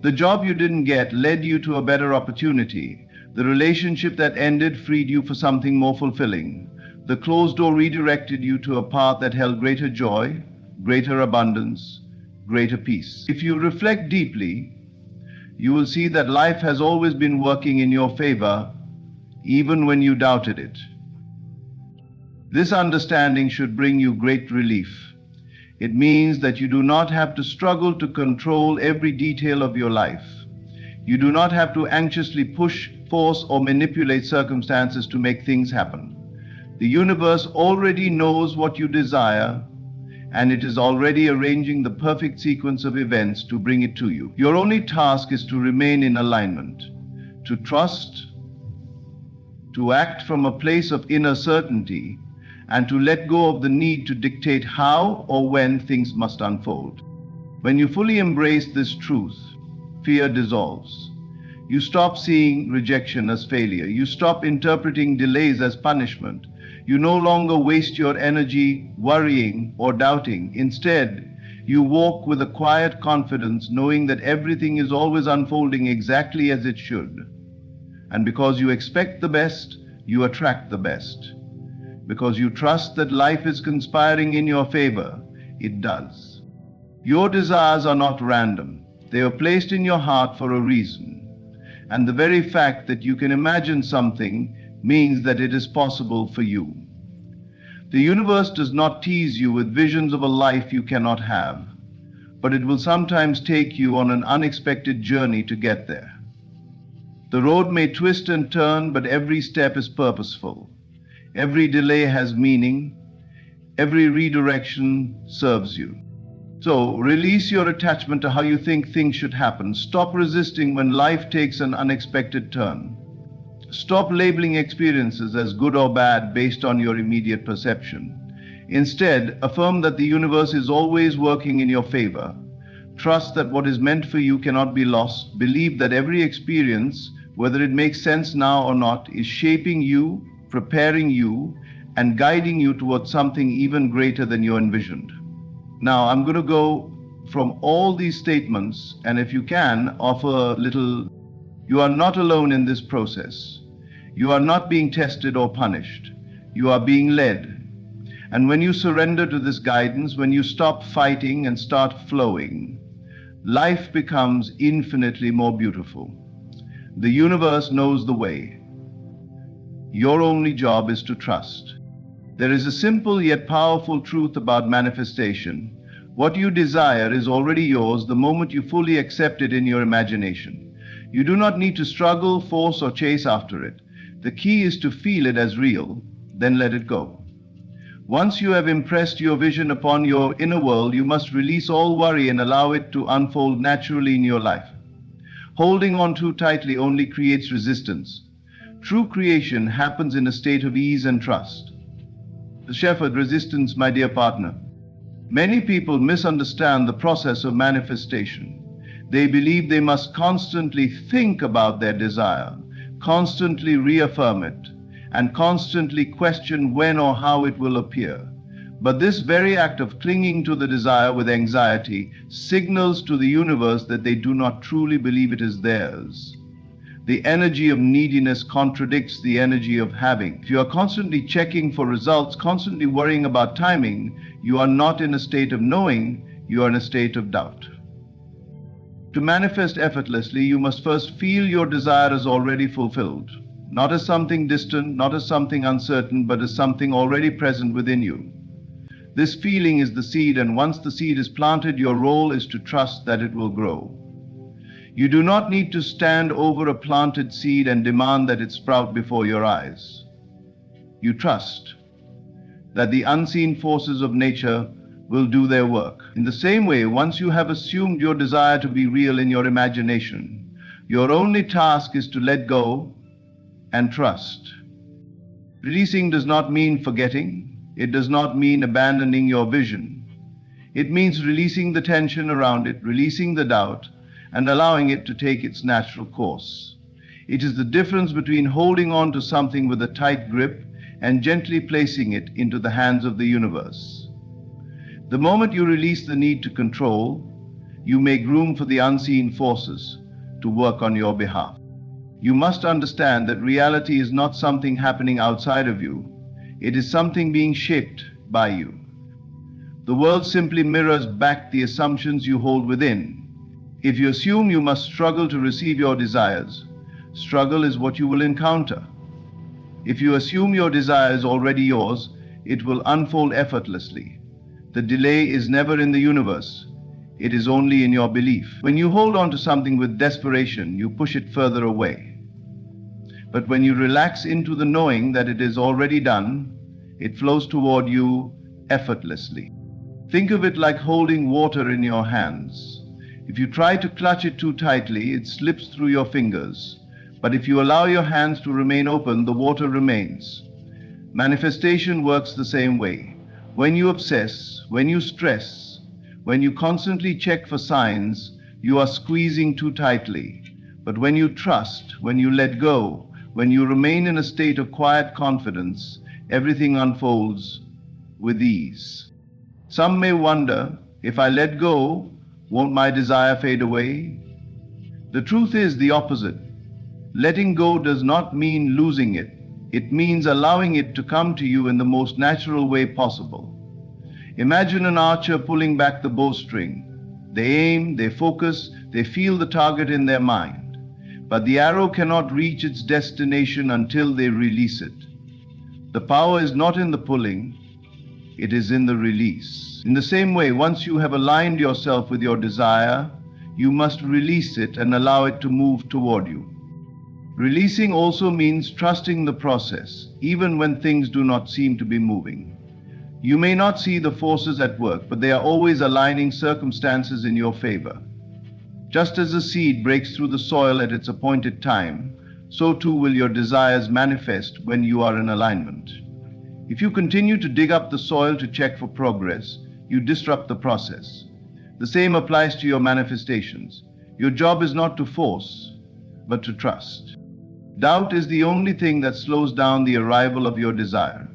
The job you didn't get led you to a better opportunity. The relationship that ended freed you for something more fulfilling. The closed door redirected you to a path that held greater joy, greater abundance, greater peace. If you reflect deeply, you will see that life has always been working in your favor, even when you doubted it. This understanding should bring you great relief. It means that you do not have to struggle to control every detail of your life. You do not have to anxiously push, force, or manipulate circumstances to make things happen. The universe already knows what you desire, and it is already arranging the perfect sequence of events to bring it to you. Your only task is to remain in alignment, to trust, to act from a place of inner certainty, and to let go of the need to dictate how or when things must unfold. When you fully embrace this truth, fear dissolves. You stop seeing rejection as failure. You stop interpreting delays as punishment. You no longer waste your energy worrying or doubting. Instead, you walk with a quiet confidence, knowing that everything is always unfolding exactly as it should. And because you expect the best, you attract the best. Because you trust that life is conspiring in your favor, it does. Your desires are not random. They are placed in your heart for a reason. And the very fact that you can imagine something means that it is possible for you. The universe does not tease you with visions of a life you cannot have, but it will sometimes take you on an unexpected journey to get there. The road may twist and turn, but every step is purposeful. Every delay has meaning. Every redirection serves you. So release your attachment to how you think things should happen. Stop resisting when life takes an unexpected turn. Stop labeling experiences as good or bad based on your immediate perception. Instead, affirm that the universe is always working in your favor. Trust that what is meant for you cannot be lost. Believe that every experience, whether it makes sense now or not, is shaping you, preparing you, and guiding you towards something even greater than you envisioned. Now, I'm going to go from all these statements, and if you can, offer a little. You are not alone in this process. You are not being tested or punished. You are being led. And when you surrender to this guidance, when you stop fighting and start flowing, life becomes infinitely more beautiful. The universe knows the way. Your only job is to trust. There is a simple yet powerful truth about manifestation. What you desire is already yours the moment you fully accept it in your imagination. You do not need to struggle, force, or chase after it. The key is to feel it as real, then let it go. Once you have impressed your vision upon your inner world, you must release all worry and allow it to unfold naturally in your life. Holding on too tightly only creates resistance. True creation happens in a state of ease and trust. The shepherd resistance, my dear partner. Many people misunderstand the process of manifestation. They believe they must constantly think about their desire, constantly reaffirm it, and constantly question when or how it will appear. But this very act of clinging to the desire with anxiety signals to the universe that they do not truly believe it is theirs. The energy of neediness contradicts the energy of having. If you are constantly checking for results, constantly worrying about timing, you are not in a state of knowing, you are in a state of doubt. To manifest effortlessly, you must first feel your desire is already fulfilled, not as something distant, not as something uncertain, but as something already present within you. This feeling is the seed, and once the seed is planted, your role is to trust that it will grow. You do not need to stand over a planted seed and demand that it sprout before your eyes. You trust that the unseen forces of nature will do their work. In the same way, once you have assumed your desire to be real in your imagination, your only task is to let go and trust. Releasing does not mean forgetting. It does not mean abandoning your vision. It means releasing the tension around it, releasing the doubt, and allowing it to take its natural course. It is the difference between holding on to something with a tight grip and gently placing it into the hands of the universe. The moment you release the need to control, you make room for the unseen forces to work on your behalf. You must understand that reality is not something happening outside of you. It is something being shaped by you. The world simply mirrors back the assumptions you hold within. If you assume you must struggle to receive your desires, struggle is what you will encounter. If you assume your desire is already yours, it will unfold effortlessly. The delay is never in the universe. It is only in your belief. When you hold on to something with desperation, you push it further away. But when you relax into the knowing that it is already done, it flows toward you effortlessly. Think of it like holding water in your hands. If you try to clutch it too tightly, it slips through your fingers. But if you allow your hands to remain open, the water remains. Manifestation works the same way. When you obsess, when you stress, when you constantly check for signs, you are squeezing too tightly. But when you trust, when you let go, when you remain in a state of quiet confidence, everything unfolds with ease. Some may wonder, if I let go, won't my desire fade away? The truth is the opposite. Letting go does not mean losing it. It means allowing it to come to you in the most natural way possible. Imagine an archer pulling back the bowstring. They aim, they focus, they feel the target in their mind. But the arrow cannot reach its destination until they release it. The power is not in the pulling, it is in the release. In the same way, once you have aligned yourself with your desire, you must release it and allow it to move toward you. Releasing also means trusting the process, even when things do not seem to be moving. You may not see the forces at work, but they are always aligning circumstances in your favor. Just as a seed breaks through the soil at its appointed time, so too will your desires manifest when you are in alignment. If you continue to dig up the soil to check for progress, you disrupt the process. The same applies to your manifestations. Your job is not to force, but to trust. Doubt is the only thing that slows down the arrival of your desire.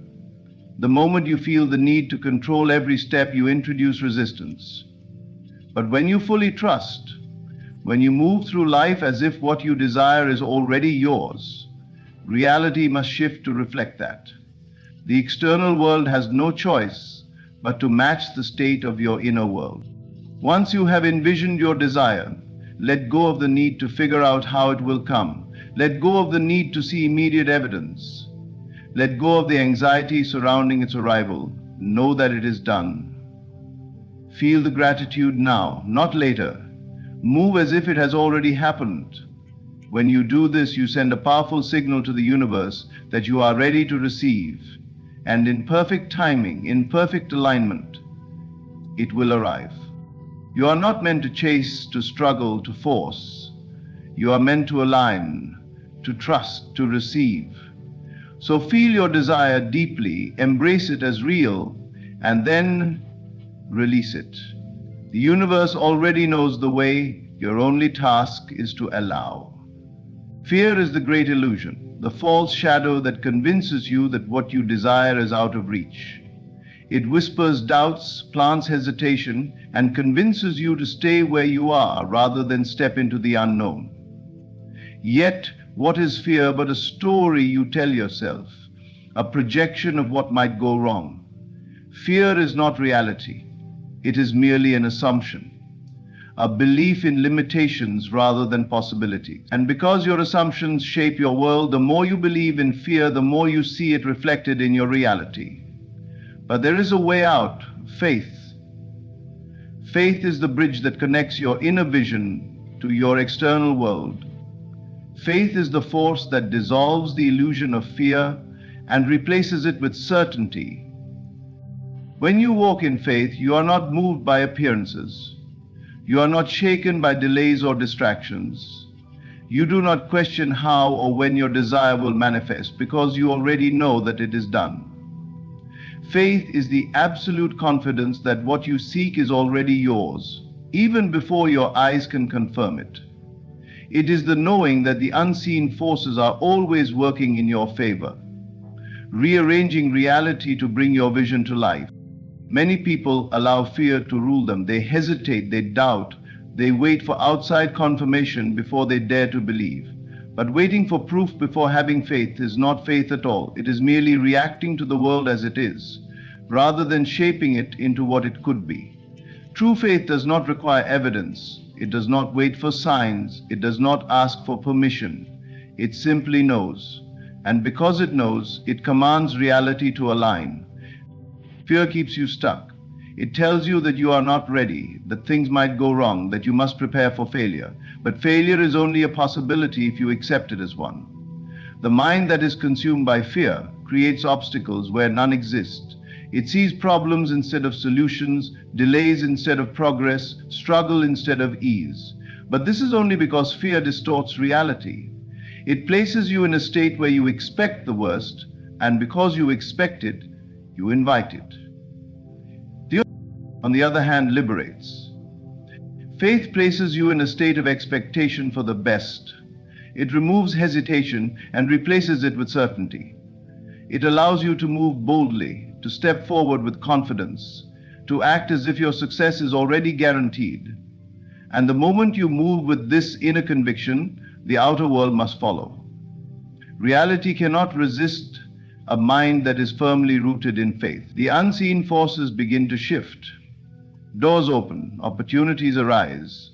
The moment you feel the need to control every step, you introduce resistance. But when you fully trust, when you move through life as if what you desire is already yours, reality must shift to reflect that. The external world has no choice but to match the state of your inner world. Once you have envisioned your desire, let go of the need to figure out how it will come. Let go of the need to see immediate evidence. Let go of the anxiety surrounding its arrival. Know that it is done. Feel the gratitude now, not later. Move as if it has already happened. When you do this, you send a powerful signal to the universe that you are ready to receive. and in perfect timing, in perfect alignment, it will arrive. You are not meant to chase, to struggle, to force. You are meant to align, to trust, to receive. So feel your desire deeply, embrace it as real, and then release it. The universe already knows the way. Your only task is to allow. Fear is the great illusion, the false shadow that convinces you that what you desire is out of reach. It whispers doubts, plants hesitation, and convinces you to stay where you are rather than step into the unknown. Yet, what is fear but a story you tell yourself, a projection of what might go wrong? Fear is not reality. It is merely an assumption, a belief in limitations rather than possibilities. And because your assumptions shape your world, the more you believe in fear, the more you see it reflected in your reality. But there is a way out, faith. Faith is the bridge that connects your inner vision to your external world. Faith is the force that dissolves the illusion of fear and replaces it with certainty. When you walk in faith, you are not moved by appearances. You are not shaken by delays or distractions. You do not question how or when your desire will manifest because you already know that it is done. Faith is the absolute confidence that what you seek is already yours, even before your eyes can confirm it. It is the knowing that the unseen forces are always working in your favor, rearranging reality to bring your vision to life. Many people allow fear to rule them. They hesitate, they doubt, they wait for outside confirmation before they dare to believe. But waiting for proof before having faith is not faith at all. It is merely reacting to the world as it is, rather than shaping it into what it could be. True faith does not require evidence. It does not wait for signs. It does not ask for permission. It simply knows. And because it knows, it commands reality to align. Fear keeps you stuck. It tells you that you are not ready, that things might go wrong, that you must prepare for failure. But failure is only a possibility if you accept it as one. The mind that is consumed by fear creates obstacles where none exist. It sees problems instead of solutions, delays instead of progress, struggle instead of ease. But this is only because fear distorts reality. It places you in a state where you expect the worst, and because you expect it, you invite it. The on the other hand, liberates. Faith places you in a state of expectation for the best. It removes hesitation and replaces it with certainty. It allows you to move boldly, to step forward with confidence, to act as if your success is already guaranteed. And the moment you move with this inner conviction, the outer world must follow. Reality cannot resist a mind that is firmly rooted in faith. The unseen forces begin to shift. Doors open, opportunities arise,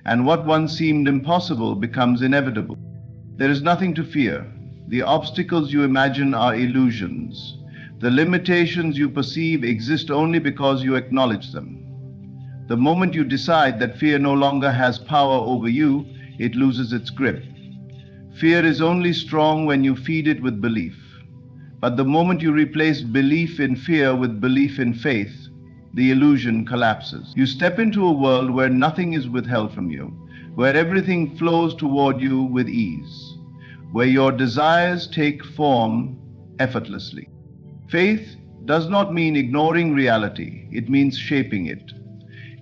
and what once seemed impossible becomes inevitable. There is nothing to fear. The obstacles you imagine are illusions. The limitations you perceive exist only because you acknowledge them. The moment you decide that fear no longer has power over you, it loses its grip. Fear is only strong when you feed it with belief. But the moment you replace belief in fear with belief in faith, the illusion collapses. You step into a world where nothing is withheld from you, where everything flows toward you with ease, where your desires take form effortlessly. Faith does not mean ignoring reality. It means shaping it.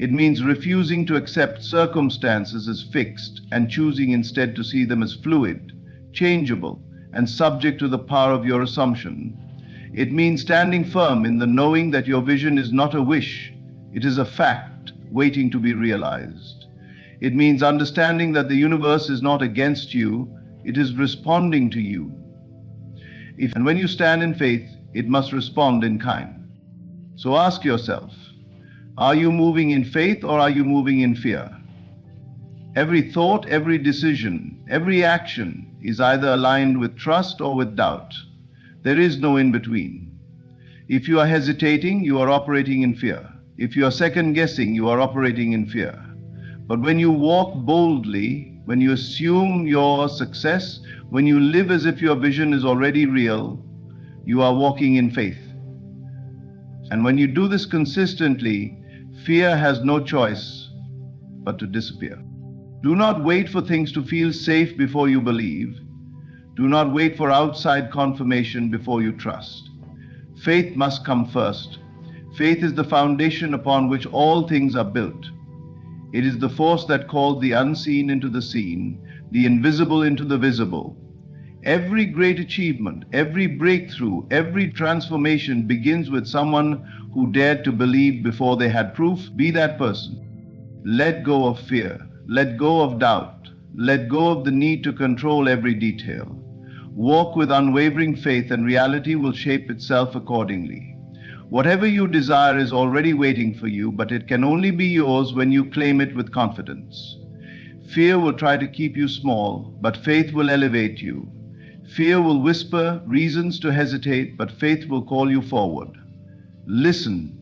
It means refusing to accept circumstances as fixed and choosing instead to see them as fluid, changeable, and subject to the power of your assumption. It means standing firm in the knowing that your vision is not a wish, it is a fact waiting to be realized. It means understanding that the universe is not against you, it is responding to you. And when you stand in faith, it must respond in kind. So ask yourself, are you moving in faith or are you moving in fear? Every thought, every decision, every action is either aligned with trust or with doubt. There is no in between. If you are hesitating, you are operating in fear. If you are second guessing, you are operating in fear. But when you walk boldly, when you assume your success, when you live as if your vision is already real, you are walking in faith. And when you do this consistently, fear has no choice but to disappear. Do not wait for things to feel safe before you believe. Do not wait for outside confirmation before you trust. Faith must come first. Faith is the foundation upon which all things are built. It is the force that calls the unseen into the seen, the invisible into the visible. Every great achievement, every breakthrough, every transformation begins with someone who dared to believe before they had proof. Be that person. Let go of fear. Let go of doubt. Let go of the need to control every detail. Walk with unwavering faith, and reality will shape itself accordingly. Whatever you desire is already waiting for you, but it can only be yours when you claim it with confidence. Fear will try to keep you small, but faith will elevate you. Fear will whisper reasons to hesitate, but faith will call you forward. Listen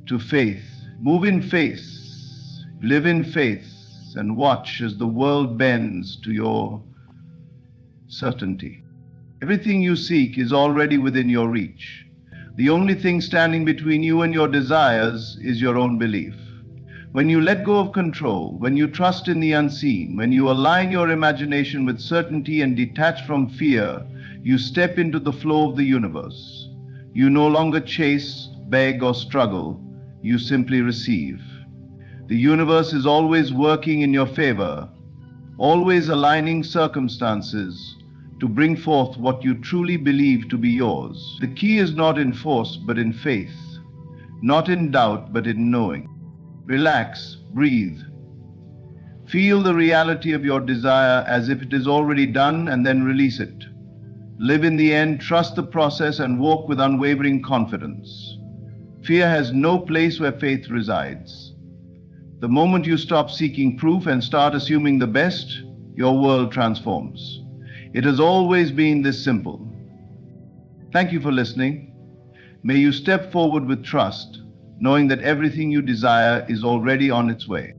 to faith. Move in faith. Live in faith, and watch as the world bends to your certainty. Everything you seek is already within your reach. The only thing standing between you and your desires is your own belief. When you let go of control, when you trust in the unseen, when you align your imagination with certainty and detach from fear, you step into the flow of the universe. You no longer chase, beg, or struggle. You simply receive. The universe is always working in your favor, always aligning circumstances to bring forth what you truly believe to be yours. The key is not in force, but in faith. Not in doubt, but in knowing. Relax, breathe. Feel the reality of your desire as if it is already done, and then release it. Live in the end, trust the process, and walk with unwavering confidence. Fear has no place where faith resides. The moment you stop seeking proof and start assuming the best, your world transforms. It has always been this simple. Thank you for listening. May you step forward with trust, knowing that everything you desire is already on its way.